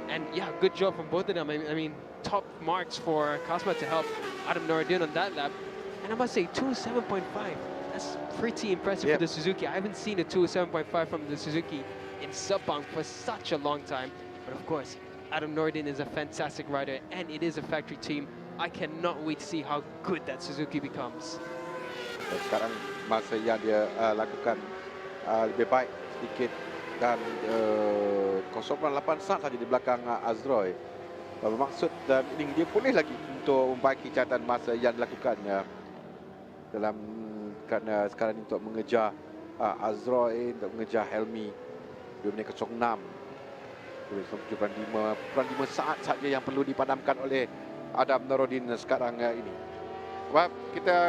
And yeah, good job from both of them. I mean, top marks for Kasma to help Adam Norden on that lap. And I must say, 207.5. That's pretty impressive for the Suzuki. I haven't seen a 207.5 from the Suzuki in Sepang for such a long time. But of course, Adam Norden is a fantastic rider, and it is a factory team. I cannot wait to see how good that Suzuki becomes. Sekarang masa yang dia lakukan lebih baik sedikit, dan 0.8 saat saja di belakang Azroy. Bermaksud dan ini dia boleh lagi untuk membaiki catatan masa yang dilakukannya dalam, kerana sekarang ini untuk mengejar Azroy, untuk mengejar Helmi 2:06. 7.5 saat saja yang perlu dipadamkan oleh Adam Norden sekarang ini. Sebab kita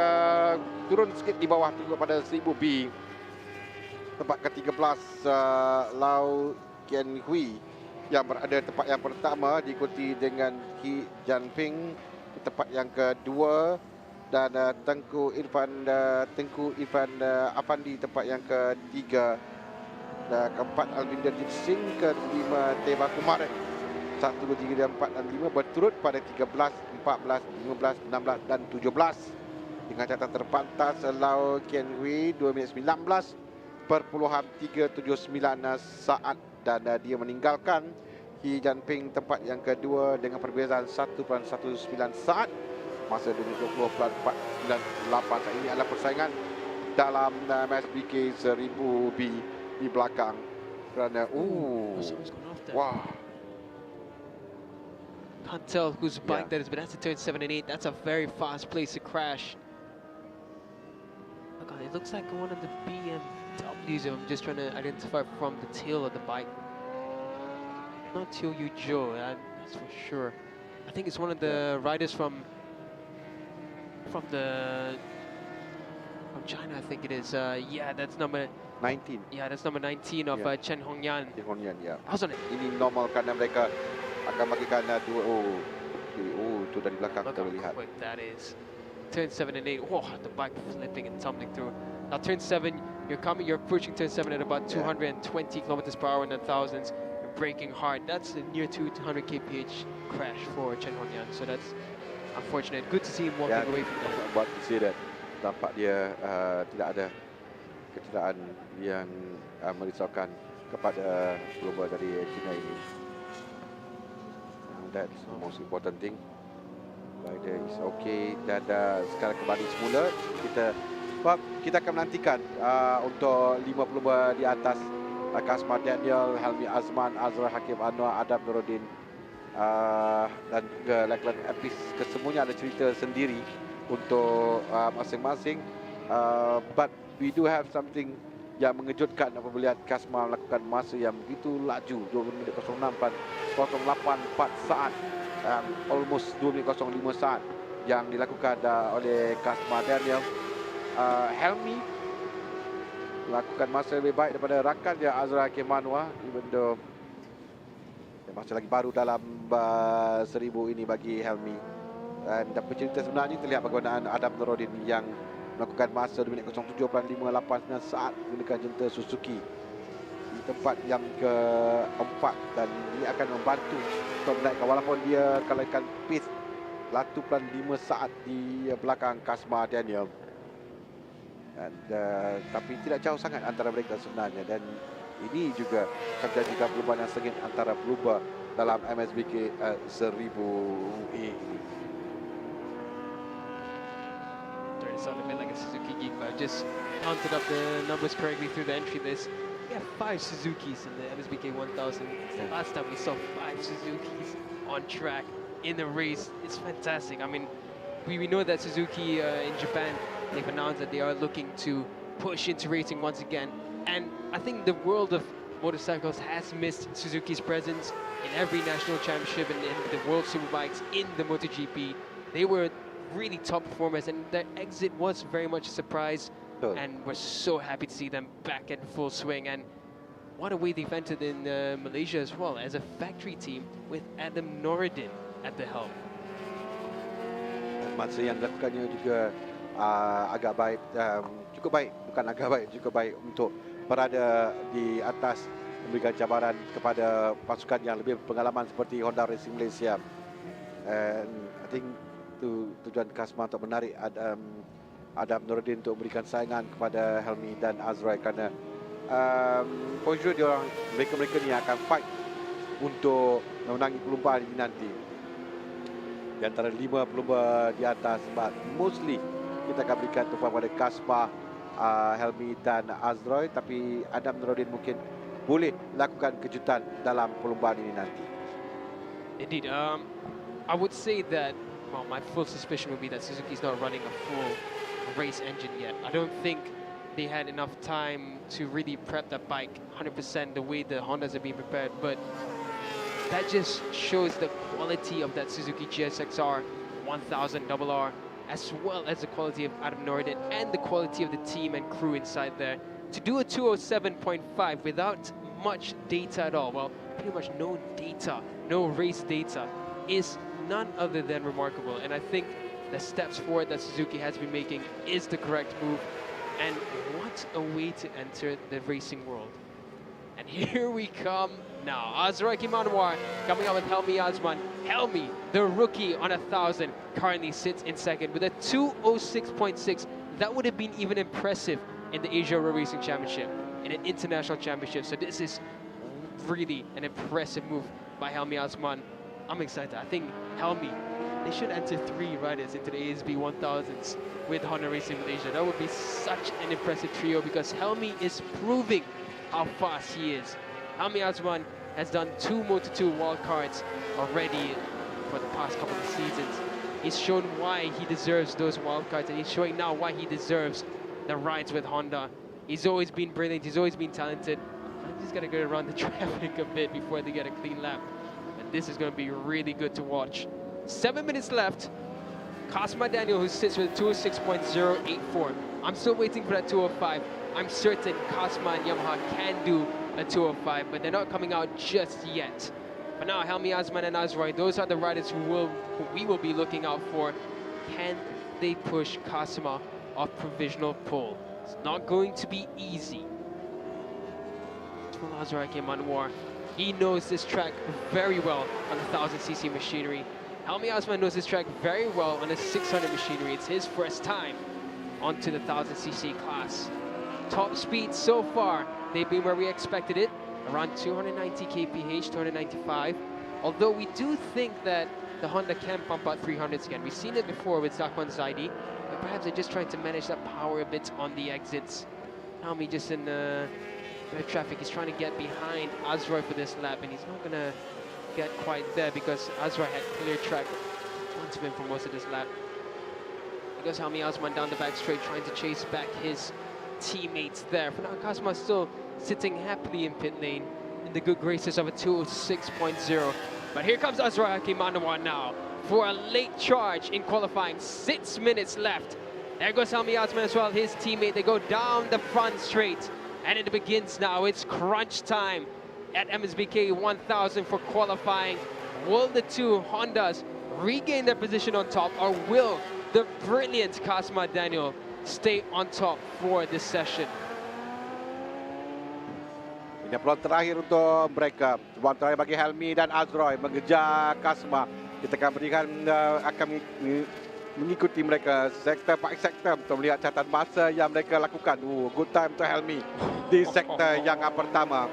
turun sikit di bawah, tunggu pada 1000 B. Tempat ke-13 Lau Kian Hui yang berada tempat yang pertama, diikuti dengan Ki Janping di tempat yang kedua, dan Tengku Irfan Afandi tempat yang ketiga, dan keempat Alvinda Jitsing, kelima Teba Kumaren. 1, 2, 3, 4 dan 5 berturut pada 13, 14, 15, 16 dan 17. Dengan catatan terpantas Lau Kian Hui 2:19.379 saat, dan dia meninggalkan Hi Janping tempat yang kedua dengan perbezaan 1.19 saat, masa 2:20.498. Ini adalah persaingan dalam MSBK 1000 B di belakang, kerana wow, can't tell whose bike that is, but that's a turn 7 and 8. That's a very fast place to crash. Oh God, it looks like one of the BMWs. I'm just trying to identify from the tail of the bike. Not Tio Yu Zhou, that's for sure. I think it's one of the riders from the from China, I think it is. Yeah, that's number 19. that's number 19 of Yeah. Chen Hongyan. Di Honian, ya. I was on it. Ini normal kerana mereka akan bagikan dua. Itu dari belakang Look kita how boleh lihat. quick that is. Turn 7 and 8. Oh, the bike flipping and tumbling through. Now turn 7, you're approaching turn 7 at about 220 kilometers per hour in the thousands. You're braking hard. That's a near 200 kph crash for Chen Hongyan. So that's unfortunate. Good to see him walking away from that. Buat see that tampak dia tidak ada kecederaan yang merisaukan kepada pelumba dari China ini. That's the most important thing. Rider is okay dan sekarang kembali semula kita akan menantikan untuk 5 pelumba di atas Kasmar Daniel, Helmi Azman, Azra Hakim Anwar, Adam Nuruddin dan juga Lachlan Epis. Kesemuanya ada cerita sendiri untuk masing-masing. But we do have something yang mengejutkan apabila lihat Kasmar melakukan masa yang begitu laju 2 minit 06.4 saat, almost 2 minit 05 saat yang dilakukan oleh Kasmar Daniel. Helmi melakukan masa lebih baik daripada rakan dia Azra Kemanwa, even though dia masih lagi baru dalam 1000 ini bagi Helmi. Dan cerita sebenarnya terlihat bagaimana Adam Nuruddin yang melakukan masa 2 minit 07.589 saat menggunakan jentera Suzuki di tempat yang keempat, dan ini akan membantu untuk menaikkan walaupun dia kalahkan pace 1.5 saat di belakang Kasmar Daniel. Dan, tapi tidak jauh sangat antara mereka sebenarnya, dan ini juga akan menjadikan perubahan yang sengit antara pelumba dalam MSBK 1000 ini. Sounded a bit like a Suzuki geek, but I just counted up the numbers correctly through the entry list. We have 5 Suzukis in the MSBK 1000. It's the last time we saw 5 Suzukis on track in the race. It's fantastic. I mean, we know that Suzuki in Japan, they've announced that they are looking to push into racing once again. And I think the world of motorcycles has missed Suzuki's presence in every national championship and in the World Superbikes, in the MotoGP. They were really top performers, and their exit was very much a surprise. And we're so happy to see them back at full swing. And what a way they've entered in Malaysia as well, as a factory team with Adam Nuruddin at the helm. Masa yang dilakukannya juga agak baik, cukup baik, bukan agak baik, cukup baik untuk berada di atas, memberikan cabaran kepada pasukan yang lebih berpengalaman seperti Honda Racing Malaysia. And I think tujuan Kasmar untuk menarik Adam Nuruddin untuk memberikan saingan kepada Helmi dan Azrai, kerana for sure mereka ni akan fight untuk memenangi perlumbaan ini nanti. Di antara 5 pelumba di atas, but mostly kita akan berikan tumpuan pada Kasmar, Helmi dan Azrai, tapi Adam Nuruddin mungkin boleh lakukan kejutan dalam perlumbaan ini nanti. Indeed, I would say that, well, my full suspicion would be that Suzuki's not running a full race engine yet. I don't think they had enough time to really prep that bike 100% the way the Hondas are being prepared, but that just shows the quality of that Suzuki GSXR 1000 RR, as well as the quality of Adam Nuruddin and the quality of the team and crew inside there. To do a 207.5 without much data at all, well, pretty much no data, no race data, is none other than remarkable. And I think the steps forward that Suzuki has been making is the correct move. And what a way to enter the racing world. And here we come now. Azra Kimanwar coming out with Helmi Azman. Helmi, the rookie on 1000, currently sits in second with a 206.6. That would have been even impressive in the Asia Road Racing Championship, in an international championship. So this is really an impressive move by Helmi Azman. I'm excited. I think Helmi, they should enter 3 riders into the ASB 1000s with Honda Racing Malaysia. That would be such an impressive trio, because Helmi is proving how fast he is. Helmi Azman has done 2 Moto2 wildcards already for the past couple of seasons. He's shown why he deserves those wildcards, and he's showing now why he deserves the rides with Honda. He's always been brilliant. He's always been talented. He's got to go around the traffic a bit before they get a clean lap. This is going to be really good to watch. 7 minutes left. Kasmar Daniel, who sits with 206.084, I'm still waiting for that 205. I'm certain Kasma and Yamaha can do a 205, but they're not coming out just yet. But now, Helmi Azman and Azroy, those are the riders who we will be looking out for. Can they push Kasma off provisional pole? It's not going to be easy. Azroy Manwar, he knows this track very well on the 1000cc machinery. Helmi Azman knows this track very well on the 600 machinery. It's his first time onto the 1000cc class. Top speed so far, they've been where we expected it, around 290 kph, 295. Although we do think that the Honda can pump out 300s again. We've seen it before with Zakwan Zaidi, but perhaps they're just trying to manage that power a bit on the exits. Helmi just in the traffic, he's trying to get behind Azroy for this lap, and he's not going to get quite there because Azroy had clear track in front of him for most of this lap. He goes Helmi Azman down the back straight, trying to chase back his teammates there. For now, Kasma still sitting happily in pit lane in the good graces of a 206.0. But here comes Azroy Hakimanawa now for a late charge in qualifying. 6 minutes left. There goes Helmi Azman as well, his teammate. They go down the front straight. And it begins now. It's crunch time at MSBK 1000 for qualifying. Will the two Hondas regain their position on top, or will the brilliant Kasma Daniel stay on top for this session? Ini peluang terakhir untuk mereka. Peluang terakhir bagi Helmi dan Azroy mengejar Kasma. Kita akan berikan mengikuti mereka sektor per sektor untuk melihat catatan masa yang mereka lakukan. Good time untuk Helmi di sektor yang pertama.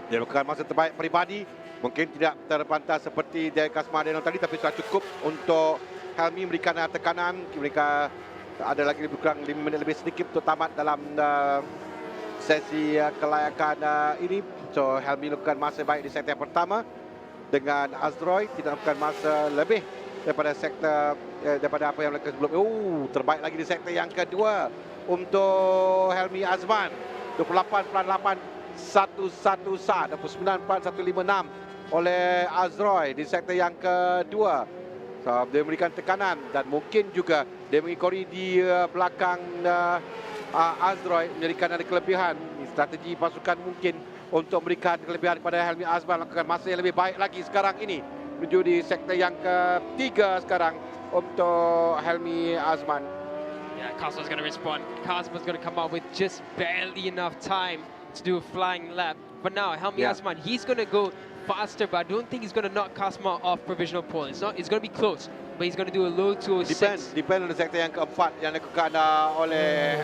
Dia lakukan masa terbaik peribadi. Mungkin tidak terpantas seperti dari Kasma Daniel tadi, tapi sudah cukup untuk Helmi memberikan tekanan. Mereka ada lagi lebih kurang 5 minit lebih sedikit untuk tamat dalam sesi kelayakan ini. So Helmi lakukan masa baik di sektor yang pertama, dengan Azroy tidak lakukan masa lebih daripada sektor daripada apa yang mereka sebelum. Terbaik lagi di sektor yang kedua untuk Helmi Azman. 28.8111, 29.156 oleh Azroy di sektor yang kedua. So, dia memberikan tekanan dan mungkin juga dia mengikori di belakang Azroy, menjadikan ada kelebihan. Strategi pasukan mungkin untuk memberikan kelebihan kepada Helmi Azman, lakukan masa yang lebih baik lagi sekarang ini. Menuju di sektor yang ketiga sekarang untuk Helmi Azman. Yeah, Kasma's going to respond. Kasma's going to come out with just barely enough time to do a flying lap. But now, Helmi Azman, he's going to go faster, but I don't think he's going to knock Kasma off provisional pole. It's going to be close, but he's going to do a low 206. Depend on sektor yang keempat yang dilakukan oleh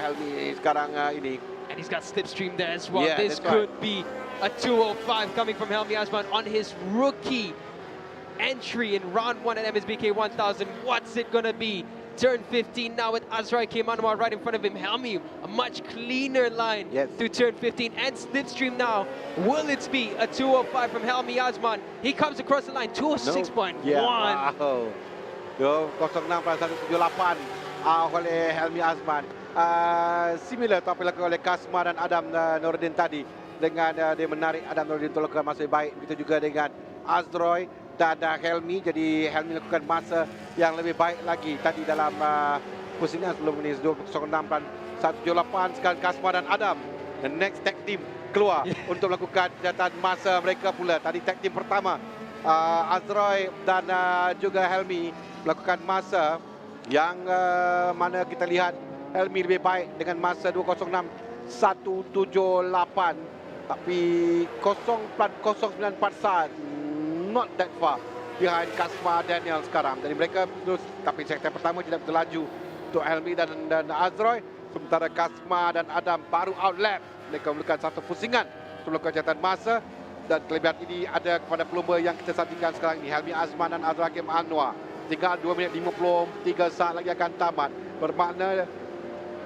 Helmi sekarang ini. And he's got slipstream there as well. Yeah, this could be a 205 coming from Helmi Azman on his rookie entry in round 1 at MSBK 1000. What's it going to be? Turn 15 now with Azroy Manwar right in front of him. Helmi, a much cleaner line through turn 15 and slipstream now. Will it be a 205 from Helmi Azman? He comes across the line, 206.1. Wow. 06.178 oleh Helmi Azman. Similar tu apa yang dilakukan oleh Kasma dan Adam Nuruddin tadi, dengan dia menarik Adam Nuruddin untuk lakukan masa baik. Begitu juga dengan Azroy dan Helmi. Jadi Helmi lakukan masa yang lebih baik lagi tadi dalam pusingan sebelum ini. 206.178. Sekarang Kasma dan Adam, the next tag team keluar untuk melakukan catatan masa mereka pula. Tadi tag team pertama Azroy dan juga Helmi melakukan masa yang mana kita lihat Helmi lebih baik dengan masa 206.178, tapi 0.0941, not that far behind Kasma Daniel sekarang. Jadi mereka terus, tapi sektor pertama tidak berlaju untuk Helmi dan Azroy, sementara Kasma dan Adam baru out lap. Mereka memerlukan satu pusingan untuk melakukan catatan masa, dan kelebihan ini ada kepada pelumba yang kita saksikan sekarang ini, Helmi Azman dan Azroy Anwar. Tinggal 2 minit 53 saat lagi akan tamat. Bermakna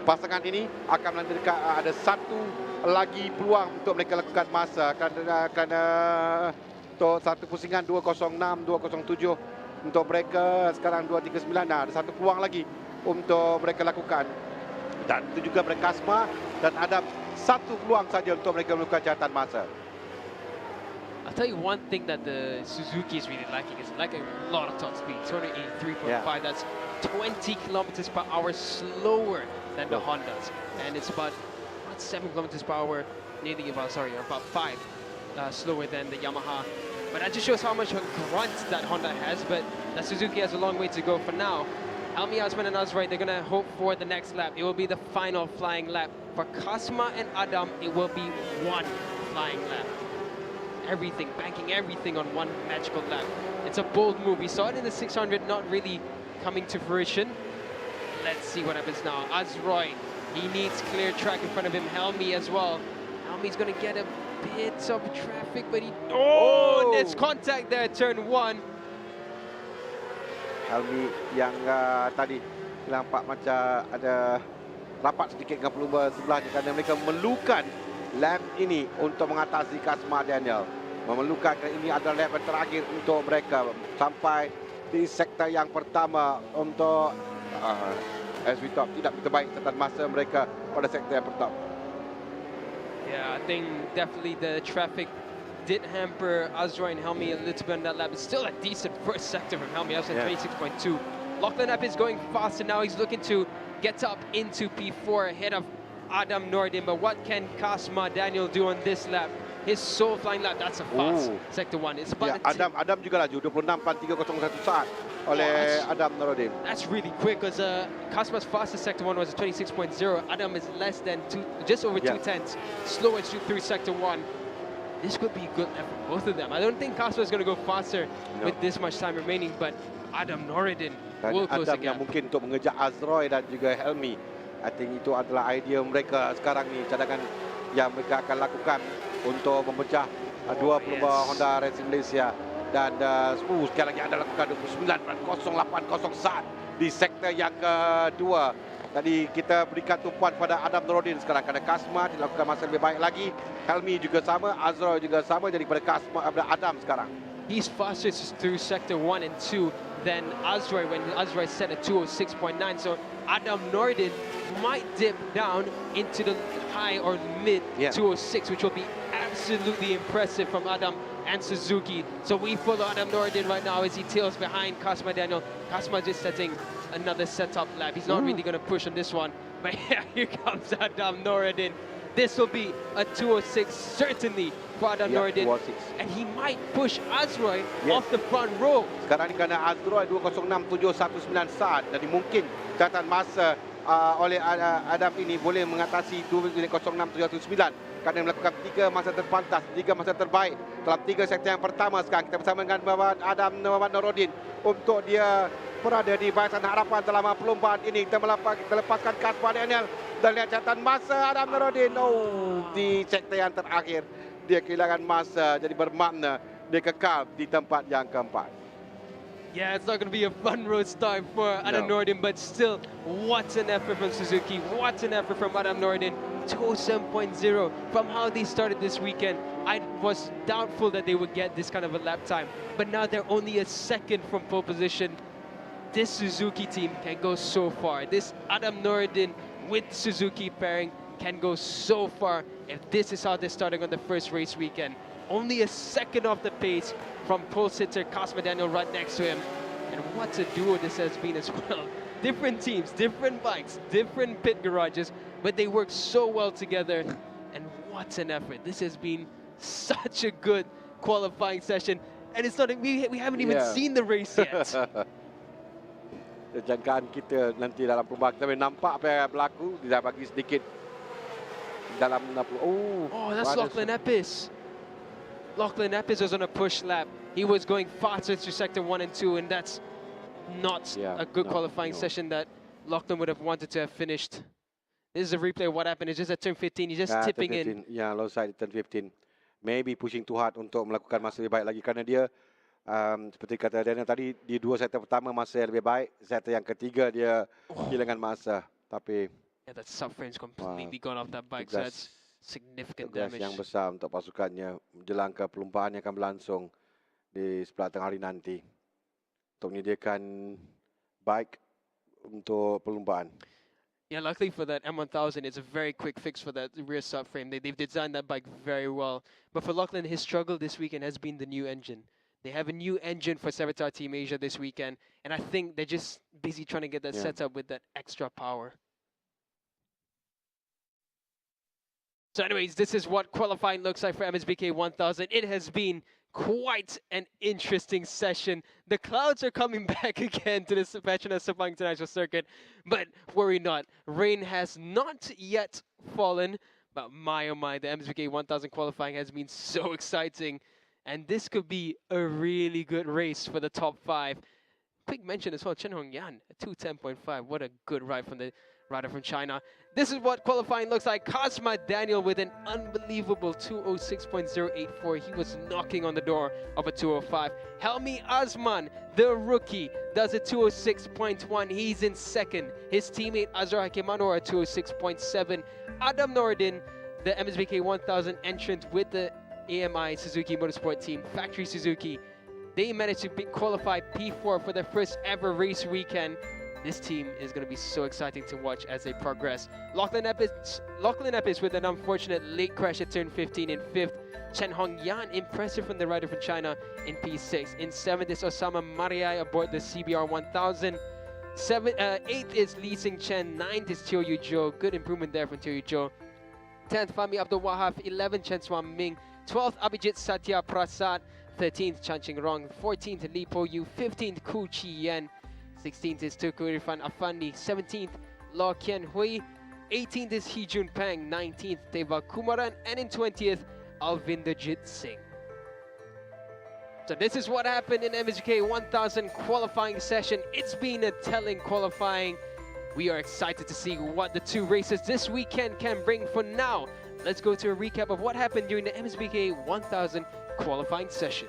pasangan ini akan melanjutkan, ada satu lagi peluang untuk mereka lakukan masa, kerana untuk satu pusingan 206, 207 untuk mereka sekarang 239. Ada satu peluang lagi untuk mereka lakukan, dan itu juga mereka Kasma dan ada satu peluang saja untuk mereka melakukan catatan masa. I'll tell you one thing that the Suzuki is really lacking is like a lot of top speed. 283.5. Yeah. That's 20 kilometers per hour slower than the Hondas, and it's about 7 kilometers per hour, nearly about 5 slower than the Yamaha. But that just shows how much grunt that Honda has. But that Suzuki has a long way to go for now. Helmi, Asman and Azrai, they're gonna hope for the next lap. It will be the final flying lap. For Kasma and Adam, it will be one flying lap. Everything, banking everything on one magical lap. It's a bold move. We saw it in the 600, not really coming to fruition. Let's see what happens now. Azroy, he needs clear track in front of him. Helmi as well. Helmi's gonna get a bit of traffic, but he... Oh! There's contact there, turn 1. Helmi yang tadi nampak macam ada rapat sedikit dengan pelumba sebelahnya kerana mereka memerlukan lap ini untuk mengatasi Kasma Daniel. Memerlukan kerana ini adalah lap yang terakhir untuk mereka sampai di sektor yang pertama untuk as we talk, tidak begitu baik catatan masa mereka pada sektor yang pertama. Yeah, I think definitely the traffic did hamper Azra and Helmi a little bit on that lap. It's still a decent first sector from Helmi. I was at 26.2. Lachlan App is going faster now. He's looking to get up into P4 ahead of Adam Nordin. But what can Kasma Daniel do on this lap? His sole flying lap, that's a fast sector 1. It's about Adam juga laju 26.301 saat oleh Adam Nordin. That's really quick because Kasma's fastest sector 1 was a 26.0. Adam is less than just over 2 tenths slower through sector 1. This could be good for both of them. I don't think Kasma is going to go faster with this much time remaining, but Adam Noridin will close the Adam yang gap. mungkin untuk mengejar Azroy dan juga Helmi. I think itu adalah idea mereka sekarang ni, cadangan yang mereka akan lakukan untuk memecah dua pelumba Honda Racing Malaysia. Dan sekali lagi anda lakukan 29.080 saat di sektor yang kedua. Tadi kita berikan tumpuan pada Adam Norodin sekarang kerana Kasma dilakukan masa lebih baik lagi. Helmi juga sama, Azra juga sama, jadi pada Kasma pada Adam sekarang. He's faster through sector 1 and 2 than Azra when Azra set at 206.9. So Adam Nordin might dip down into the high or mid 206, which will be absolutely impressive from Adam and Suzuki. So we follow Adam Nordin right now as he tails behind Kasma Daniel. Kasma just setting another setup lap. He's not really going to push on this one. But yeah, here comes Adam Noridin. This will be a 206 certainly for Adam Noridin. And he might push Azroy off the front row. Sekarang ni kerana Azroy 206.719 saat. Jadi mungkin catatan masa oleh Adam ini boleh mengatasi 206.719 kerana melakukan 3 masa terpantas, 3 masa terbaik dalam 3 sektor yang pertama. Sekarang kita bersama dengan Adam Norodin untuk dia berada di barisan harapan dalam perlombaan ini. Kita lepaskan Kasma Daniel dan lihat catatan masa Adam Norodin. Di sektor yang terakhir dia kehilangan masa, jadi bermakna dia kekal di tempat yang keempat. Yeah, it's not going to be a fun road start for Adam Nordin, but still, what an effort from Suzuki. What an effort from Adam Nordin. 207.0 from how they started this weekend. I was doubtful that they would get this kind of a lap time, but now they're only a second from pole position. This Suzuki team can go so far. This Adam Nordin with Suzuki pairing can go so far if this is how they're starting on the first race weekend. Only a second off the pace from pole sitter Kasma Daniel right next to him. And what a duo this has been as well. Different teams, different bikes, different pit garages, but they work so well together. And what an effort. This has been such a good qualifying session. And it's not, we haven't even seen the race yet. Jangkaan kita nanti dalam perlombaan kita nampak apa yang berlaku. Dia bagi sedikit dalam 60. Oh, that's Lachlan Epis. Lachlan Epis was on a push lap. He was going faster through sector 1 and 2, and that's not a good qualifying session that Lachlan would have wanted to have finished. This is a replay of what happened. It's just at turn 15. He's just tipping in. Yeah, low side turn 15. Maybe pushing too hard untuk melakukan masa lebih baik lagi kerana dia seperti kata Daniel tadi, di 2 sektor pertama masa yang lebih baik, sektor yang ketiga dia kehilangan masa. Tapi that subframe's completely gone off that bike, so that's significant damage. Yang besar untuk pasukannya menjelang ke perlombaan yang akan berlangsung di sebelah tengah hari nanti untuk menyediakan bike untuk perlombaan. Yeah, luckily for that M1000, it's a very quick fix for that rear subframe. They've designed that bike very well. But for Lachlan, his struggle this weekend has been the new engine. They have a new engine for Sevitar Team Asia this weekend, and I think they're just busy trying to get that set up with that extra power. So anyways, this is what qualifying looks like for MSBK 1000. It has been quite an interesting session. The clouds are coming back again to the Petronas Sepang International Circuit, but worry not. Rain has not yet fallen, but my oh my, the MSBK 1000 qualifying has been so exciting, and this could be a really good race for the top 5. Quick mention as well, Chen Hongyan, 210.5. What a good ride from the rider from China. This is what qualifying looks like. Cosma Daniel with an unbelievable 206.084. He was knocking on the door of a 205. Helmi Azman, the rookie, does a 206.1. He's in second. His teammate Azra Hakimano a 206.7. Adam Nordin, the MSBK 1000 entrant with the AMI Suzuki Motorsport team, Factory Suzuki. They managed to qualify P4 for their first ever race weekend. This team is going to be so exciting to watch as they progress. Lachlan Epis with an unfortunate late crash at turn 15 in 5th. Chen Hongyan, impressive from the rider from China, in P6. In 7th is Osama Mariai aboard the CBR 1000. 8th is Lee Sing Chen. 9th is Teo Yu Zhou. Good improvement there from Teo Yu Zhou. 10th, Fahmi Abdul Wahab. 11th, Chen Swan Ming. 12th, Abhijit Satya Prasad. 13th, Chan Ching Rong. 14th, Li Po Yu. 15th, Ku Chi Yen. 16th is Tuku Irfan Afandi. 17th, Law Kian Hui. 18th is Hee Jun Pang. 19th, Teva Kumaran. And in 20th, Alvinderjit Singh. So this is what happened in MSBK 1000 qualifying session. It's been a telling qualifying. We are excited to see what the two races this weekend can bring. For now, let's go to a recap of what happened during the MSBK 1000 qualifying session.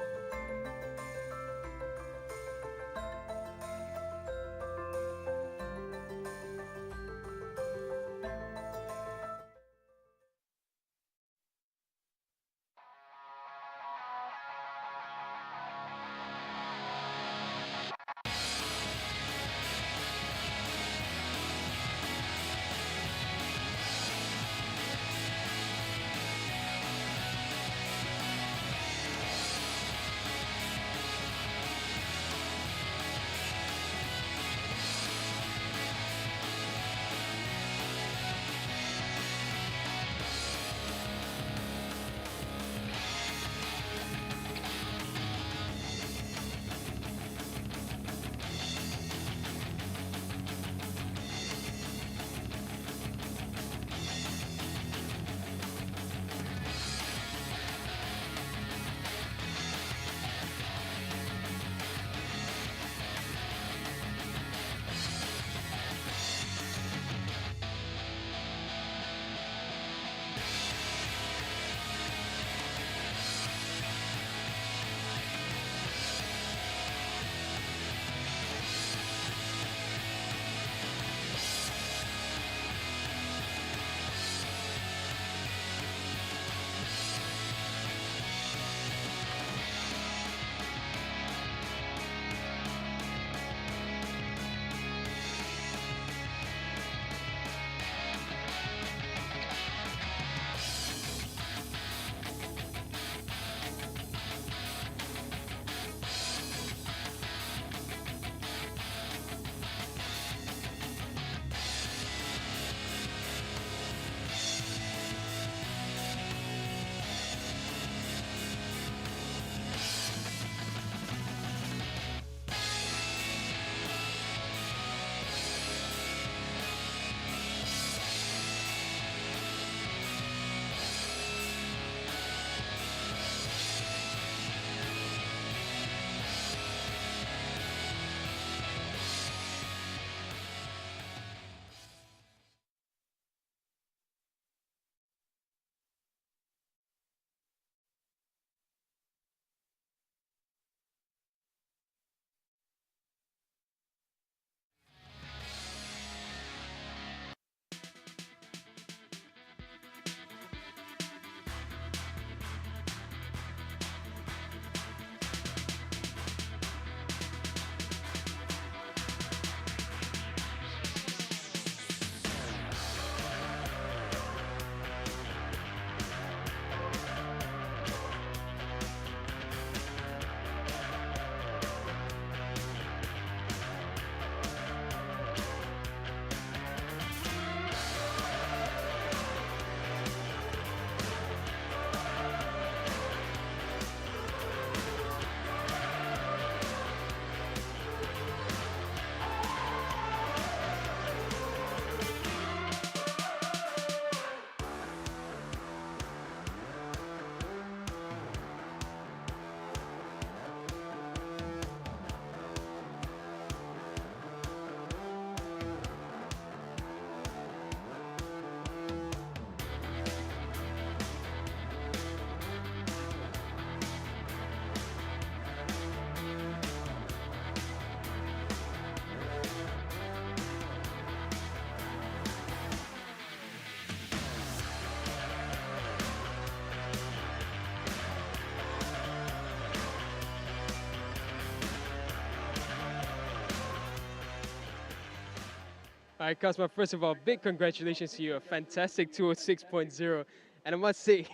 All right, Cosmo, first of all, big congratulations to you. A fantastic 206.0. And I must say,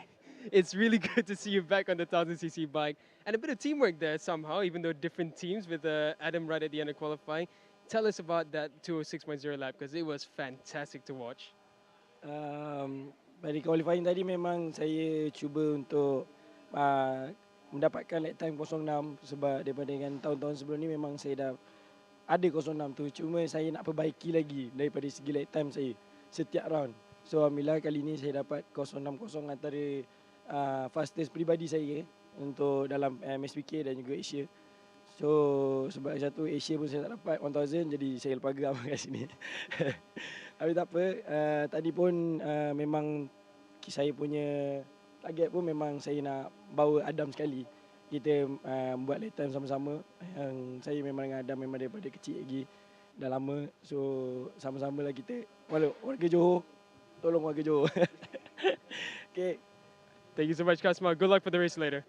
it's really good to see you back on the 1000cc bike. And a bit of teamwork there somehow, even though different teams with Adam right at the end of qualifying. Tell us about that 206.0 lap, because it was fantastic to watch. Pada qualifying tadi memang saya cuba untuk mendapatkan lap time 06 sebab daripada dengan tahun-tahun sebelum ni memang saya dah ada 06 tu. Cuma saya nak perbaiki lagi daripada segi lap time saya setiap round. So alhamdulillah kali ni saya dapat 060 antara fastest peribadi saya untuk dalam MSBK dan juga Asia. So sebab satu Asia pun saya tak dapat 1000, jadi saya lepas geram kat sini. Tapi tak apa, tadi pun memang saya punya target pun memang saya nak bawa Adam sekali. Kita buat lap time sama-sama. Yang saya memang dengan Adam memang daripada kecil lagi, dah lama. So sama-sama lah kita. Warga Johor, tolong warga Johor. Okay. Thank you so much, Cosmo. Good luck for the race later.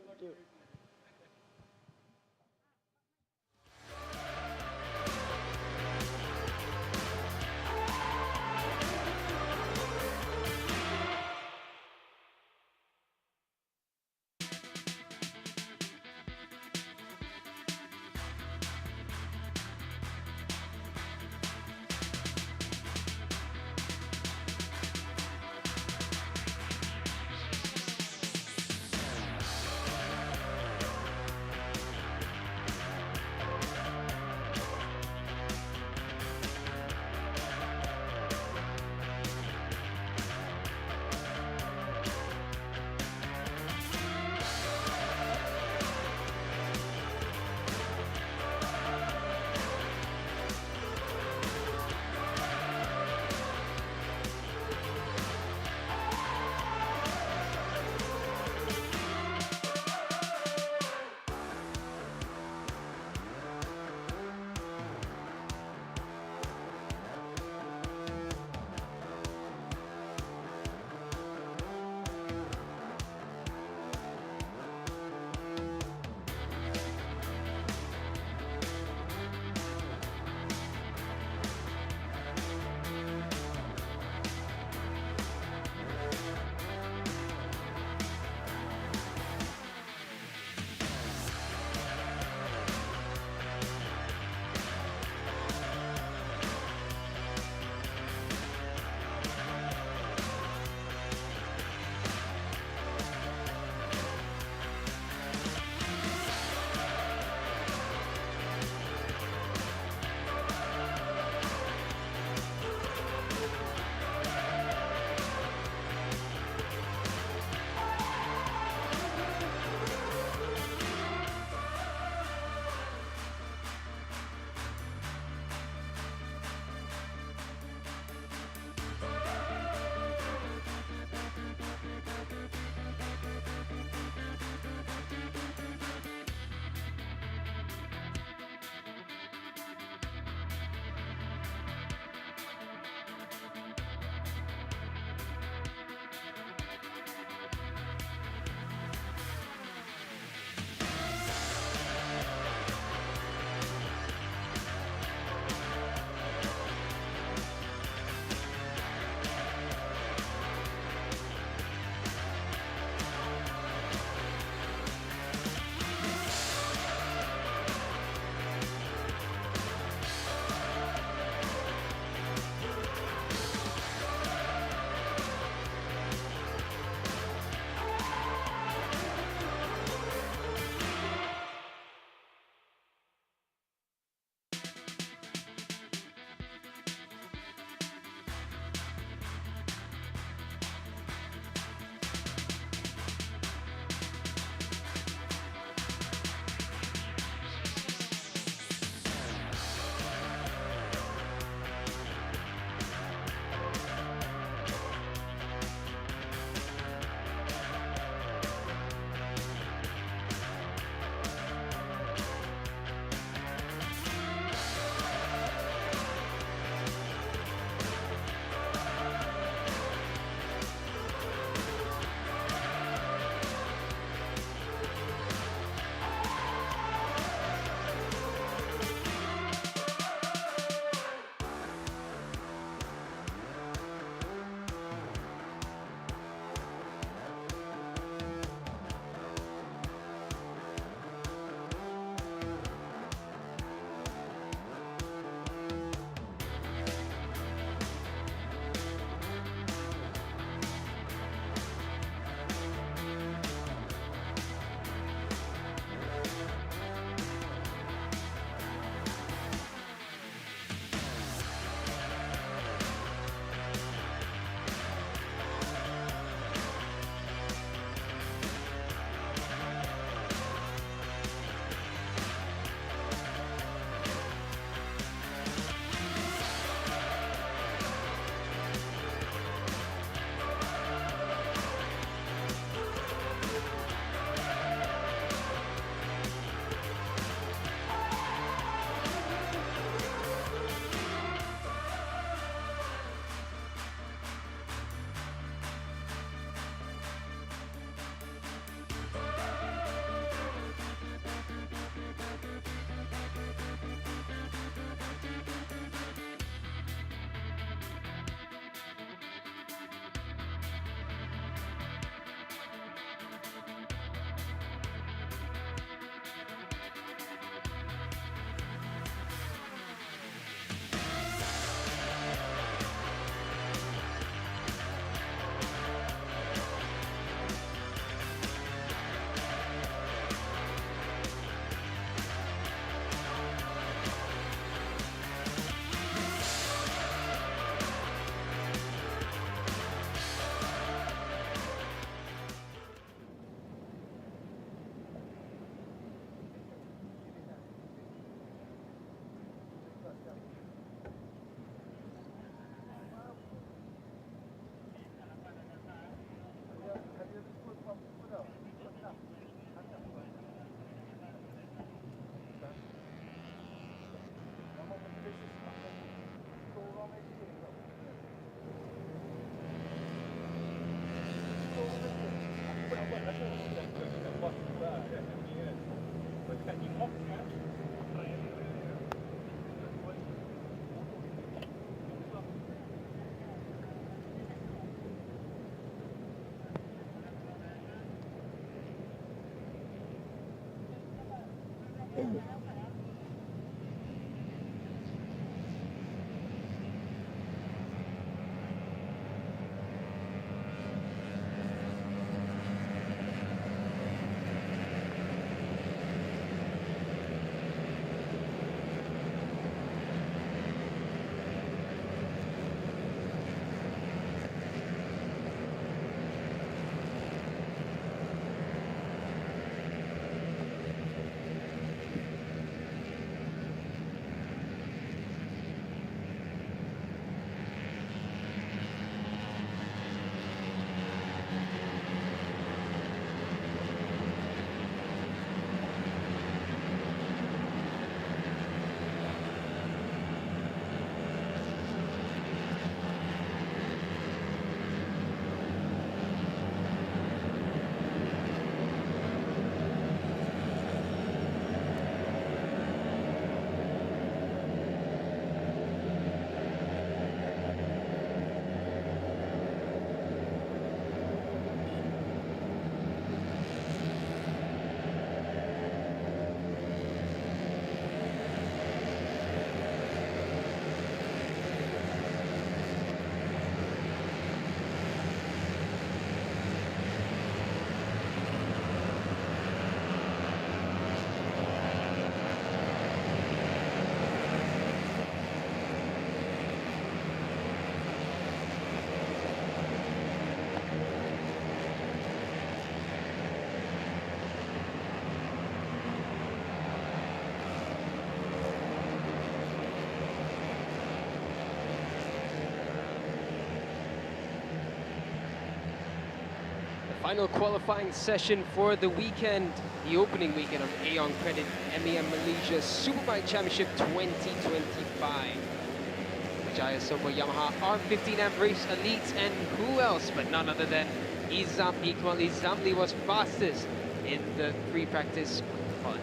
Final qualifying session for the weekend, the opening weekend of Aeon Credit MAM Malaysia Superbike Championship 2025. Jaya Sobo Yamaha R15 Amp Race Elites, and who else but none other than Izam Iqbal. Izamli was fastest in the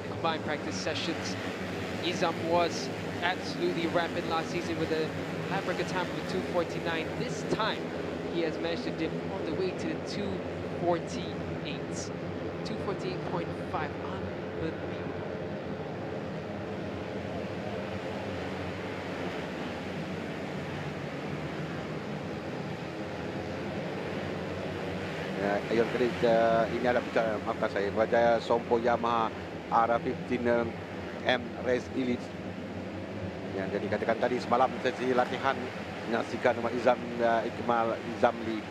combined practice sessions. Izam was absolutely rapid last season with a lap record time of 2:49. This time, he has managed to dip all the way to the 2:48. 2:48.5. Unbelievable. Aeon Credit ini adalah maafkan saya, Jaya Sompo Yamaha R15 M Race Elite. Yang jadi katakan tadi semalam sesi latihan menyaksikan nama Iqbal Izamli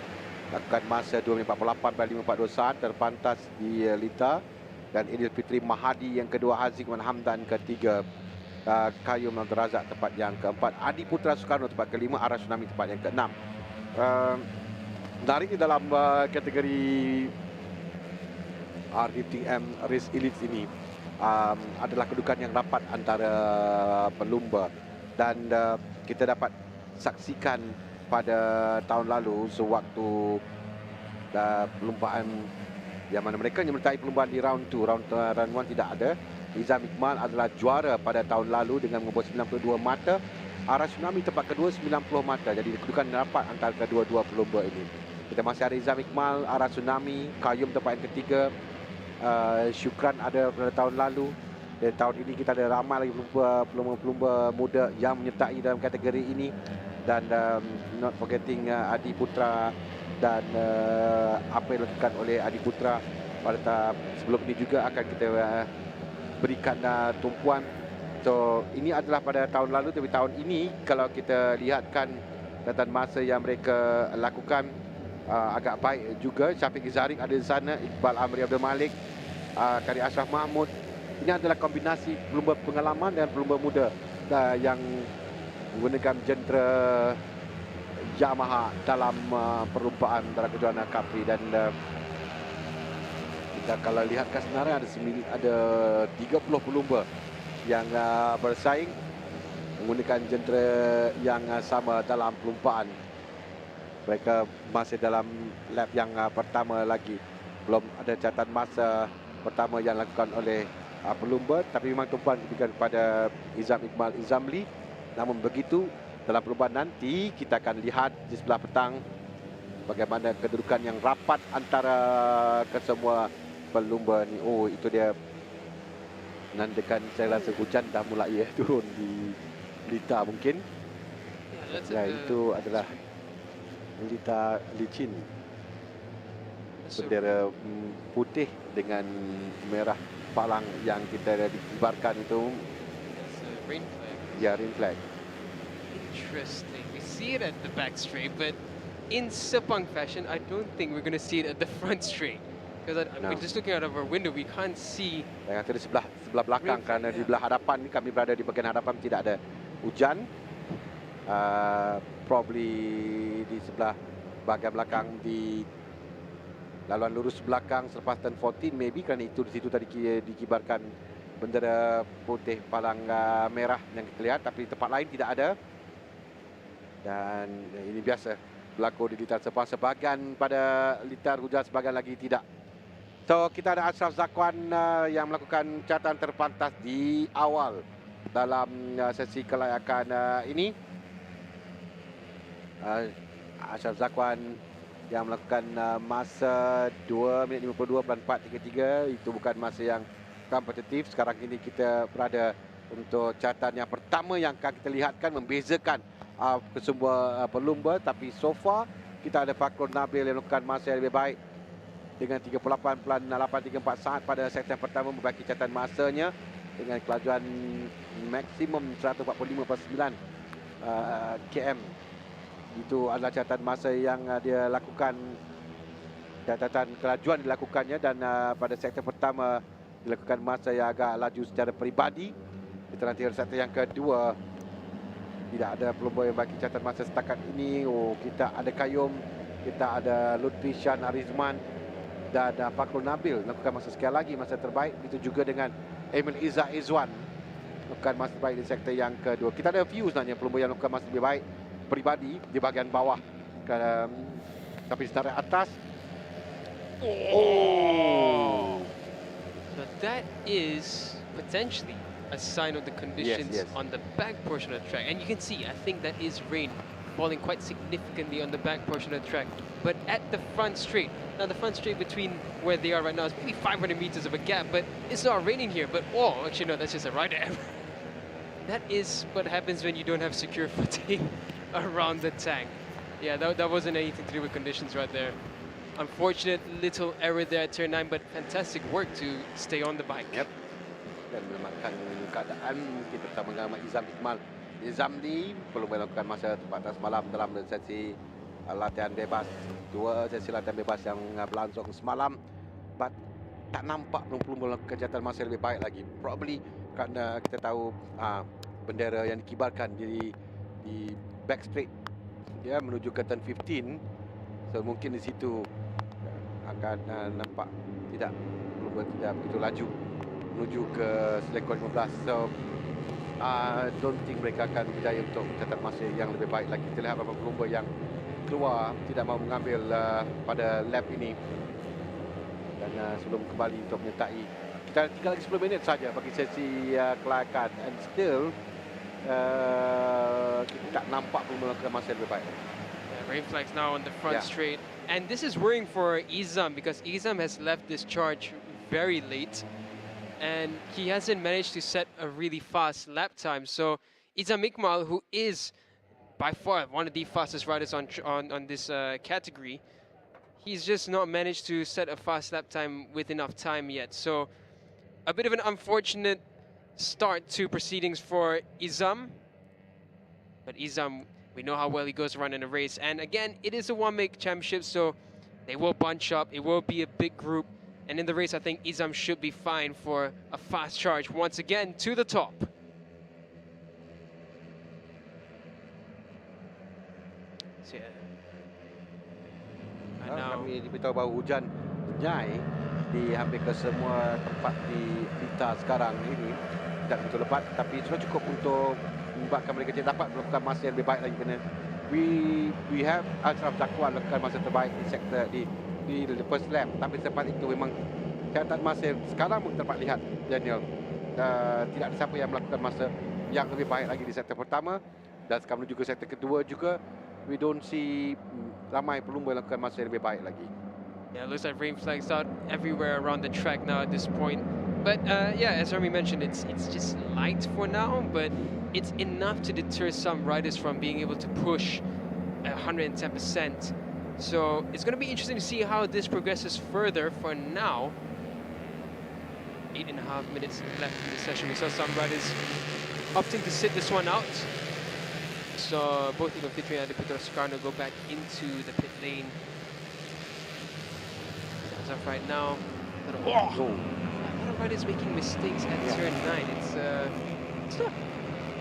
lakukan masa 2:48.541 terpantas di Lita, dan Idil Fitri Mahadi yang kedua, Haziq Wan Hamdan ketiga, Qayyum Abdul Razak tempat yang keempat, Adi Putra Soekarno tempat kelima, Ara Tsunami tempat yang keenam. Menarik dalam kategori R15M Race Elite ini adalah kedudukan yang rapat antara pelumba, dan kita dapat saksikan pada tahun lalu sewaktu perlumbaan yang mana mereka menyertai perlumbaan di round 2, round 1 tidak ada. Izam Iqbal adalah juara pada tahun lalu dengan membawa 92 mata. Ara Tsunami tempat kedua 90 mata. Jadi kedudukan rapat antara kedua-dua pelumba ini. Kita masih ada Izam Iqbal, Ara Tsunami, Qayyum tempat yang ketiga, Syukran ada pada tahun lalu. Dan tahun ini kita ada ramai lagi pelumba-pelumba muda yang menyertai dalam kategori ini. Dan not forgetting Adi Putra dan apa yang dilakukan oleh Adi Putra pada sebelum ini juga akan kita berikan tumpuan. So ini adalah pada tahun lalu, tapi tahun ini kalau kita lihatkan catatan masa yang mereka lakukan agak baik juga. Syafiq Zarik ada di sana, Iqbal Amri Abdul Malik, Kari Ashraf Mahmud. Ini adalah kombinasi pelumba pengalaman dan pelumba muda yang menggunakan jentera Yamaha dalam perlumbaan antara kejuaraan Capri. Dan kita kalau lihatkan sebenarnya ada 30 pelumba yang bersaing menggunakan jentera yang sama dalam perlumbaan. Mereka masih dalam lap yang pertama lagi. Belum ada catatan masa pertama yang dilakukan oleh pelumba, tapi memang tumpuan diberikan kepada Izam Iqbal Izamli. Namun begitu, dalam perlumbaan nanti kita akan lihat di sebelah petang bagaimana kedudukan yang rapat antara kesemua pelumba ni. Oh, itu dia menandakan saya rasa hujan dah mulai turun di Lita mungkin. Ya, itu adalah Lita licin. Bendera putih dengan merah palang yang kita dikibarkan itu. Rain flag. Ya, rain flag. Interesting. We see it at the back straight, but in Sepang fashion, I don't think we're going to see it at the front straight. Because we're just looking out of our window, we can't see. Yang di sebelah belakang, kerana di belah hadapan ni kami berada di bahagian hadapan tidak ada hujan. Probably di sebelah bahagian belakang di laluan lurus belakang selepas turn 14 maybe, kerana itu di situ tadi dikibarkan bendera putih palang merah yang kita lihat, tapi di tempat lain tidak ada. Dan ini biasa berlaku di litar Sepang, sebahagian pada litar hujan, sebahagian lagi tidak. So kita ada Ashraf Zakwan yang melakukan catatan terpantas di awal dalam sesi kelayakan ini. Ashraf Zakwan yang melakukan masa 2 minit 52.433. Itu bukan masa yang kompetitif. Sekarang ini kita berada untuk catatan yang pertama yang akan kita lihatkan membezakan kesemua pelumba. Tapi so far kita ada Fakrul Nabil yang melakukan masa yang lebih baik dengan 38.834 saat pada sektor yang pertama, membaiki catatan masanya dengan kelajuan maksimum 145.9 km. Itu adalah catatan masa yang dia lakukan, catatan kelajuan dilakukannya, dan pada sektor pertama dilakukan masa yang agak laju secara peribadi. Kita nanti ada sektor yang kedua, tidak ada pelumba yang bagi catatan masa setakat ini. Oh, kita ada Kayum, kita ada Lutfi Shan Arizman dan Fakrul Nabil lakukan masa sekali lagi masa terbaik. Itu juga dengan Emil Izzah Izwan lakukan masa terbaik di sektor yang kedua. Kita ada few sebenarnya pelumba yang lakukan masa lebih baik peribadi di bahagian bawah, tapi secara atas. Oh, so that is potentially a sign of the conditions on the back portion of the track, and you can see, I think that is rain falling quite significantly on the back portion of the track. But at the front straight, now the front straight between where they are right now is maybe 500 meters of a gap, but it's not raining here. But oh, actually no, that's just a rider error. That is what happens when you don't have secure footing around the tank. Yeah, that wasn't anything to do with conditions right there. Unfortunate little error there at turn 9, but fantastic work to stay on the bike. Yep. Dan memakan keadaan kita bersama dengan Izam Iqbal Izamli perlu melakukan masa terbatas malam dalam sesi latihan bebas. 2 sesi latihan bebas yang berlangsung semalam. But tak nampak belum melakukan catatan masa lebih baik lagi. Probably kerana kita tahu bendera yang dikibarkan di back straight dia menuju ke turn 15, so mungkin di situ akan nampak tidak begitu laju menuju ke selekor 15. So don't think mereka akan berjaya untuk mencatat masa yang lebih baik lagi. Kita lihat beberapa pelumba yang keluar tidak mahu mengambil pada lap ini, dan sebelum kembali untuk menyertai. Kita tinggal lagi 10 minit saja bagi sesi kelayakan, and still kita tak nampak pun melakukan masa yang lebih baik. Rain flags now on the front straight, and this is worrying for Izam because Izam has left this charge very late, and he hasn't managed to set a really fast lap time. So Izam Iqbal, who is by far one of the fastest riders on this category, he's just not managed to set a fast lap time with enough time yet. So a bit of an unfortunate start to proceedings for Izam. But Izam, we know how well he goes around in a race. And again, it is a one-make championship, so they will bunch up. It will be a big group. And in the race, I think Izam should be fine for a fast charge once again to the top. So, and now kami diberitahu bahawa hujan terjai di hampir ke semua tempat di Lita sekarang ini. Tidak begitu lebat, tapi sudah cukup untuk membuatkan mereka tidak dapat melakukan masa yang lebih baik lagi. Kerana we have Ashraf Zakwan melakukan masa terbaik di sektor di the first lap, tapi selepas itu memang catatan masa sekarang pun dapat lihat Daniel. Tidak ada siapa yang melakukan masa yang lebih baik lagi di sektor pertama, dan sekarang menuju ke sektor kedua juga we don't see ramai pelumba yang melakukan masa yang lebih baik lagi. Yeah, it looks like rain flags out everywhere around the track now at this point. But yeah, as Remy mentioned, it's just light for now, but it's enough to deter some riders from being able to push 110%. So it's going to be interesting to see how this progresses further. For now, 8.5 minutes left in the session. We saw some riders opting to sit this one out. So both Ivan Fitri and Putra Soekarno go back into the pit lane. As of right now, a lot of riders making mistakes at turn 9.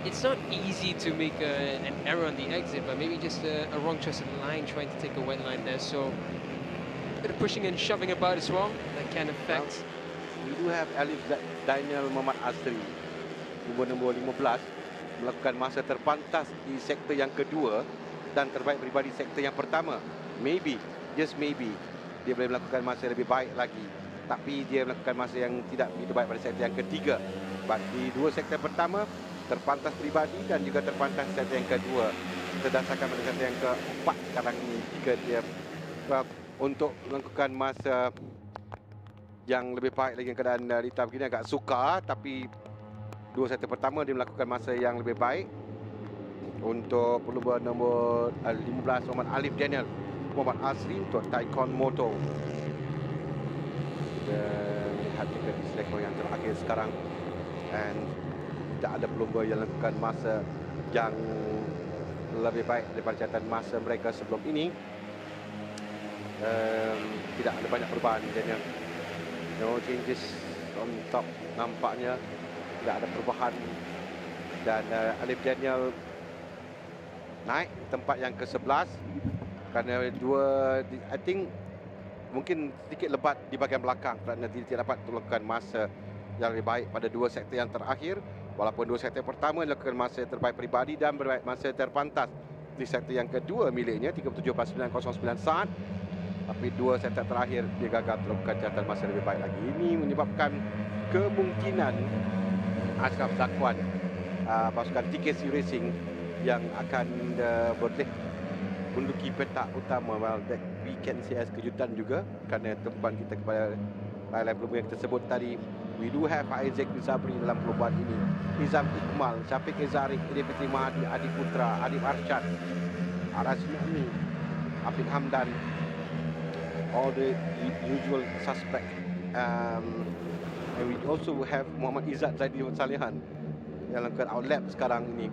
It's not easy to make an error on the exit, but maybe just a wrong choice of line, trying to take a wet line there. So a bit of pushing and shoving about as well, that can affect. We do have Alif Daniel Muhammad Asri, nombor 15, melakukan masa terpantas di sektor yang kedua dan terbaik peribadi sektor yang pertama. Maybe, just maybe, dia boleh melakukan masa lebih baik lagi. Tapi dia melakukan masa yang tidak begitu baik pada sektor yang ketiga. But di dua sektor pertama, terpantas peribadi dan juga terpantas sektor yang kedua. Berdasarkan pada sektor yang keempat sekarang ini, jika dia untuk melakukan masa yang lebih baik lagi keadaan Rita begini agak sukar, tapi dua sektor pertama dia melakukan masa yang lebih baik. Untuk pelumba nombor 15 Muhammad Alif Daniel Muhammad Asri untuk Taikon Moto. Kita lihat juga di selektor yang terakhir sekarang, dan tidak ada pelumba yang melakukan masa yang lebih baik daripada catatan masa mereka sebelum ini. Tidak ada banyak perubahan Daniel. No changes on top, nampaknya tidak ada perubahan. Dan Alif Daniel naik tempat yang ke-11 kerana I think mungkin sedikit lebat di bahagian belakang kerana dia tidak dapat melakukan masa yang lebih baik pada dua sektor yang terakhir. Walaupun dua sektor pertama melakukan masa terbaik peribadi dan masa terpantas di sektor yang kedua miliknya 37.909 saat. Tapi dua sektor terakhir dia gagal melakukan catatan masa lebih baik lagi. Ini menyebabkan kemungkinan Ashraf Zakwan, pasukan TKC Racing yang akan boleh menduduki petak utama. Well, that we can see as kejutan juga kerana tumpuan kita kepada lain-lain pelumba yang kita sebut tadi. We do have Isaac Nizabri dalam perlombaan ini, Nizam Iqmal, Syafiq Izarik, Edi Fitri Mahadi, Adi Putra, Adib Arsyad, Aras Nami, Afiq Hamdan, all the usual suspect. And we also have Muhammad Izzat Zaidi Salihan yang lakukan outlap sekarang ini.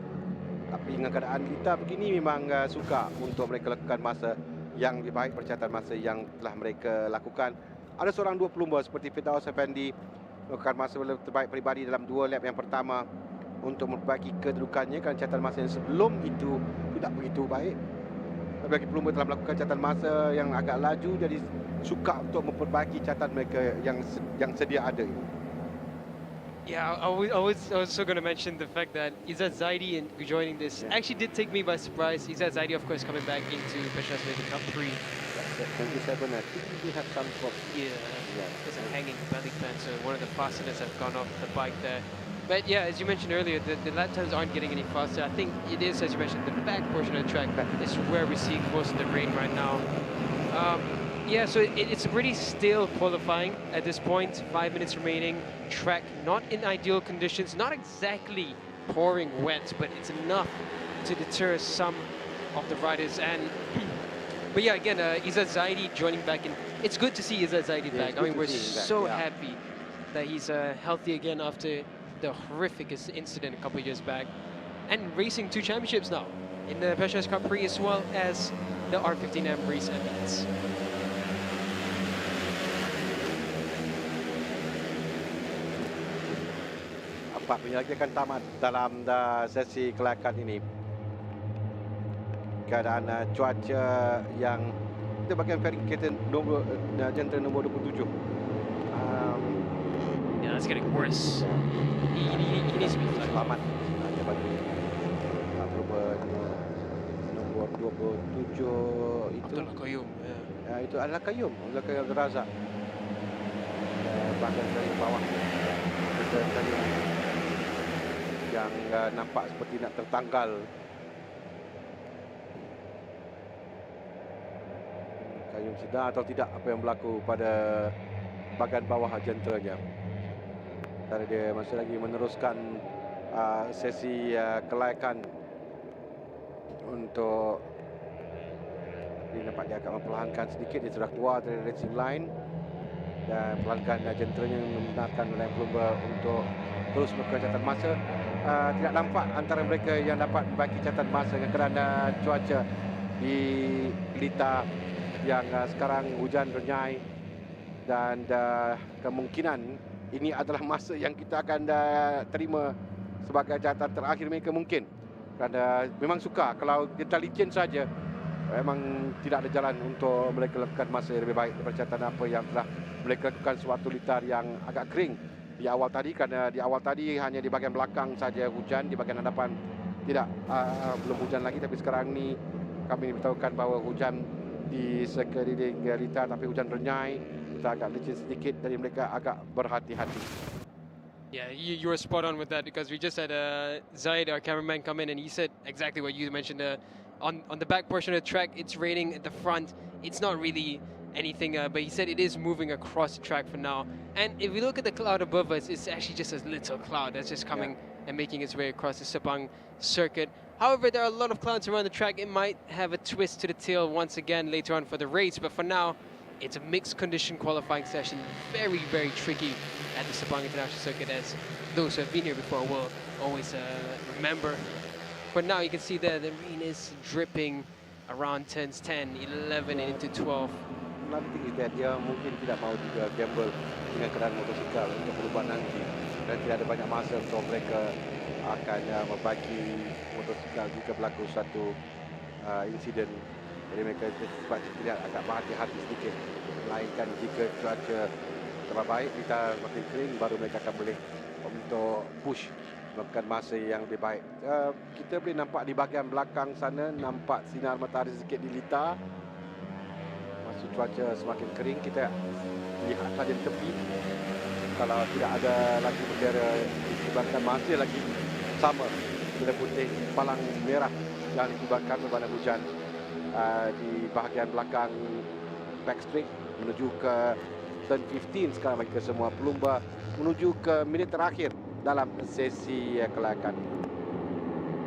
Tapi dengan keadaan kita begini memang suka untuk mereka lakukan masa yang lebih baik percatatan masa yang telah mereka lakukan. Ada seorang dua pelumba seperti Firdaus Effendi melakukan masa terbaik peribadi dalam dua lap yang pertama untuk memperbaiki kedudukannya kerana catatan masa yang sebelum itu tidak begitu baik. Bagi pelumba telah melakukan catatan masa yang agak laju, jadi suka untuk memperbaiki catatan mereka yang sedia ada ini. Yeah, I was also going to mention the fact that Izzat Zaidi in joining this actually did take me by surprise. Izzat Zaidi, of course, coming back into Petronas Malaysia Cup 3. 27, I think we have some problem. Yeah, there's a hanging belly band, so one of the fastest have gone off the bike there. But yeah, as you mentioned earlier, the lap times aren't getting any faster. I think it is, as you mentioned, the back portion of the track is where we're seeing most of the rain right now. Yeah, so it's pretty still qualifying at this point. 5 minutes remaining. Track not in ideal conditions, not exactly pouring wet, but it's enough to deter some of the riders. And but yeah, again, Izzat Zaidi joining back in. It's good to see Izzat Zaidi back. I mean, we're so happy that he's healthy again after the horrific incident a couple of years back, and racing 2 championships now in the Petronas Cup Prix as well as the R15M race events. Empat penyelagi akan tamat dalam sesi kelayakan ini. Keadaan cuaca yang kita bagian fairing kereta jentera nombor 27. Yeah, that's getting worse. He needs to be flat. Selamat hanya bagi nombor 27 itu. Abdullah Qayyum. Itu adalah Qayyum Razak. bahagian dari bawah kereta yang nampak seperti nak tertanggal. Kayum sedar atau tidak apa yang berlaku pada bahagian bawah jenteranya. Dan dia masih lagi meneruskan sesi kelayakan untuk ini nampak dia akan memperlahankan sedikit. Dia sudah keluar dari racing line dan perlahan jenteranya membenarkan lem pelumba untuk terus melakukan catatan masa. Tidak nampak antara mereka yang dapat membagi catatan masa kerana cuaca di Pelita yang sekarang hujan renyai dan kemungkinan ini adalah masa yang kita akan terima sebagai catatan terakhir mereka mungkin. Kerana memang suka kalau kita licin saja, memang tidak ada jalan untuk mereka lakukan masa yang lebih baik daripada catatan apa yang telah mereka lakukan suatu litar yang agak kering di awal tadi. Kerana di awal tadi hanya di bahagian belakang saja hujan, di bahagian hadapan tidak, belum hujan lagi. Tapi sekarang ni kami beritahukan bahawa hujan di sekeliling litar, tapi hujan renyai. Kita agak licin sedikit, jadi mereka agak berhati-hati. Yeah, you were spot on with that because we just had Zaid, our cameraman, come in and he said exactly what you mentioned. On the back portion of the track, it's raining. At the front, it's not really anything, but he said it is moving across the track for now. And if we look at the cloud above us, it's actually just a little cloud that's just coming and making its way across the Sepang circuit. However, there are a lot of clouds around the track. It might have a twist to the tail once again later on for the race, but for now, it's a mixed condition qualifying session. Very, very tricky at the Sepang International Circuit, as those who have been here before will always remember. For now, you can see there the rain is dripping around turns 10, 11 and into 12. Another thing is that dia mungkin tidak mahu juga gamble dengan kendaraan motosikal untuk perubahan nanti. Dan tidak ada banyak masa untuk mereka akan membagi motosikal jika berlaku satu insiden. Jadi mereka sebab tidak agak berhati-hati sedikit. Melainkan jika cuaca tambah baik, kita makin kering, baru mereka akan boleh untuk push melakukan masa yang lebih baik. Kita boleh nampak di bahagian belakang sana, nampak sinar matahari sedikit di litar. Masa cuaca semakin kering, kita lihat saja di tepi. Kalau tidak ada lagi bendera dikibarkan, masih lagi sama bendera putih, palang merah yang dikibarkan berbanding hujan di bahagian belakang backstreet menuju ke turn 15. Sekarang mereka semua pelumba menuju ke minit terakhir dalam sesi kelayakan.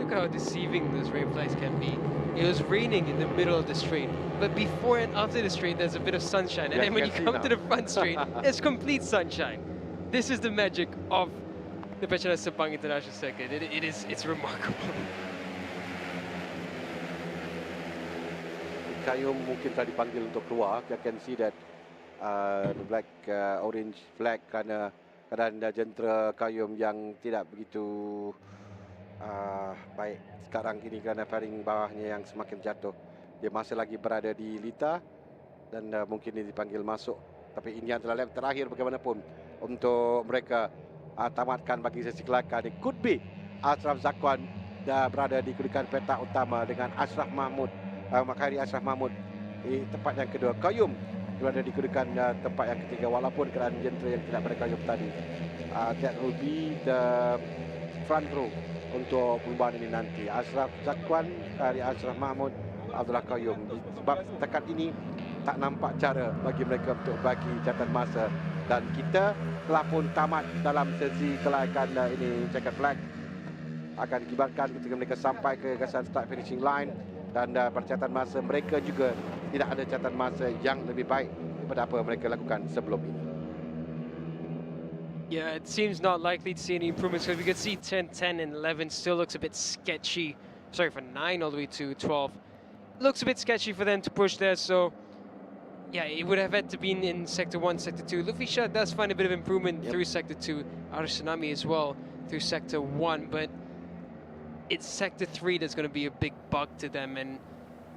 Look at how deceiving those rain flags can be. It was raining in the middle of the straight, but before and after the straight, there's a bit of sunshine. And then when you come to the front straight, it's complete sunshine. This is the magic of the Petronas Sepang International Circuit. It's remarkable. Kayum mungkin telah dipanggil untuk keluar. You can see that the black orange flag kerana keadaan jentera Kayum yang tidak begitu baik sekarang ini kerana fairing bawahnya yang semakin jatuh. Dia masih lagi berada di litar dan mungkin dia dipanggil masuk. Tapi ini adalah lap terakhir bagaimanapun untuk mereka tamatkan bagi sesi kelayakan. It could be Ashraf Zakwan dah berada di kedudukan petak utama dengan Ashraf Mahmud, Makhari Ashraf Mahmud di tempat yang kedua. Kayum berada di kedudukan tempat yang ketiga walaupun keadaan jentera yang tidak berkayum tadi. That will be the front row untuk perubahan ini nanti. Ashraf Zakwan dari Ashraf Mahmud, Abdullah Kayum. Sebab setakat ini tak nampak cara bagi mereka untuk bagi catatan masa. Dan kita telah pun tamat dalam sesi kelayakan ini. Checkered flag akan dikibarkan ketika mereka sampai ke gasan start finishing line. Dan percatatan masa mereka juga tidak ada catatan masa yang lebih baik daripada apa mereka lakukan sebelum ini. Yeah, it seems not likely to see any improvements because we could see 10, 10 and 11 still looks a bit sketchy. Sorry, for 9 all the way to 12. Looks a bit sketchy for them to push there, so yeah, it would have had to be in Sector 1, Sector 2. Lufisha does find a bit of improvement through Sector 2. Arsenami as well through Sector 1, but it's Sector 3 that's going to be a big bug to them, and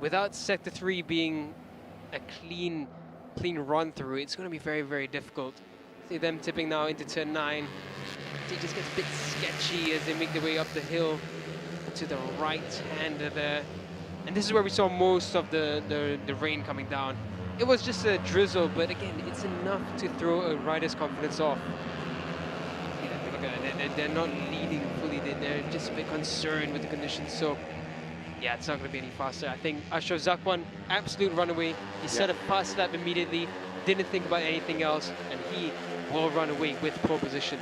without Sector 3 being a clean run through, it's going to be very, very difficult. See them tipping now into turn 9. It just gets a bit sketchy as they make their way up the hill to the right hand there. And this is where we saw most of the rain coming down. it was just a drizzle, but again, it's enough to throw a rider's confidence off. You know, look at it, they're not leading fully, they're just a bit concerned with the conditions, so yeah, it's not going to be any faster. I think Ashraf Zakwan, absolute runaway. He set a fast lap immediately, didn't think about anything else, and he will run away with pole position.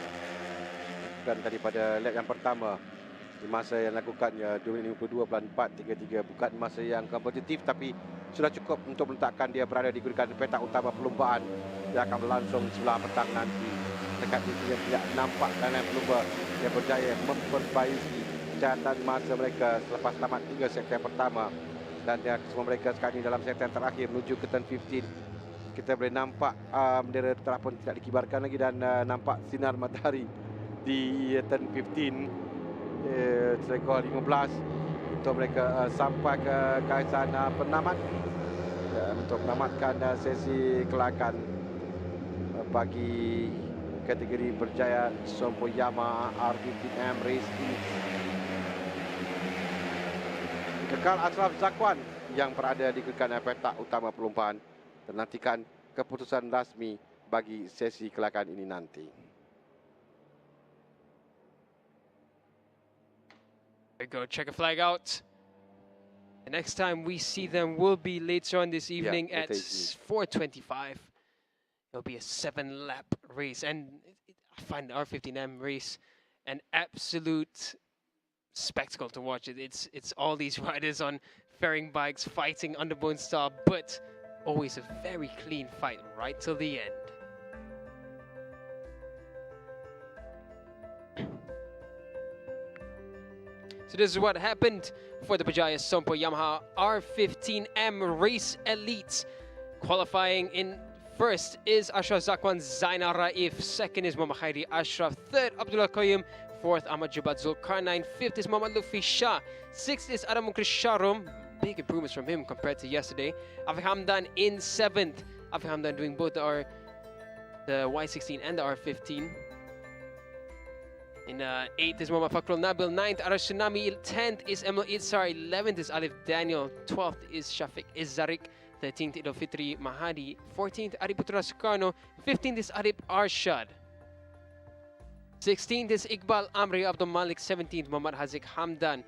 Dan daripada lap yang pertama, di masa yang lakukannya 2 minit 52.433, bukan masa yang kompetitif tapi sudah cukup untuk meletakkan dia berada di kedudukan petak utama perlombaan yang akan berlangsung sebelah petang nanti. Dekat itu yang tidak nampak kerana pelumba yang berjaya memperbaiki catatan masa mereka selepas tamat 3 sektor pertama, dan semua mereka sekarang ini dalam sektor terakhir menuju ke turn 15. Kita boleh nampak bendera telah pun tidak dikibarkan lagi dan nampak sinar matahari di turn 15, skor 15 untuk mereka sampai ke garisan penamat untuk menamatkan sesi kelakan bagi kategori berjaya Sompoyama R15M race ini. Kekal Ashraf Zakwan yang berada di kedudukan petak utama perlombaan dan nantikan keputusan rasmi bagi sesi kelakan ini nanti. There we go, checker flag out. The next time we see them will be later on this evening at 4:25. It'll be a 7-lap race, and I find the R15M race an absolute spectacle to watch. It's all these riders on fairing bikes fighting underbone style, but always a very clean fight right till the end. So this is what happened for the Pajaya Sompo Yamaha R15M Race Elite. Qualifying in first is Ashraf Zakwan Zainal Raif. Second is Muhammad Khairi Ashraf. Third, Abdullah Qayyum. Fourth, Ahmad Jubat Zulkarnain. Fifth is Muhammad Lutfi Shah. Sixth is Adam Krisharum. Big improvements from him compared to yesterday. Afiq Hamdan in seventh. Afiq Hamdan doing both the Y16 and the R15. In 8th is Muhammad Fakrul Nabil. 9th, Arash Tsunami. 10th is Emil Itzar. 11th is Alif Daniel. 12th is Shafiq Izzarik. 13th, Idul Fitri Mahadi. 14th, Ariputra Sukarno. 15th is Arif Arshad. 16th is Iqbal Amri Abdul Malik. 17th, Muhammad Hazik Hamdan.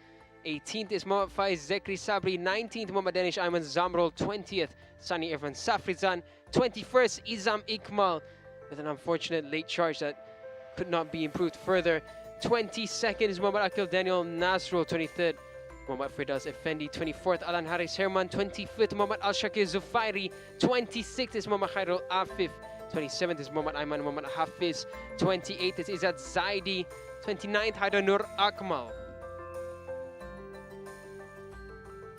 18th is Muhammad Faiz Zekri Sabri. 19th, Muhammad Danish Ayman Zamrol. 20th, Sani Irfan Safrizan. 21st, Izam Ikmal, with an unfortunate late charge that could not be improved further. 22nd is Muhammad Akil Daniel Nasrul. 23rd, Muhammad Firdaus Effendi. 24th, Alan Haris Herman. 25th, Muhammad Al Shakir Zufairi. 26th is Muhammad Khairul Afif. 27th is Muhammad Ayman Muhammad Hafiz. 28th is Izzat Zaidi. 29th, Haidar Nur Akmal.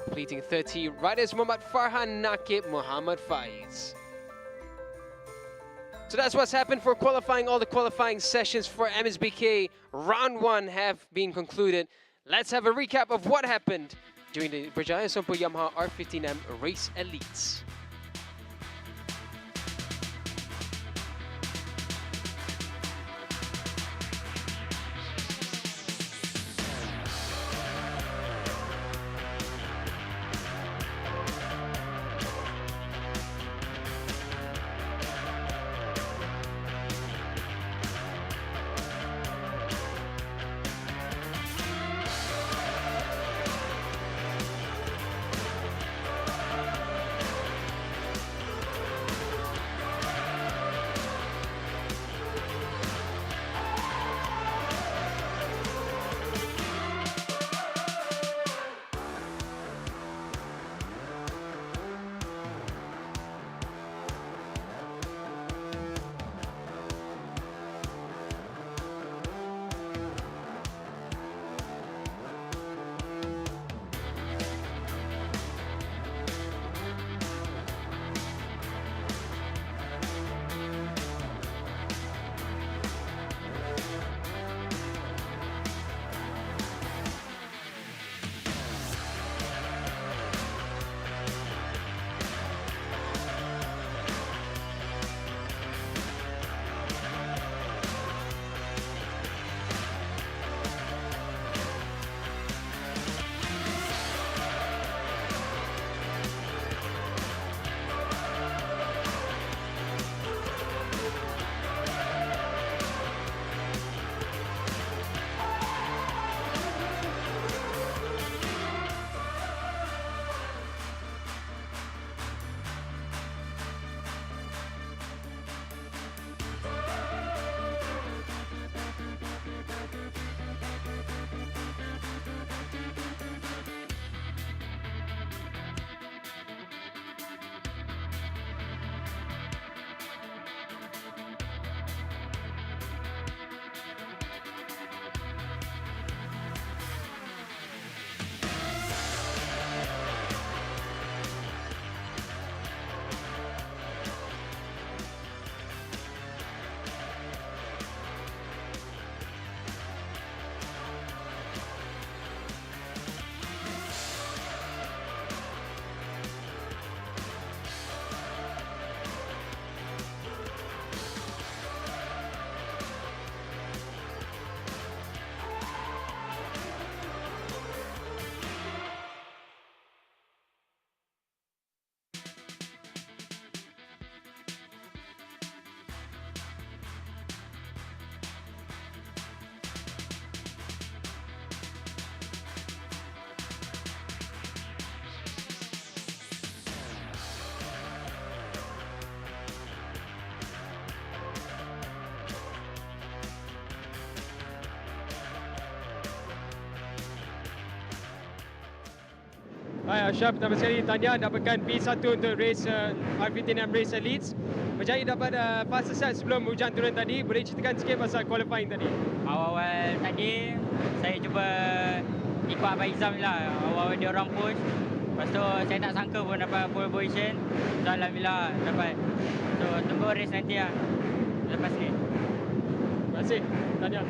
Completing 30 riders, Muhammad Farhan Nakib Muhammad Faiz. So that's what's happened for qualifying. All the qualifying sessions for MSBK round 1 have been concluded. Let's have a recap of what happened during the Berjaya Sompo Yamaha R15M Race Elites. Hai Ashraf, pertama sekali tanya dapatkan P1 untuk race R15M Race Elites. Berjaya dapat fast set sebelum hujan turun tadi. Boleh ceritakan sikit pasal qualifying tadi? Awal-awal tadi saya cuba ikut Abang Izam lah. Awal-awal dia orang push. Lepas tu saya tak sangka pun dapat pole position. So, alhamdulillah dapat. So tunggu race nanti lah. Lepas ni. Terima kasih. Tanya.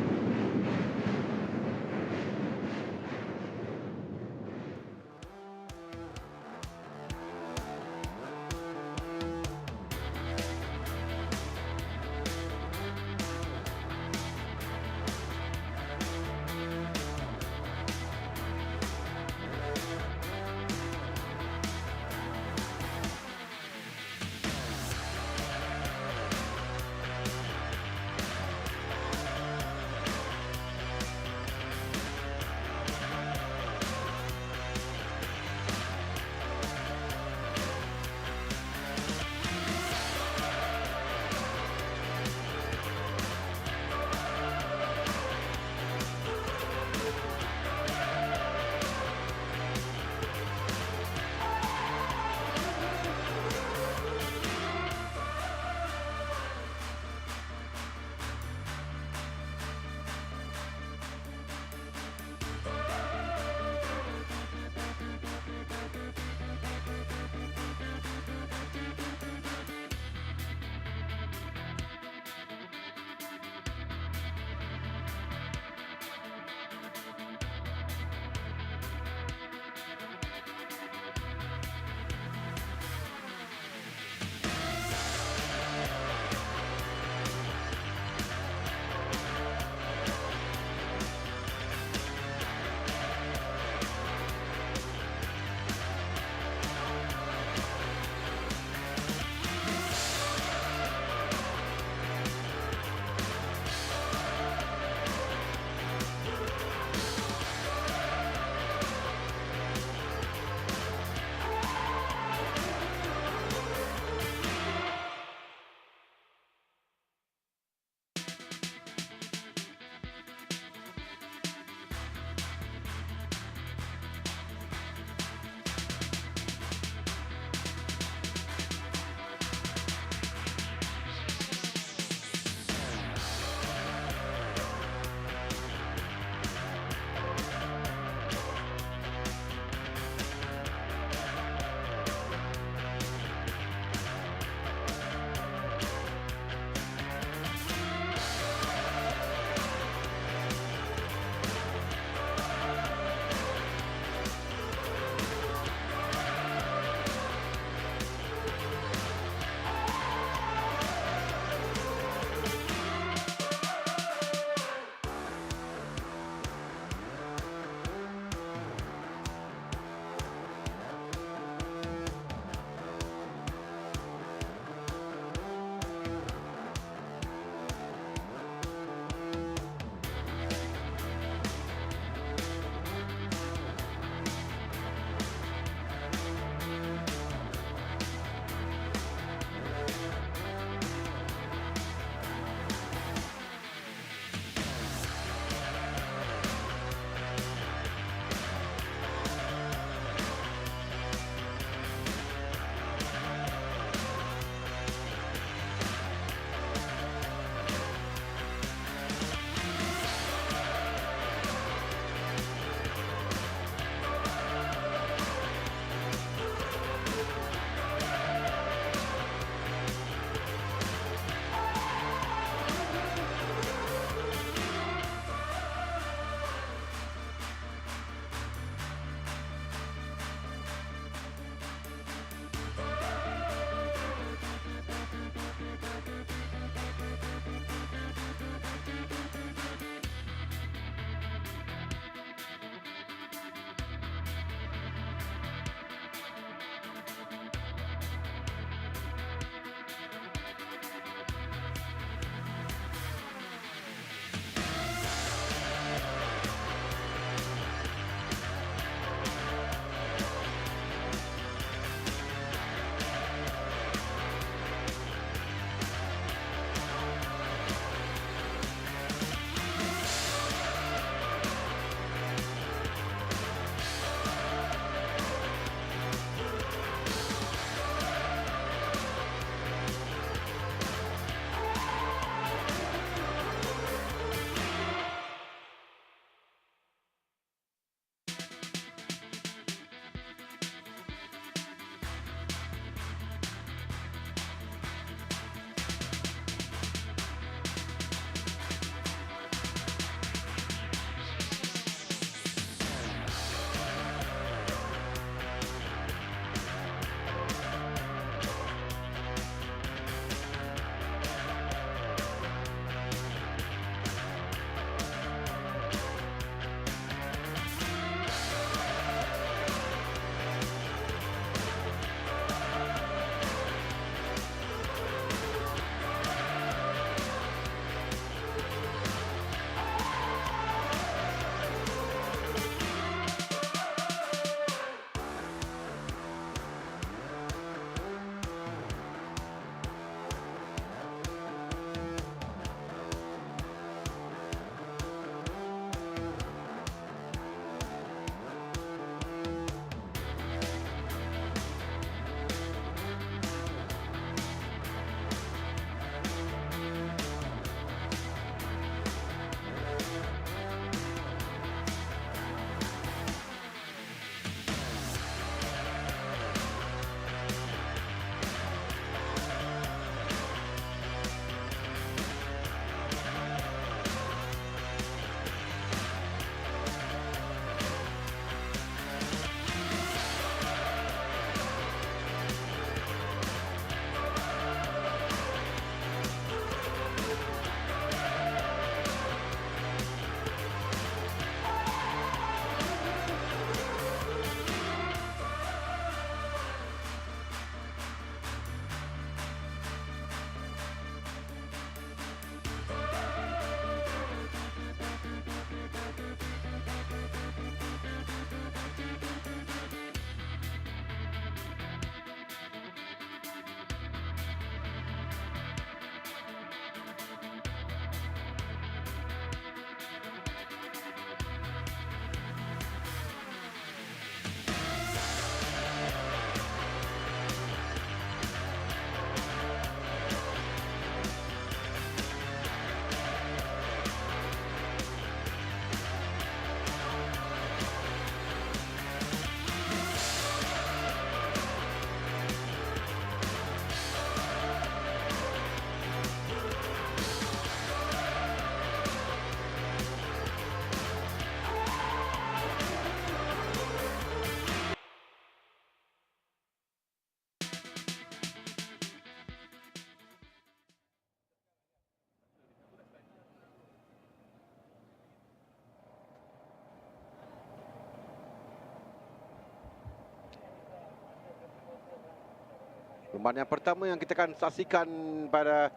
Perlombaan yang pertama yang kita akan saksikan pada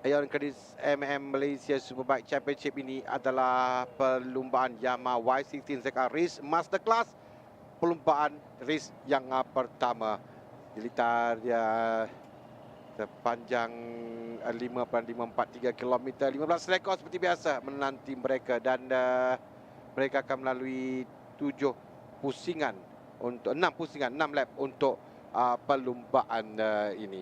Ion Credits MAM Malaysia Superbike Championship ini adalah perlombaan Yamaha Y16 ZR Race Masterclass. Perlombaan race yang pertama. Jilitar dia sepanjang 5.543 km, 15 rekod seperti biasa menanti mereka, dan mereka akan melalui 6 lap untuk perlombaan ini.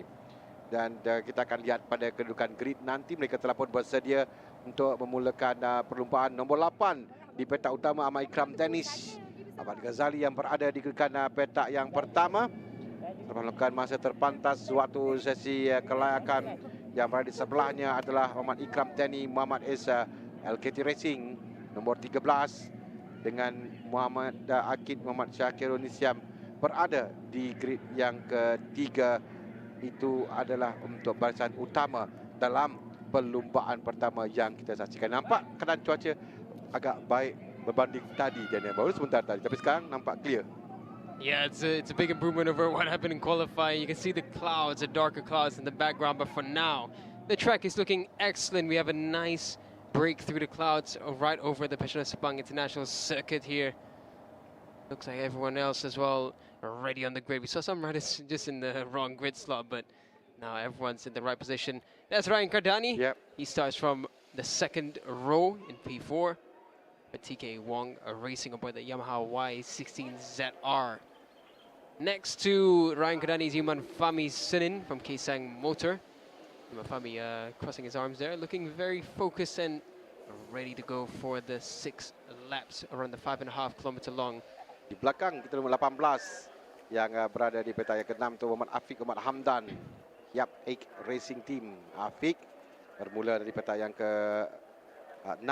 Dan kita akan lihat pada kedudukan grid nanti, mereka telah pun bersedia untuk memulakan perlombaan nombor 8 di petak utama Ahmad Ikram Tenis. Ahmad Ghazali yang berada di kedudukan petak yang pertama. Melakukan masa terpantas waktu sesi kelayakan. Yang berada di sebelahnya adalah Muhammad Ikram Teni, Muhammad Esa, LKT Racing nombor 13 dengan Muhammad Akid, Muhammad Syakirul Nisyam berada di grid yang ketiga. Itu adalah untuk barisan utama dalam perlombaan pertama yang kita saksikan. Nampak keadaan cuaca agak baik berbanding tadi, Daniel. Baru sebentar tadi, tapi sekarang nampak clear. Yeah, it's a big improvement over what happened in qualifying. You can see the clouds, the darker clouds in the background, but for now, the track is looking excellent. We have a nice break through the clouds right over the Petronas Sepang International Circuit here. Looks like everyone else as well already on the grid. We saw some riders just in the wrong grid slot, but now everyone's in the right position. That's Ryan Kardani. Yep. He starts from the second row in P4. But TK Wong racing aboard the Yamaha Y16 ZR. Next to Ryan Kardani is Iman Fami Sinin from Kaesang Motor. Iman Fami crossing his arms there, looking very focused and ready to go for the 6 laps around the 5.5 km long. Di belakang kita nombor 18 yang berada di petak yang ke-6 tu Muhammad Afiq Muhammad Hamdan. Yap, 8 Racing Team. Afiq bermula dari petak yang ke-6.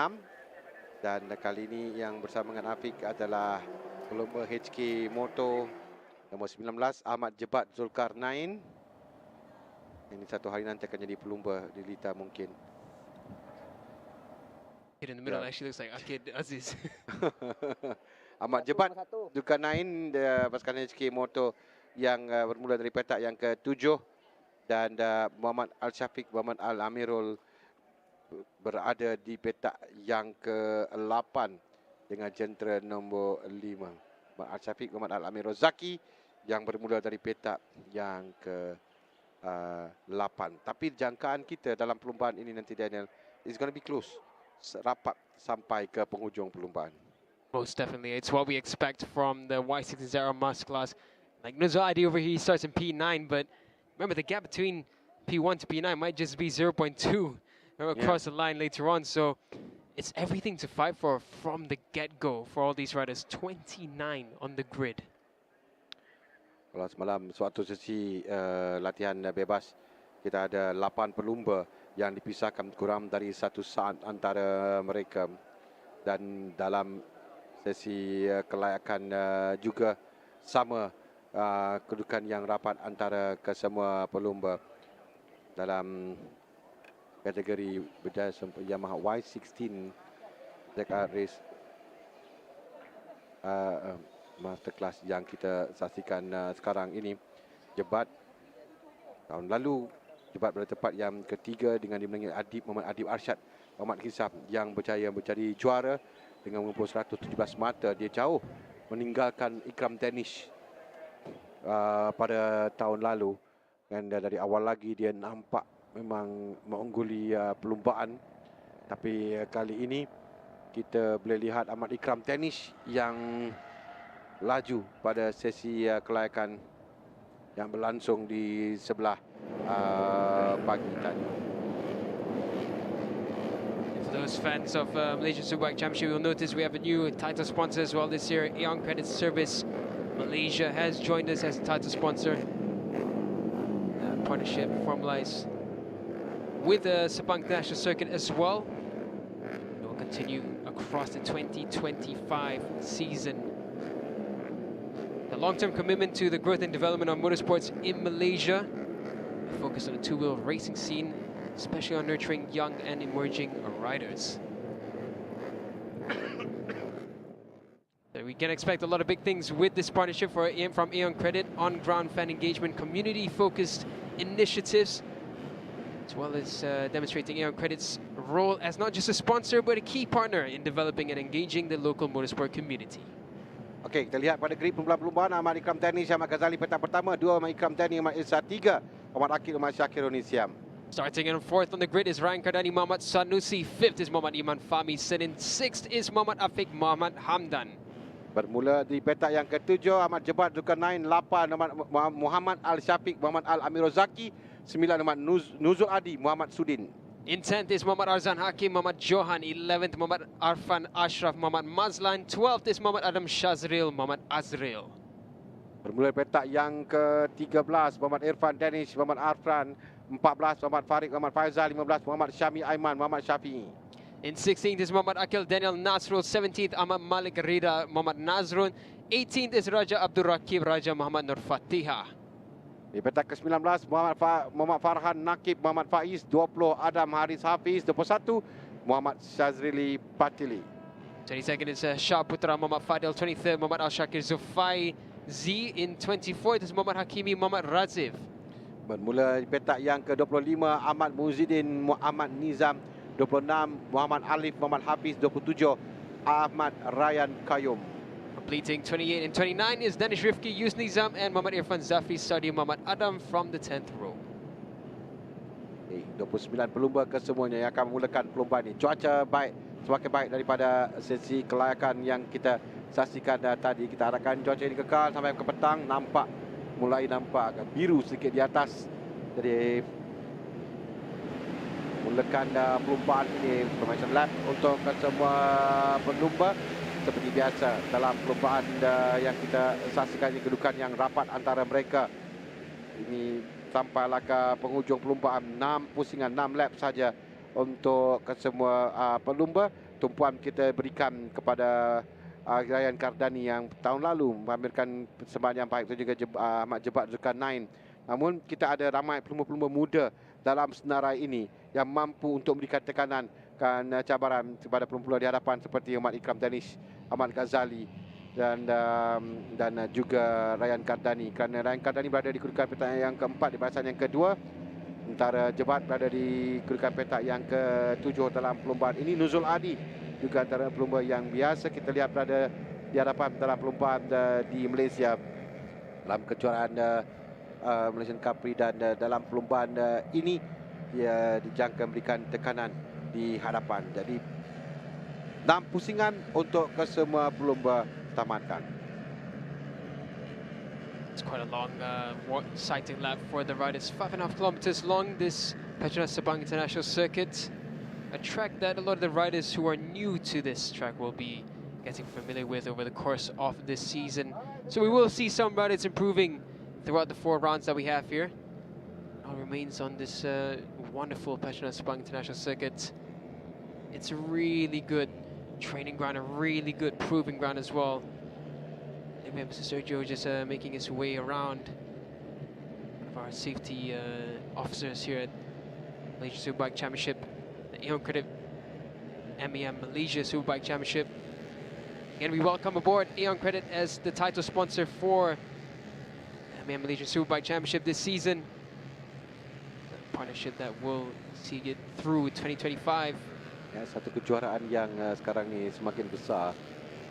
Dan kali ini yang bersama dengan Afiq adalah pelumba HK Moto nombor 19 Ahmad Jebat Zulkarnain. Ini satu hari nanti akan jadi pelumba di Lita mungkin. Kid in the middle actually looks like Akid Aziz. Ahmad Jebat Zulkarnain, pasukan HK Moto yang bermula dari petak yang ke-7, dan Muhammad Al-Syafiq Muhammad Al-Amirul berada di petak yang ke-8 dengan jentera nombor 5. Muhammad Al-Syafiq Muhammad Al-Amirul Zaki yang bermula dari petak yang ke-8. Tapi jangkaan kita dalam perlombaan ini nanti, Daniel, is going to be close. Rapat sampai ke penghujung perlombaan. Most definitely. It's what we expect from the Y16 ZR Masterclass. Like Nuzo Adi over here, he starts in P9, but remember the gap between P1 to P9 might just be 0.2. Across the line later on, so it's everything to fight for from the get-go for all these riders. 29 on the grid. Kalau semalam suatu sesi latihan bebas, kita ada 8 pelumba yang dipisahkan kurang dari 1 saat antara mereka, dan dalam sesi kelayakan juga sama kedudukan yang rapat antara kesemua pelumba dalam kategori berjaya Yamaha Y16 ZR Race Masterclass yang kita saksikan sekarang ini. Jebat tahun lalu, Jebat berada tepat yang ketiga dengan dimenangi Muhammad Adib Arsyad Muhammad Hisam yang berjaya menjadi juara dengan mengumpul 117 mata. Dia jauh meninggalkan Ikram Tenis pada tahun lalu, dan dari awal lagi dia nampak memang mengungguli perlombaan. Tapi kali ini kita boleh lihat Ahmad Ikram Tenis yang laju pada sesi kelayakan yang berlangsung di sebelah pagi tadi. For those fans of Malaysia Superbike Championship, you'll notice we have a new title sponsor as well this year. Ion Credit Service Malaysia has joined us as a title sponsor. Partnership formalized with the Sepang National Circuit as well. It will continue across the 2025 season. The long-term commitment to the growth and development of motorsports in Malaysia, focused on the two-wheel racing scene, especially on nurturing young and emerging riders. There we can expect a lot of big things with this partnership from Aeon Credit, on-ground fan engagement, community-focused initiatives, as well as demonstrating Aeon Credit's role as not just a sponsor, but a key partner in developing and engaging the local motorsport community. Okey, kita lihat pada grid perlumbaan Ahmad Ikram Tani, Ahmad Ghazali petak pertama, 2 Ahmad Ikram Tani, Ahmad Irsa, 3 Ahmad Akil, Ahmad Syakir Onisiam. Starting in fourth on the grid is Ryan Kardani, Muhammad Sanusi. Fifth is Muhammad Iman Fahmi Senin. Sixth is Muhammad Afiq Muhammad Hamdan. Bermula di petak yang ke-7, Ahmad Jebat Zulkarnain, 8 Muhammad Al Syafiq, Muhammad Al Amirul Zaki, 9 Ahmad Nuzul Adi, Muhammad Sudin. In 10th is Muhammad Arzan Hakim, Muhammad Johan. 11th, Muhammad Arfan Ashraf, Muhammad Mazlan. 12th is Muhammad Adam Shazril, Muhammad Azril. Bermula petak yang ke-13, Muhammad Irfan Danish, Muhammad Arfan. 14 Muhammad Farid, Muhammad Faizal. 15 Muhammad Syami Aiman, Muhammad Syafi'i. In 16th is Muhammad Akil Daniel Nasrul. 17th, Ahmad Malik Rida, Muhammad Nazrun. 18th is Raja Abdul Rakib, Raja Muhammad Nur Fatihah. Di petak ke-19, Muhammad Farhan Nakib, Muhammad Faiz. 20 Adam Haris Hafiz. 21 Muhammad Syazrili Patili. 22nd is Shah Putra, Muhammad Fadil. 23rd, Muhammad Al Shakir Zufai Z. In 24th is Muhammad Hakimi, Muhammad Razif. Bermula di petak yang ke-25, Ahmad Muzidin, Muhammad Nizam. 26 Muhammad Alif, Muhammad Hafiz. 27 Ahmad Ryan Kayum. Completing 28 and 29 is Danish Rifki, Yus Nizam, and Muhammad Irfan Zafi Sadi Muhammad Adam from the 10th row. 29 pelumba kesemuanya yang akan memulakan perlumbaan ini. Cuaca baik, semakin baik daripada sesi kelayakan yang kita saksikan tadi. Kita harapkan cuaca ini kekal sampai ke petang. Mulai nampak agak biru sedikit di atas. Jadi mulakan perlumbaan ini, formation lap untuk semua pelumba. Seperti biasa dalam perlumbaan yang kita saksikan ini, kedudukan yang rapat antara mereka. Ini sampailah ke penghujung perlumbaan, 6 pusingan, 6 lap saja untuk kesemua pelumba. Tumpuan kita berikan kepada Ryan Kardani yang tahun lalu memamerkan persembahan yang baik, itu juga Ahmad Jebat Zulkarnain. Namun kita ada ramai pelumba-pelumba muda dalam senarai ini yang mampu untuk memberikan tekanan cabaran kepada pelumba di hadapan seperti Ahmad Ikram Danish, Ahmad Ghazali dan juga Ryan Kardani. Kerana Ryan Kardani berada di kedudukan petak yang keempat di barisan yang kedua, sementara Jebat berada di kedudukan petak yang ke-7 dalam perlumbaan ini. Nuzul Adi juga antara pelumba yang biasa kita lihat berada di hadapan dalam perlumbaan di Malaysia dalam kejuaraan Malaysian Cup Prix, dan dalam perlumbaan ini dia dijangka memberikan tekanan di hadapan. Jadi 6 pusingan untuk kesemua pelumba tamatkan. It's quite a long sighting lap for the riders. 5.5 kilometers long, this Petronas Sabang International Circuit. A track that a lot of the riders who are new to this track will be getting familiar with over the course of this season. So we will see some riders improving throughout the 4 rounds that we have here. All remains on this wonderful Petronas Sabang International Circuit. It's a really good training ground, a really good proving ground as well. Maybe Mr. Sergio just making his way around. One of our safety officers here at Malaysia Superbike Championship, the Aeon Credit MAM Malaysia Superbike Championship. Again, we welcome aboard Aeon Credit as the title sponsor for MAM Malaysia Superbike Championship this season. A partnership that will see it through 2025. Ya, satu kejuaraan yang sekarang ni semakin besar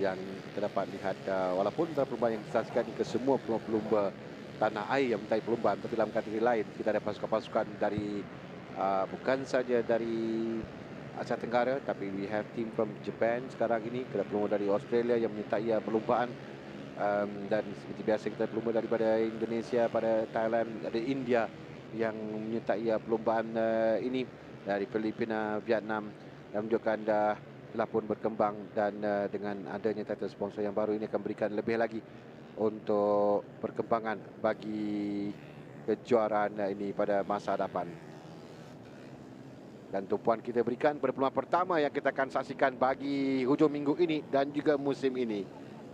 yang kita dapat lihat, walaupun dalam perlumbaan yang disaksikan ke semua pelumba tanah air yang menyertai perlumbaan, tapi dalam kategori lain kita ada pasukan-pasukan dari bukan saja dari Asia Tenggara, tapi we have team from Japan sekarang ini, kita pelumba dari Australia yang menyertai perlumbaan, dan seperti biasa kita pelumba daripada Indonesia, pada Thailand, ada India yang menyertai perlumbaan ini, dari Filipina, Vietnam, dan menunjukkan telah pun berkembang, dan dengan adanya title sponsor yang baru ini akan berikan lebih lagi untuk perkembangan bagi kejuaraan ini pada masa hadapan. Dan tumpuan kita berikan pada perlumbaan pertama yang kita akan saksikan bagi hujung minggu ini dan juga musim ini,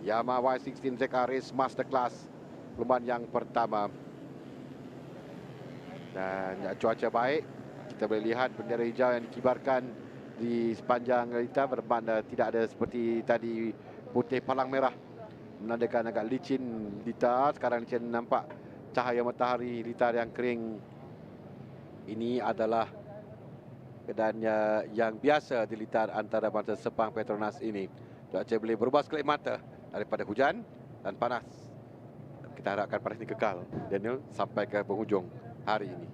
Yamaha Y16 ZR Race Masterclass, perlumbaan yang pertama. Dan cuaca baik, kita boleh lihat bendera hijau yang dikibarkan di sepanjang realita, bermakna tidak ada seperti tadi putih palang merah menandakan agak licin litar. Sekarang licin nampak cahaya matahari litar yang kering. Ini adalah keadaan yang biasa di litar antara bangsa Sepang Petronas ini. Cuaca boleh berubah sekelip mata daripada hujan dan panas. Kita harapkan panas ini kekal, Daniel, sampai ke penghujung hari ini.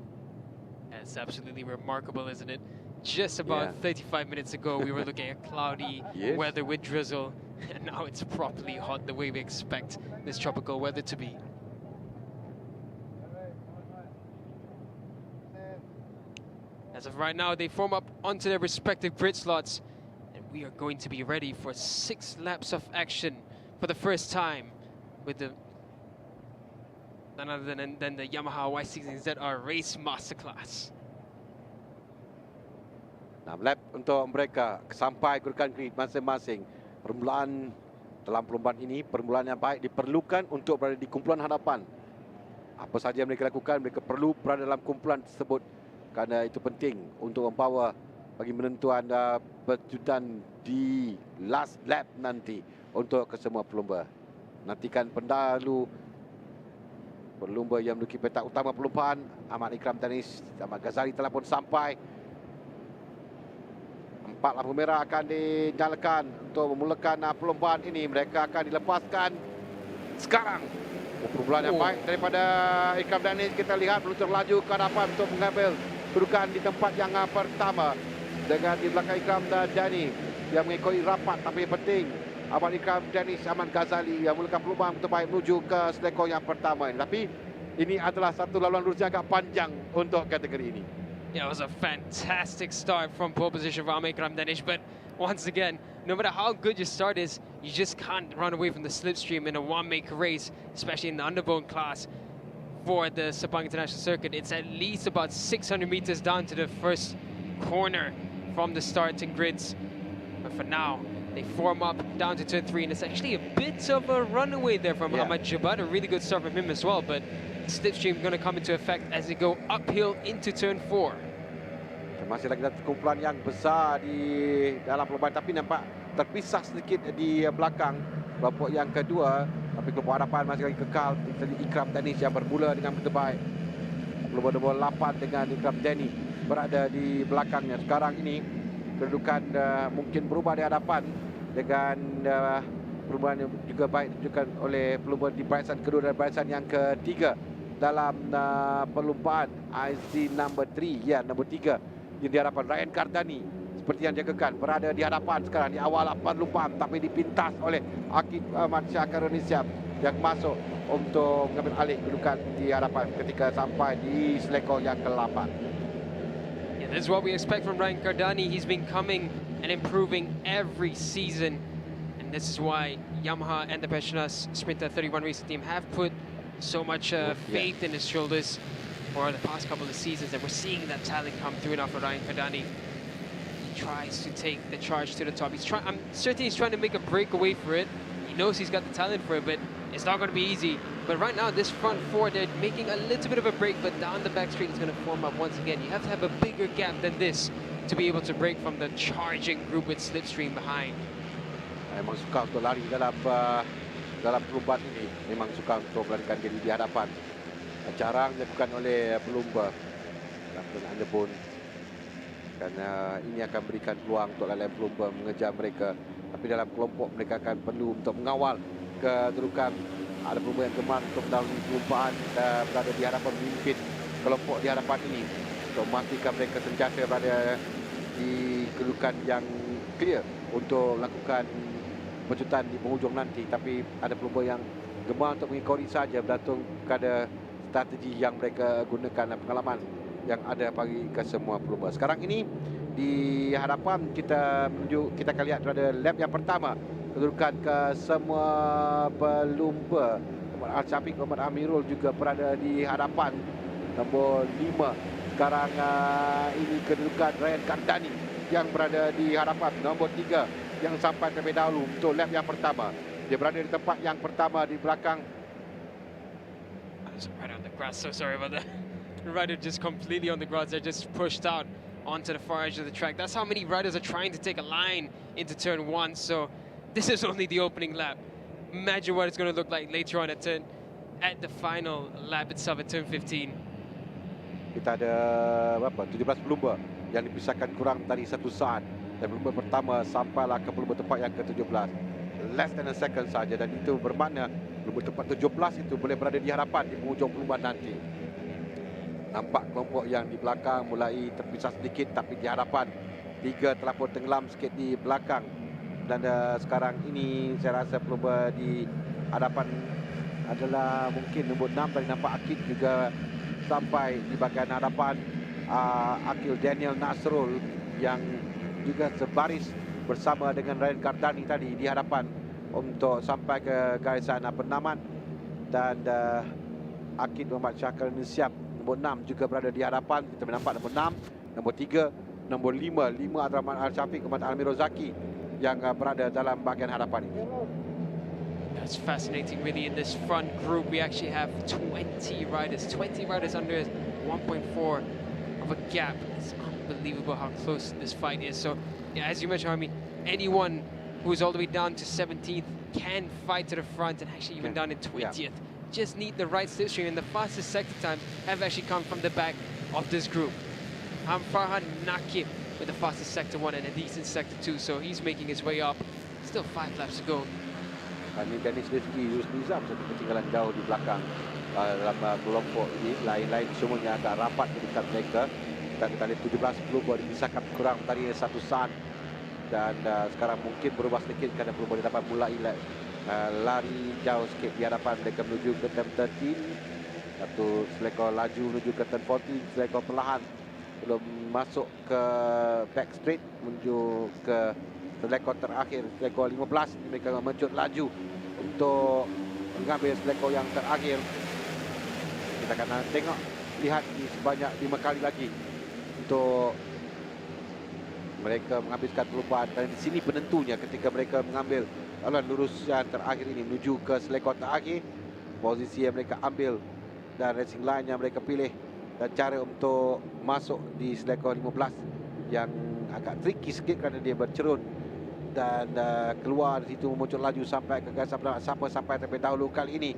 That's absolutely remarkable, isn't it? Just about 35 minutes ago, we were looking at cloudy weather with drizzle, and now it's properly hot the way we expect this tropical weather to be. As of right now, they form up onto their respective grid slots, and we are going to be ready for 6 laps of action for the first time with the none other than the Yamaha Y16ZR Race Masterclass. 6 lap untuk mereka sampai kedudukan grid masing-masing. Permulaan dalam perlombaan ini, permulaan yang baik diperlukan untuk berada di kumpulan hadapan. Apa saja yang mereka lakukan, mereka perlu berada dalam kumpulan tersebut. Kerana itu penting untuk membawa bagi menentuan perjutan di last lap nanti untuk kesemua pelumba. Nantikan pendahulu pelumba yang memiliki petak utama perlumbaan, Ahmad Ikram Danis, Ahmad Ghazali telah pun sampai. 4 lampu merah akan dinyalakan untuk memulakan perlombaan ini. Mereka akan dilepaskan sekarang. Perlombaan yang baik daripada Ikram Danis. Kita lihat meluncur laju ke hadapan untuk mengambil kedudukan di tempat yang pertama dengan di belakang Ikram Danis yang mengikuti rapat, tapi penting Ahmad Ikram Danis, Ahmad Ghazali yang memulakan perlombaan terbaik menuju ke selekor yang pertama ini. Tapi ini adalah satu laluan lurus yang agak panjang untuk kategori ini. Yeah, it was a fantastic start from pole position for Ahmad Ikram Danis, but once again, no matter how good your start is, you just can't run away from the slipstream in a one-make race, especially in the underbone class. For the Sepang International Circuit, it's at least about 600 meters down to the first corner from the starting grids. But for now, they form up down to turn 3, and it's actually a bit of a runaway there from Ahmad Jabbar. A really good start from him as well, but slipstream going to come into effect as they go uphill into turn 4. Masih lagi kumpulan yang besar di dalam perlombaan, tapi nampak terpisah sedikit di belakang kelompok yang kedua. Tapi kelompok hadapan masih lagi kekal. Ikram Danis yang bermula dengan terbaik. Kelompok nombor 8 dengan Ikram Danis berada di belakangnya. Sekarang ini kedudukan mungkin berubah di hadapan dengan perubahan yang juga baik ditunjukkan oleh pelumba di barisan kedua dan barisan yang ketiga dalam perlombaan IC number 3, number 3 yang di hadapan Ryan Kardani seperti yang dijagakan berada di hadapan sekarang di awal perlombaan, tapi dipintas oleh Akib Ahmad Syakarunisya yang masuk untuk mengambil alih kedudukan di hadapan ketika sampai di selekor yang ke-8. Yeah, that's what we expect from Ryan Kardani. He's been coming and improving every season, and this is why Yamaha and the Petronas Sprinter 31 racing team have put so much faith in his shoulders for the past couple of seasons, and we're seeing that talent come through now for Ryan Kardani. He tries to take the charge to the top. I'm certain he's trying to make a breakaway for it. He knows he's got the talent for it, but it's not going to be easy. But right now, this front 4, they're making a little bit of a break, but down the back straight is going to form up once again. You have to have a bigger gap than this to be able to break from the charging group with slipstream behind. Memang suka untuk lari dalam perlombaan ini. Memang suka untuk melarikan diri di hadapan. Jarang dilakukan oleh pelumba dalam underbone, kerana ini akan berikan peluang untuk lain-lain pelumba mengejar mereka. Tapi dalam kelompok mereka akan perlu untuk mengawal kedudukan. Ada pelumba yang gemar untuk mendahului perlombaan berada di hadapan pemimpin kelompok di hadapan ini untuk memastikan mereka sentiasa berada di kedudukan yang clear untuk melakukan penjutan di penghujung nanti. Tapi ada pelumba yang gemar untuk mengikuti saja bergantung kepada strategi yang mereka gunakan dan pengalaman yang ada bagi ke semua pelumba. Sekarang ini di hadapan kita akan lihat pada lap yang pertama kedudukan ke semua pelumba. Muhammad Al-Syafiq, Muhammad Amirul juga berada di hadapan nombor 5. Sekarang ini kedudukan Ryan Kardani yang berada di hadapan nombor 3 yang sampai terlebih dahulu untuk lap yang pertama. Dia berada di tempat yang pertama di belakang. Right on the grass, so sorry about that. The rider just completely on the grass. They're just pushed out onto the far edge of the track. That's how many riders are trying to take a line into turn 1. So this is only the opening lap. imagine what it's going to look like later on at the final lap itself at turn 15. Kita ada berapa? 17 pelumba yang dipisahkan kurang dari 1 saat. Dan pelumba pertama sampailah ke pelumba tempat yang ke-17. Less than a second saja, dan itu bermakna pelumba tempat 17 itu boleh berada di hadapan di penghujung pelumba nanti. Nampak kelompok yang di belakang mulai terpisah sedikit, tapi di hadapan 3 telah pun tenggelam sikit di belakang. Dan sekarang ini saya rasa pelumba di hadapan adalah mungkin nombor 6 tadi nampak Akid juga sampai di bahagian hadapan. Akil Daniel Nasrul yang juga sebaris bersama dengan Ryan Kardani tadi di hadapan untuk sampai ke garisan penamat. Dan Akid Muhammad Syakir Siap nombor 6 juga berada di hadapan. Kita nampak nombor 6, nombor 3, nombor 5 Abdurrahman Al-Syafiq, Muhammad Almir Rozaki yang berada dalam bahagian hadapan ini. That's fascinating really. In this front group we actually have 20 riders under 1.4 of a gap. It's unbelievable how close this fight is. So yeah, as you mentioned, Harmy, anyone who's all the way down to 17th can fight to the front and actually even down in 20th. Yeah. Just need the right slipstream, and the fastest sector times have actually come from the back of this group. Farhan Nakib with the fastest sector 1 and a decent sector 2, so he's making his way up. Still 5 laps to go. Ini Dennis Rizky, Yus Nizam satu ketinggalan jauh di belakang dalam kelompok ini. Lain-lain semuanya agak rapat di dekat mereka. Kita lihat 17 pelumba dipisahkan kurang dari 1 saat. Dan sekarang mungkin berubah sedikit kerana pelumba dapat mulai lari jauh sikit di hadapan mereka menuju ke turn 13. Satu selekor laju menuju ke turn 14, selekor perlahan belum masuk ke back straight menuju ke selekor terakhir, selekor 15. Mereka mencut laju untuk mengambil selekor yang terakhir. Kita akan tengok, lihat di sebanyak 5 kali lagi untuk mereka menghabiskan perlumbaan. Dan di sini penentunya ketika mereka mengambil jalan lurus yang terakhir ini menuju ke selekor terakhir, posisi yang mereka ambil dan racing line yang mereka pilih dan cara untuk masuk di selekor 15 yang agak tricky sikit kerana dia bercerun dan keluar di situ memuncul laju sampai ke garisan penamat. Siapa sampai terlebih dahulu kali ini?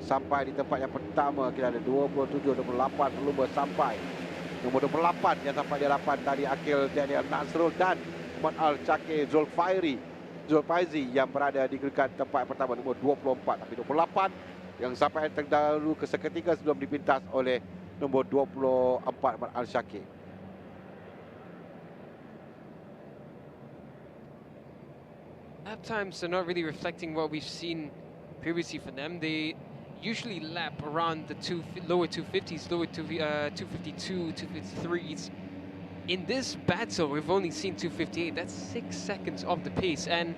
Sampai di tempat yang pertama kita ada 27, 28 pelumba sampai. Nombor 28 yang sampai di hadapan tadi Akil Daniel Nasrul dan Muhammad Al-Syakir Zulfaizi yang berada di dekat tempat yang pertama nombor 24. Tapi 28 yang sampai terdahulu ke seketika sebelum dipintas oleh nombor 24 Muhammad Al-Syakir. Lap times are not really reflecting what we've seen previously for them. They usually lap around the lower 250s, lower 252, 253s. In this battle, we've only seen 258. That's 6 seconds off the pace. And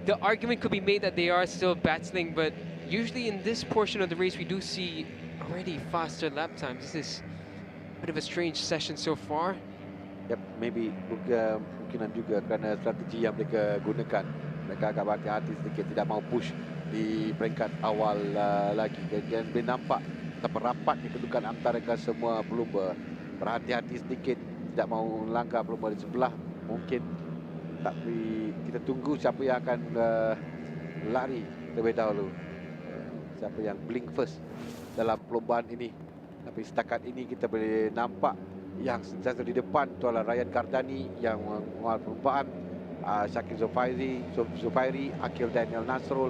the argument could be made that they are still battling, but usually in this portion of the race, we do see already faster lap times. This is a bit of a strange session so far. Yep, maybe mungkinan juga kerana strategi yang mereka gunakan. Mereka agak berhati-hati sedikit, tidak mau push di peringkat awal lagi. Dan boleh nampak betapa rapatnya kedudukan antara semua pelumba. Berhati-hati sedikit, tidak mau langkah pelumba di sebelah mungkin. Tapi kita tunggu siapa yang akan lari terlebih dahulu. Siapa yang blink first dalam perlombaan ini. Tapi setakat ini kita boleh nampak yang sentiasa di depan itu adalah Ryan Kardani yang mengawal perlombaan, Syakir Zulfairi, Akil Daniel Nasrul.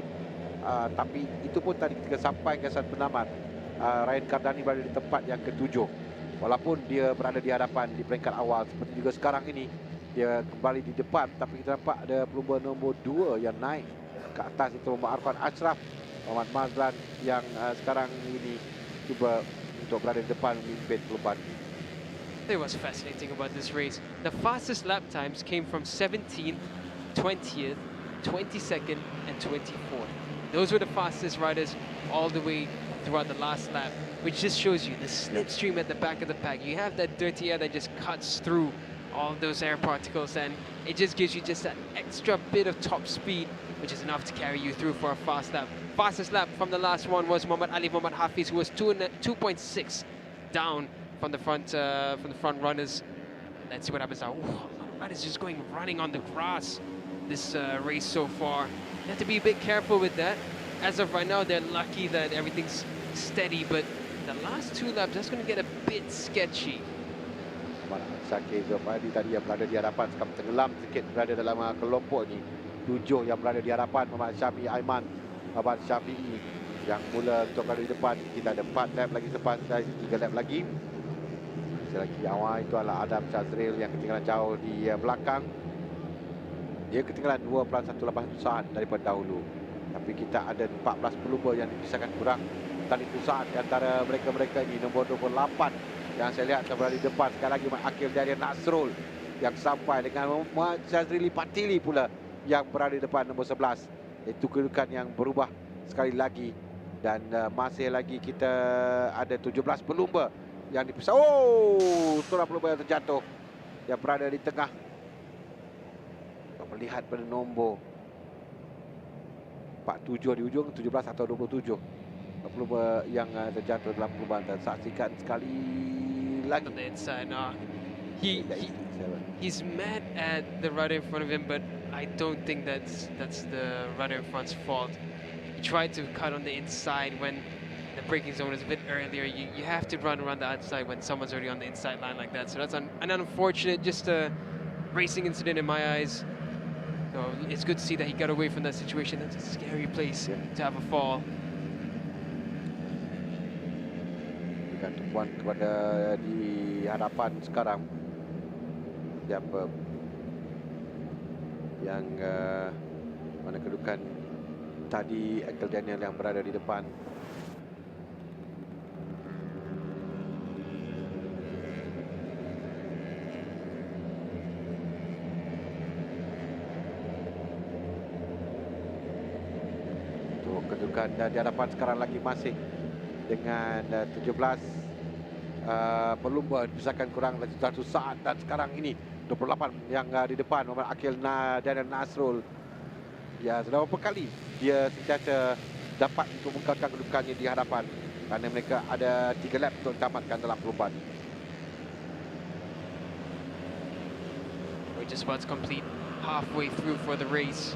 Tapi itu pun tadi ketika sampai ke saat penamat, Ryan Kardani berada di tempat yang ke-7. Walaupun dia berada di hadapan di peringkat awal seperti juga sekarang ini, dia kembali di depan. Tapi kita nampak ada pelumba nombor 2 yang naik ke atas, itu Muhammad Arfan Ashraf, Muhammad Mazlan yang sekarang ini cuba untuk berada di depan memimpin perlombaan ini. It was fascinating about this race. The fastest lap times came from 17th, 20th, 22nd, and 24th. Those were the fastest riders all the way throughout the last lap, which just shows you the slipstream at the back of the pack. You have that dirty air that just cuts through all those air particles, and it just gives you just that extra bit of top speed, which is enough to carry you through for a fast lap. Fastest lap from the last one was Muhammad Hafiz, who was 2.6 down from the front runners. Let's see what happens now. Ooh, Riders just going running on the grass this race so far. You have to be a bit careful with that. As of right now, they're lucky that everything's steady, but the last 2 laps, that's going to get a bit sketchy. Syakir Zulfadi tadi yang berada di hadapan sekarang tenggelam sikit berada dalam kelompok ni. 7 yang berada di hadapan Muhammad Syafi'i Aiman, Muhammad Syafi'i yang mula untuk berada di depan. Kita ada 4 lap lagi selepas 3 lap lagi. Lagi awal itu adalah Adam Shazril yang ketinggalan jauh di belakang. Dia ketinggalan 2.181 saat daripada dahulu. Tapi kita ada 14 pelumba yang dipisahkan kurang tadi itu saat di antara mereka-mereka ini. Nombor 28 yang saya lihat berada di depan. Sekali lagi akhir dari Nasrul yang sampai dengan Muhammad Shazrili Patili pula yang berada di depan nombor 11. Itu kedudukan yang berubah sekali lagi. Dan masih lagi kita ada 17 pelumba yang dipisah. Oh, seorang pelumba yang terjatuh yang berada di tengah. Melihat pada nombor 47 di ujung, 17 atau 27 pelumba yang terjatuh dalam perubahan. Dan saksikan sekali lagi. On the inside, he's mad at the rider in front of him, but I don't think that's the rider in front's fault. He tried to cut on the inside when the braking zone is a bit earlier. You have to run around the outside when someone's already on the inside line like that. So that's an unfortunate, just a racing incident in my eyes. So it's good to see that he got away from that situation. That's a scary place to have a fall. Berikan tumpuan kepada di hadapan sekarang. Siapa yang mana kedudukan tadi Ekel Daniel yang berada di depan. Kedudukan di hadapan sekarang lagi masih dengan 17 pelumba dipisahkan kurang satu saat. Dan sekarang ini 28 yang di depan Muhammad Akil dan Nasrul. Ya, sudah beberapa kali dia sentiasa dapat untuk mengkalkan kedudukannya di hadapan kerana mereka ada 3 lap untuk ditamatkan dalam perlombaan. We're just about to complete halfway through for the race.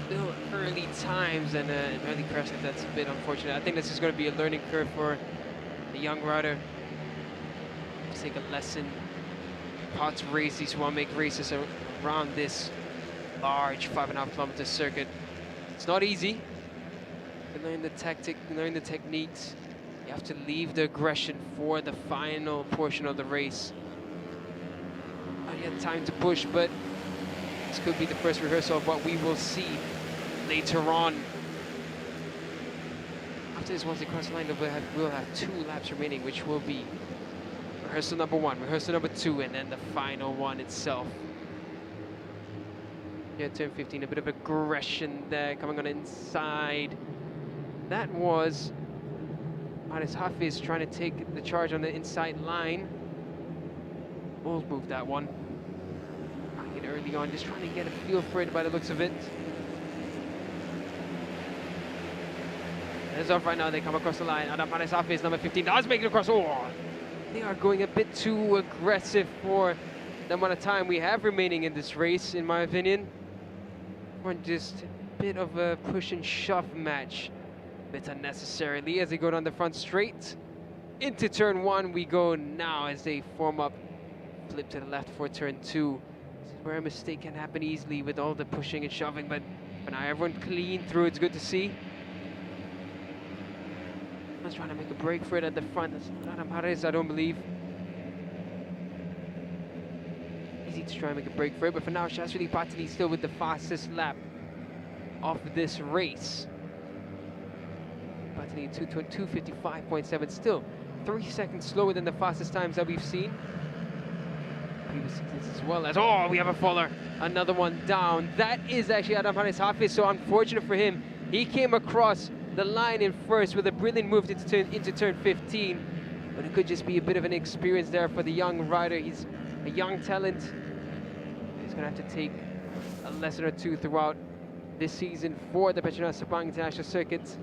Still early times and an early crash, that's a bit unfortunate. I think this is going to be a learning curve for the young rider. Take a lesson how to race these one-make races around this large 5.5 kilometer circuit. It's not easy. You learn the tactic, you learn the techniques. You have to leave the aggression for the final portion of the race. Not yet time to push, but this could be the first rehearsal of what we will see later on. After this, once they cross the line, we'll have 2 laps remaining, which will be rehearsal number 1, rehearsal number 2, and then the final one itself. Yeah, turn 15, a bit of aggression there coming on the inside. That was Anis Hafiz trying to take the charge on the inside line. Bulls moved that one. Early on, just trying to get a feel for it by the looks of it. As of right now, they come across the line. Adam Anis Hafiz, number 15, does make it across. Oh, they are going a bit too aggressive for the amount of time we have remaining in this race, in my opinion. Or just a bit of a push and shove match, a bit unnecessarily as they go down the front straight. Into turn 1 we go now as they form up, flip to the left for turn 2. Where a mistake can happen easily with all the pushing and shoving, but for now everyone clean through. It's good to see. I was trying to make a break for it at the front. That's Adam Harris, I don't believe. Easy to try and make a break for it, but for now Shazrili Patili still with the fastest lap of this race. Patili 2:55.7, still 3 seconds slower than the fastest times that we've seen. As well as, oh, we have a faller, another one down. That is actually Adam Haris Hafiz, so unfortunate for him. He came across the line in first with a brilliant move into turn 15, but it could just be a bit of an experience there for the young rider. He's a young talent. He's gonna have to take a lesson or two throughout this season for the Petronas Sepang International Circuit.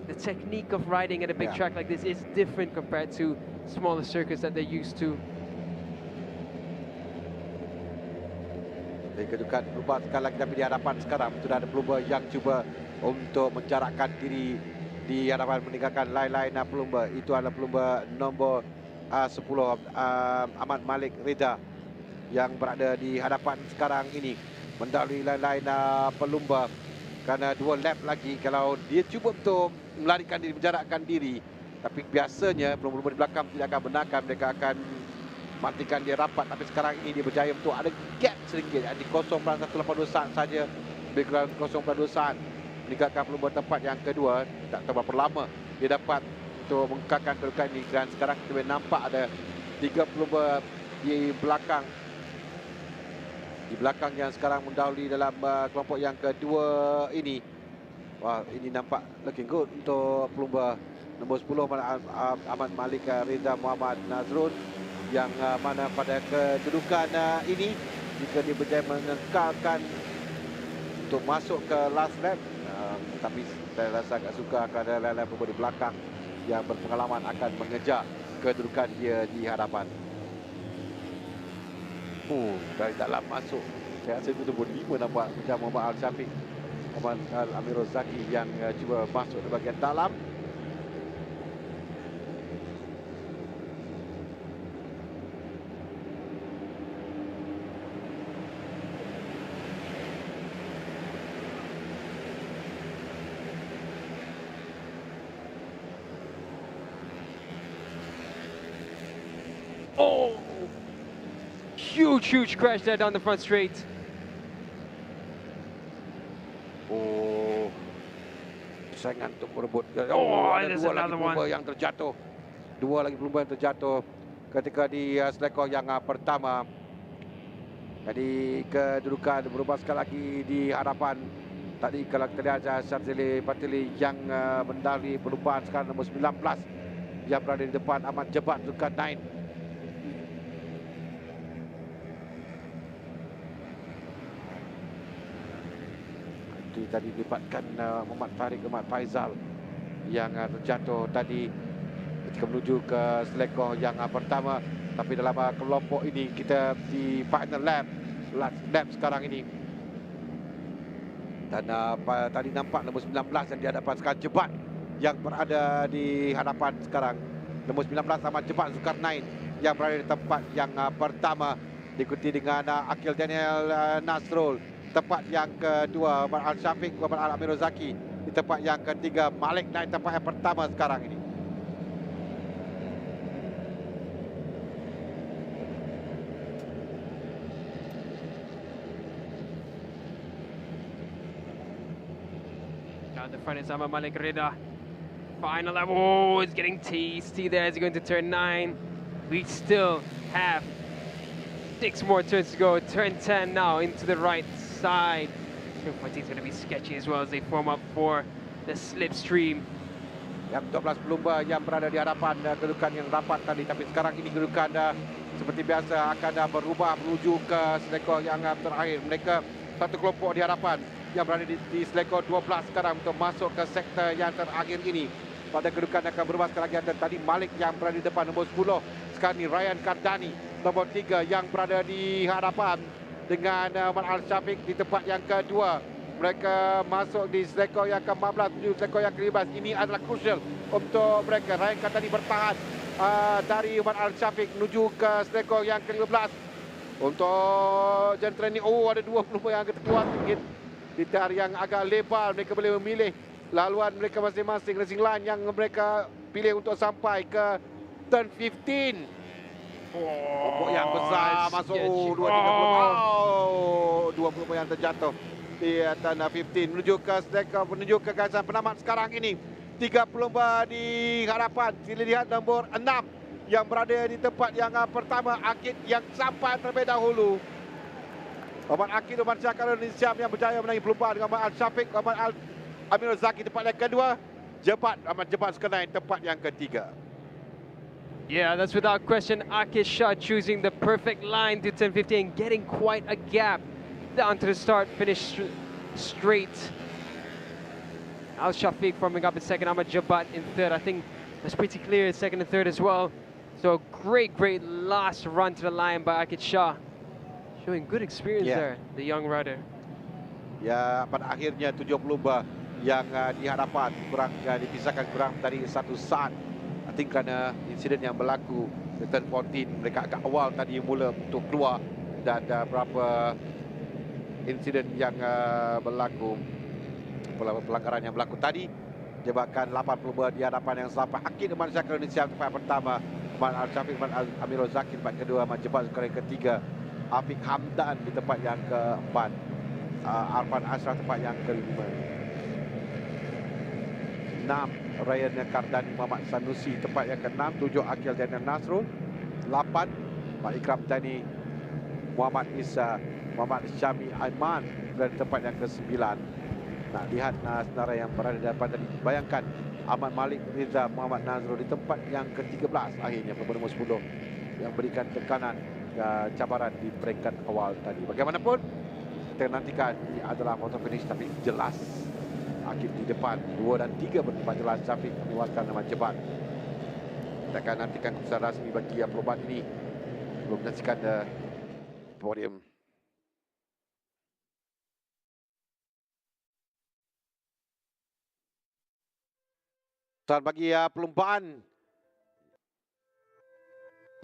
The technique of riding at a big track like this is different compared to smaller circuits that they're used to. Kedudukan pelumba sekali lagi tapi di hadapan sekarang sudah ada pelumba yang cuba untuk menjarakkan diri di hadapan meninggalkan lain-lain pelumba. Itu adalah pelumba nombor 10 Ahmad Malik Reza yang berada di hadapan sekarang ini mendahului lain-lain pelumba kerana 2 lap lagi. Kalau dia cuba untuk melarikan diri, menjarakkan diri, tapi biasanya pelumba-pelumba di belakang tidak akan benarkan, mereka akan matikan dia rapat. Tapi sekarang ini dia berjaya untuk ada gap sedikit di 0.182 saat saja, lebih kurang 0.2 saat meninggalkan pelumba tempat yang kedua. Tak tahu berapa lama dia dapat untuk mengekalkan kedudukan ini. Dan sekarang kita boleh nampak ada 3 pelumba di belakang yang sekarang mendahului dalam kelompok yang kedua ini. Wah, ini nampak looking good untuk pelumba nombor 10 Ahmad Malik Reza Muhammad Nazrul, yang mana pada kedudukan ini jika dia berjaya mengekalkan untuk masuk ke last lap, tapi saya rasa agak suka kerana lain-lain pelumba di belakang yang berpengalaman akan mengejar kedudukan dia di hadapan. Dari dalam masuk, saya rasa itu nombor 5 nampak macam Muhammad Al-Syafiq, Muhammad Al-Amirul Zaki yang cuba masuk di bahagian dalam. Oh, huge crash there down the front straight. Oh, persaingan untuk merebut. Ada there's dua lagi another pelumba one. yang terjatuh. Dua lagi pelumba yang terjatuh ketika di selekor yang pertama. Jadi kedudukan berubah sekali lagi di hadapan. Tadi kalau kita lihat Syadzili Patili yang mendahului perlumbaan sekarang nombor 19 yang berada di depan Ahmad Jebat Zulkarnain. Itu tadi dilibatkan Muhammad Farid Ahmad Faizal yang terjatuh tadi ketika menuju ke selekor yang pertama. Tapi dalam kelompok ini kita di final lap, last lap sekarang ini. Dan tadi nampak nombor 19 yang di hadapan sekarang Jebat yang berada di hadapan sekarang. Nombor 19 sama Jebat Zulkarnain yang berada di tempat yang pertama, diikuti dengan Akil Daniel Nasrul. Tempat yang kedua Muhammad Al-Syafiq, Muhammad Al-Amirul Zaki. Di tempat yang ketiga Malik naik tempat yang pertama sekarang ini. Down the front is Ahmad Malik Reza. Final lap. Oh, it's getting tasty there as you're going to turn 9. We still have 6 more turns to go. Turn 10 now into the right side. Turn 14 is going to be sketchy as well as they form up for the slipstream. Yang 12 pelumba yang berada di hadapan kedudukan yang rapat tadi. Tapi sekarang ini kedudukan seperti biasa akan berubah menuju ke selekor yang terakhir. Mereka satu kelompok di hadapan yang berada di selekor 12 sekarang untuk masuk ke sektor yang terakhir ini. Pada kedudukan akan berubah sekali lagi. Tadi Malik yang berada di depan nombor 10. Sekarang ini Ryan Kardani nombor 3 yang berada di hadapan dengan Muhammad Al-Syafiq di tempat yang kedua. Mereka masuk di selekor yang ke-14 menuju selekor yang ke-15. Ini adalah crucial untuk mereka. Ryan Kardani bertahan dari Muhammad Al-Syafiq menuju ke selekor yang ke-15. Untuk gentleman ini, ada 2 pelumba yang agak terkeluar sedikit. Di tar yang agak lebar, mereka boleh memilih laluan mereka masing-masing, racing line yang mereka pilih untuk sampai ke turn 15. Kelompok yang besar masuk. 2-3 pelumba. Dua pelumba yang terjatuh di turn 15 menuju ke selekor, menuju ke garisan penamat sekarang ini. 3 pelumba di hadapan. Sila lihat nombor 6 yang berada di tempat yang pertama, Akid yang sampai terlebih dahulu. Muhammad Akid Umar Syakar Indonesia yang berjaya menangi perlumbaan dengan Muhammad Al-Syafiq, Muhammad Al-Amirul Zaki tempat yang kedua. Ahmad Jebat Zulkarnain tempat yang ketiga. Yeah, that's without question. Akid Shah choosing the perfect line to 10-15, getting quite a gap down to the start, finish straight. Al-Syafiq forming up in second, Ahmad Jebat in third. I think that's pretty clear, second and third as well. So great last run to the line by Akid Shah. Showing good experience there, the young rider. Ya, pada akhirnya 7 pelumba yang di hadapan kurang dipisahkan kurang dari 1 saat. I think kerana insiden yang berlaku di turn 14, mereka agak awal tadi mula untuk keluar, dan berapa insiden yang berlaku, pelanggaran yang berlaku tadi menyebabkan 8 pelumba di hadapan yang sampai akhir Malaysia Indonesia tempat pertama, Ahmad Al-Syafiq, Ahmad Amirul Zakir tempat kedua, Ahmad Jebat Zulkarnain ketiga, Afiq Hamdan di tempat yang keempat, Arfan Ashraf tempat yang kelima. 6 Ryan Kardani Muhammad Sanusi tempat yang ke-6, 7 Akil Daniel Nasrul, 8 Pak Ikram Tani Muhammad Isa, Muhammad Syami Aiman berada di tempat yang ke-9. Nak lihat saudara yang berada di depan tadi, bayangkan Ahmad Malik Riza Muhammad Nazrul di tempat yang ke-13, akhirnya pembalap nombor 10 yang berikan tekanan cabaran di peringkat awal tadi. Bagaimanapun kita nantikan ini adalah photo finish, tapi jelas Akib di depan, 2 dan 3 bertempat jelas, Syafiq menewaskan nama Jebat. Kita akan nantikan keputusan rasmi bagi perlombaan ini sebelum menyaksikan podium. Dan bagi perlombaan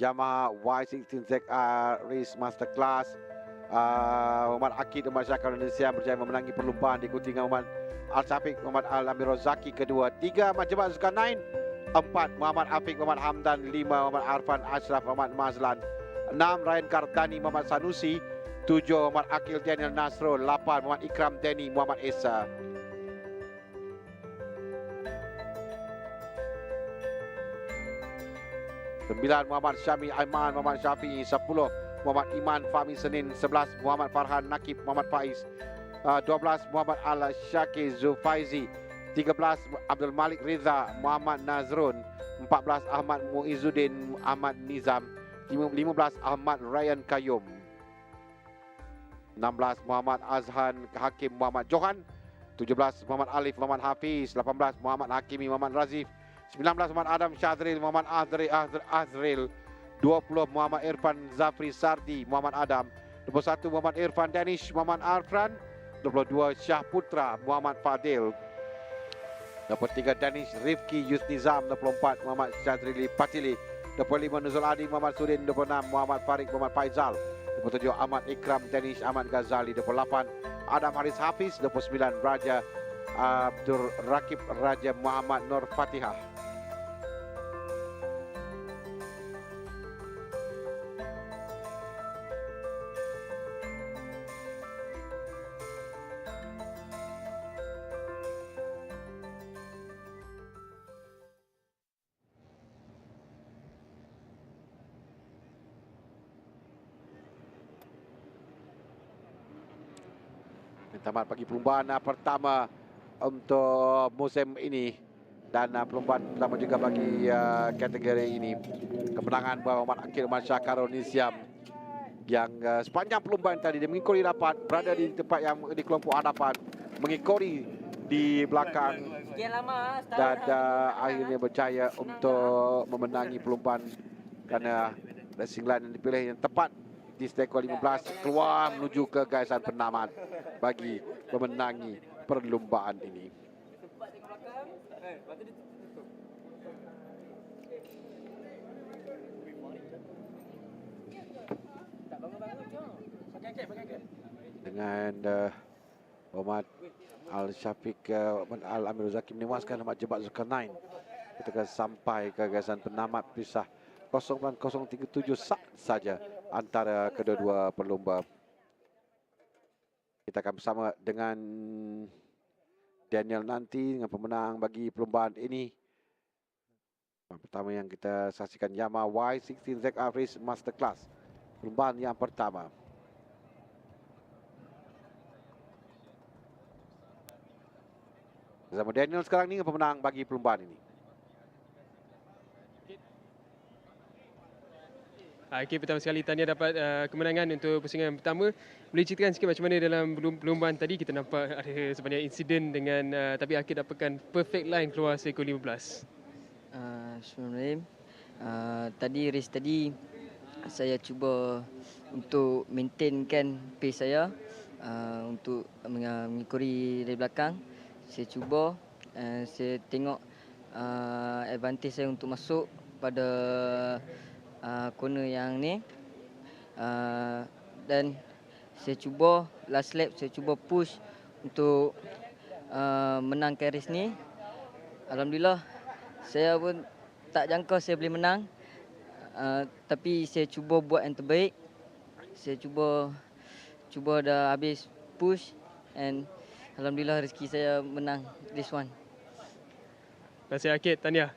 Yamaha Y16ZR Race Masterclass, Muhammad Akid Malaysia Indonesia berjaya memenangi perlombaan, diikuti dengan Muhammad Al-Syafiq, Muhammad Al-Amirul Zaki kedua, 3 Ahmad Jebat Zulkarnain, 4 Muhammad Afiq, Muhammad Hamdan, 5 Muhammad Arfan Ashraf, Muhammad Mazlan, 6 Ryan Kardani Muhammad Sanusi, 7 Muhammad Akil Daniel Nasrul, 8 Muhammad Ikram Deni Muhammad Esa. 9 Muhammad Syami Aiman Muhammad Syafi'i, 10 Muhammad Iman Fahmi Senin, 11 Muhammad Farhan Nakib Muhammad Faiz, 12 Muhammad Al-Syakir Zulfaizi, 13 Abdul Malik Riza Muhammad Nazrun, 14 Ahmad Muizuddin Ahmad Nizam, 15 Ahmad Ryan Kayum, 16 Muhammad Azhan Hakim Muhammad Johan, 17 Muhammad Alif Muhammad Hafiz, 18 Muhammad Hakimi Muhammad Razif, 19 Muhammad Adam Syazril Muhammad Azril, 20 Muhammad Irfan Zafri Sardi Muhammad Adam, 21 Muhammad Irfan Danish Muhammad Arfan, 22 Syah Putra Muhammad Fadil, 23 Danish Rifki Yusnizam, 24 Muhammad Syazrili Patili, 25 Nuzul Adi Muhammad Sudin, 26 Muhammad Farid Muhammad Faizal, 27 Ahmad Ikram Danish Ahmad Ghazali, 28 Adam Haris Hafiz, 29 Raja Abdul Rakib Raja Muhammad Nur Fatihah. Tamat bagi perlombaan pertama untuk musim ini, dan perlombaan pertama juga bagi kategori ini. Kemenangan Muhammad Akil Malaysia Indonesia yang sepanjang perlombaan tadi dia mengikuti rapat, berada di tempat yang di kelompok hadapan, mengikuti di belakang, dan akhirnya berjaya untuk memenangi perlombaan kerana racing line yang dipilih yang tepat di stekor 15 keluar menuju ke garisan penamat bagi memenangi perlombaan ini. Dengan Muhammad Al-Syafiq Al-Amirul Zaki menewaskan Ahmad Jebat Zulkarnain ketika sampai ke garisan penamat, pisah 0.037 saja antara kedua-dua pelumba. Kita akan bersama dengan Daniel nanti dengan pemenang bagi perlombaan ini. Pertama yang kita saksikan Yamaha Y16ZR Race Masterclass, perlombaan yang pertama. Bersama Daniel sekarang ni dengan pemenang bagi perlombaan ini. Okay, pertama sekali tahniah dapat kemenangan untuk pusingan pertama. Boleh ceritakan sikit macam mana dalam perlombaan tadi? Kita nampak ada sebanyak insiden dengan tapi Akid dapatkan perfect line keluar sekor 15. Bismillahirrahmanirrahim. Tadi race tadi saya cuba untuk maintainkan pace saya untuk mengikuti dari belakang. Saya cuba, saya tengok advantage saya untuk masuk pada corner yang ni. Dan saya cuba last lap, saya cuba push untuk menangkan race ni. Alhamdulillah, saya pun tak jangka saya boleh menang. Tapi saya cuba buat yang terbaik. Saya cuba dah habis push, and alhamdulillah rezeki saya menang this one. Terima kasih Akid, Tania.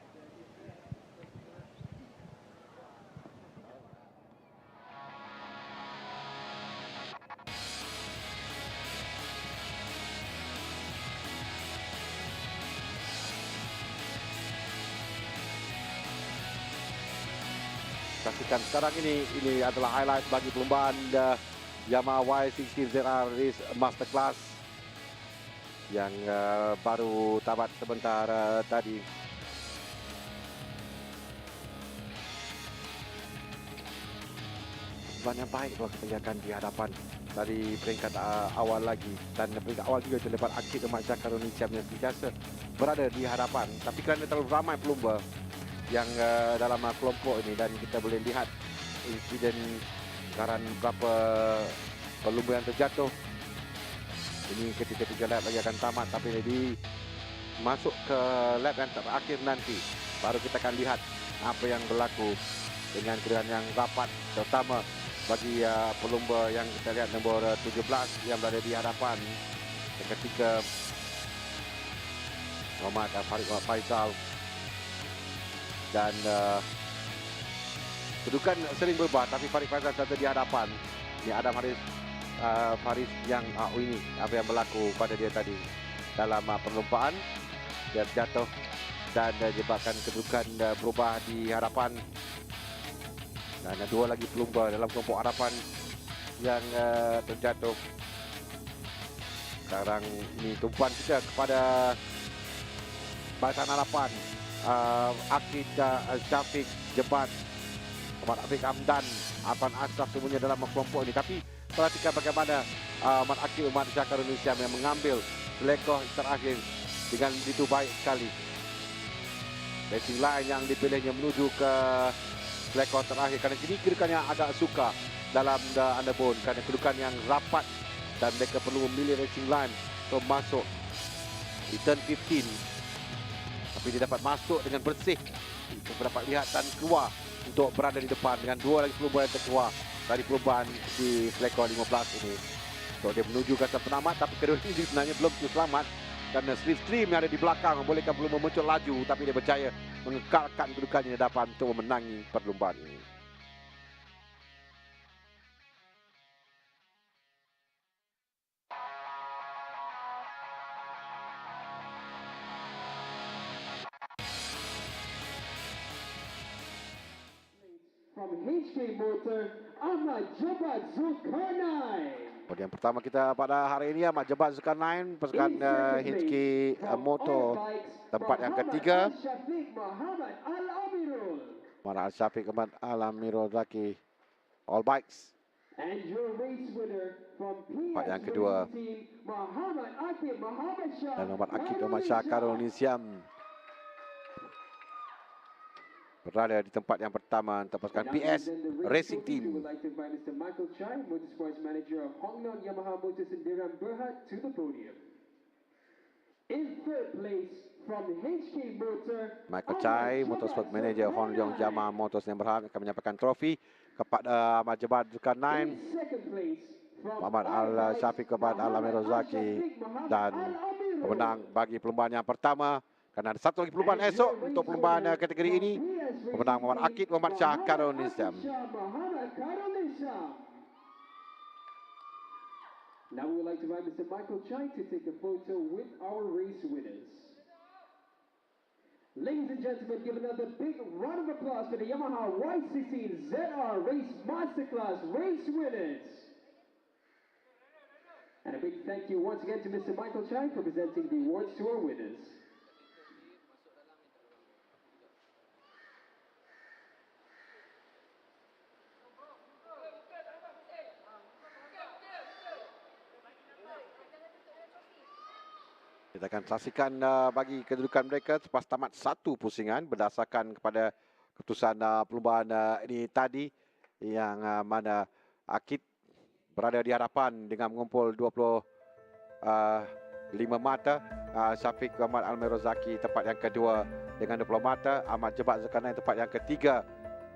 Saksikan sekarang ini adalah highlight bagi perlombaan Yamaha Y16 ZR Race Masterclass yang baru tamat sebentar tadi. Perlombaan yang baik kalau kita lihatkan di hadapan dari peringkat awal lagi, dan peringkat awal juga terlepas Akid Umat Syakar Indonesia yang biasa berada di hadapan, tapi kerana terlalu ramai pelumba yang dalam kelompok ini, dan kita boleh lihat insiden sekarang berapa pelumba yang terjatuh. Ini ketika 3 lap lagi akan tamat, tapi jadi masuk ke lap yang terakhir nanti baru kita akan lihat apa yang berlaku dengan keadaan yang rapat, terutama bagi pelumba yang kita lihat nombor 17 yang berada di hadapan. Ketika Muhammad Faisal, dan kedudukan sering berubah, tapi Farid Faisal satu di hadapan. Ini Adam Faris yang ini apa yang berlaku pada dia tadi dalam perlombaan. Dia jatuh dan menyebabkan kedudukan berubah di hadapan. Dan ada 2 lagi pelumba dalam kelompok hadapan yang terjatuh. Sekarang ini tumpuan kita kepada barisan hadapan. Akid Syafiq Jebat, Ahmad Afiq Hamdan, Afan Ashraf semuanya dalam kelompok ini. Tapi perhatikan bagaimana Ahmad Akid Umat Syakar Indonesia yang mengambil selekoh terakhir dengan begitu baik sekali. Racing line yang dipilihnya menuju ke selekoh terakhir, kerana sini kedudukannya agak suka dalam underbone, kerana kedudukan yang rapat dan mereka perlu memilih racing line untuk masuk di turn 15. Tapi dia dapat masuk dengan bersih. Kita dapat lihat dan keluar untuk berada di depan dengan 2 lagi pelumba yang terkeluar dari perlombaan di selekoh 15 ini. So, dia menuju ke atas penamat, tapi kedua ini sebenarnya belum selamat kerana slipstream yang ada di belakang membolehkan pelumba muncul laju, tapi dia berjaya mengekalkan kedudukannya di depan untuk memenangi perlombaan ini. From HK Motor, Ahmad Jebat Zulkarnain. Podium pertama kita pada hari ini Ahmad Jebat Zulkarnain, pasukan HK Motor, tempat yang ketiga. Muhammad Al-Syafiq Ahmad Al-Amirul Zaki, All Bikes. Tempat yang kedua, dan Muhammad Akid Umat Syakar Indonesia berada di tempat yang pertama untuk pasukan PS Racing Team. Michael Chai, Motorsport Manager Hon Leong Yamaha Motors yang berhak akan menyampaikan trofi kepada Ahmad Jebat Zulkarnain, Muhammad Al-Syafiq kepada Al-Amirul Zaki, dan pemenang bagi perlombaan yang pertama. Kerana ada satu lagi perlombaan esok untuk perlombaan kategori ini. Pemenang Muhammad Akid Umat Syakar Indonesia. Now we would like to invite Mr. Michael Chai to take a photo with our race winners. Ladies and gentlemen, give another big round of applause for the Yamaha Y16 ZR Race Masterclass race winners. And a big thank you once again to Mr. Michael Chai for presenting the awards to our winners. Kita akan saksikan bagi kedudukan mereka selepas tamat satu pusingan berdasarkan kepada keputusan perlumbaan ini tadi, yang mana Akid berada di hadapan dengan mengumpul 25 mata. Syafiq Muhammad Almirozaki tempat yang kedua dengan 20 mata. Ahmad Jebat Zulkarnain tempat yang ketiga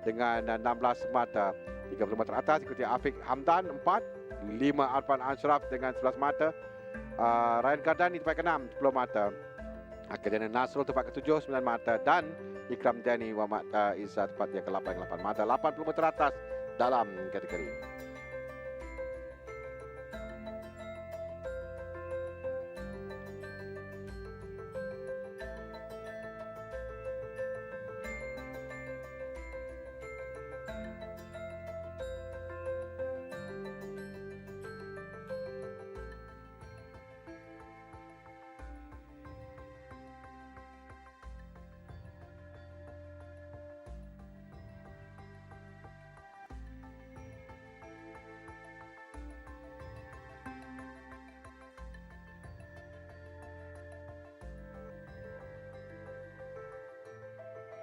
dengan 16 mata. 30 mata atas ikuti Afiq Hamdan 4, 5 Arfan Ashraf dengan 11 mata. Ryan Gardani tempat ke-6, 10 mata. Akidana Nasrul tempat ke-7, 9 mata. Dan Ikram Dani Muhammad Izzah tempat yang ke-8, 8 mata. 80 meter atas dalam kategori.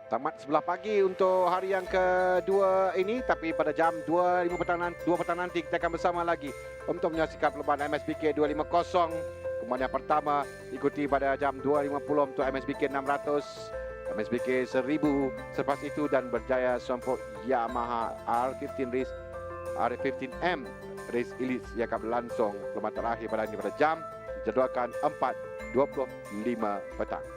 Tamat sebelah pagi untuk hari yang kedua ini, tapi pada jam 2 petang nanti kita akan bersama lagi untuk menyaksikan perlombaan MSBK 250. Kemudian yang pertama ikuti pada jam 2.50 untuk MSBK 600, MSBK 1000 selepas itu, dan berjaya sompok Yamaha R15 race R15M race elite yang akan berlangsung perlombaan terakhir pada ini pada jam dijadualkan 4.25 petang.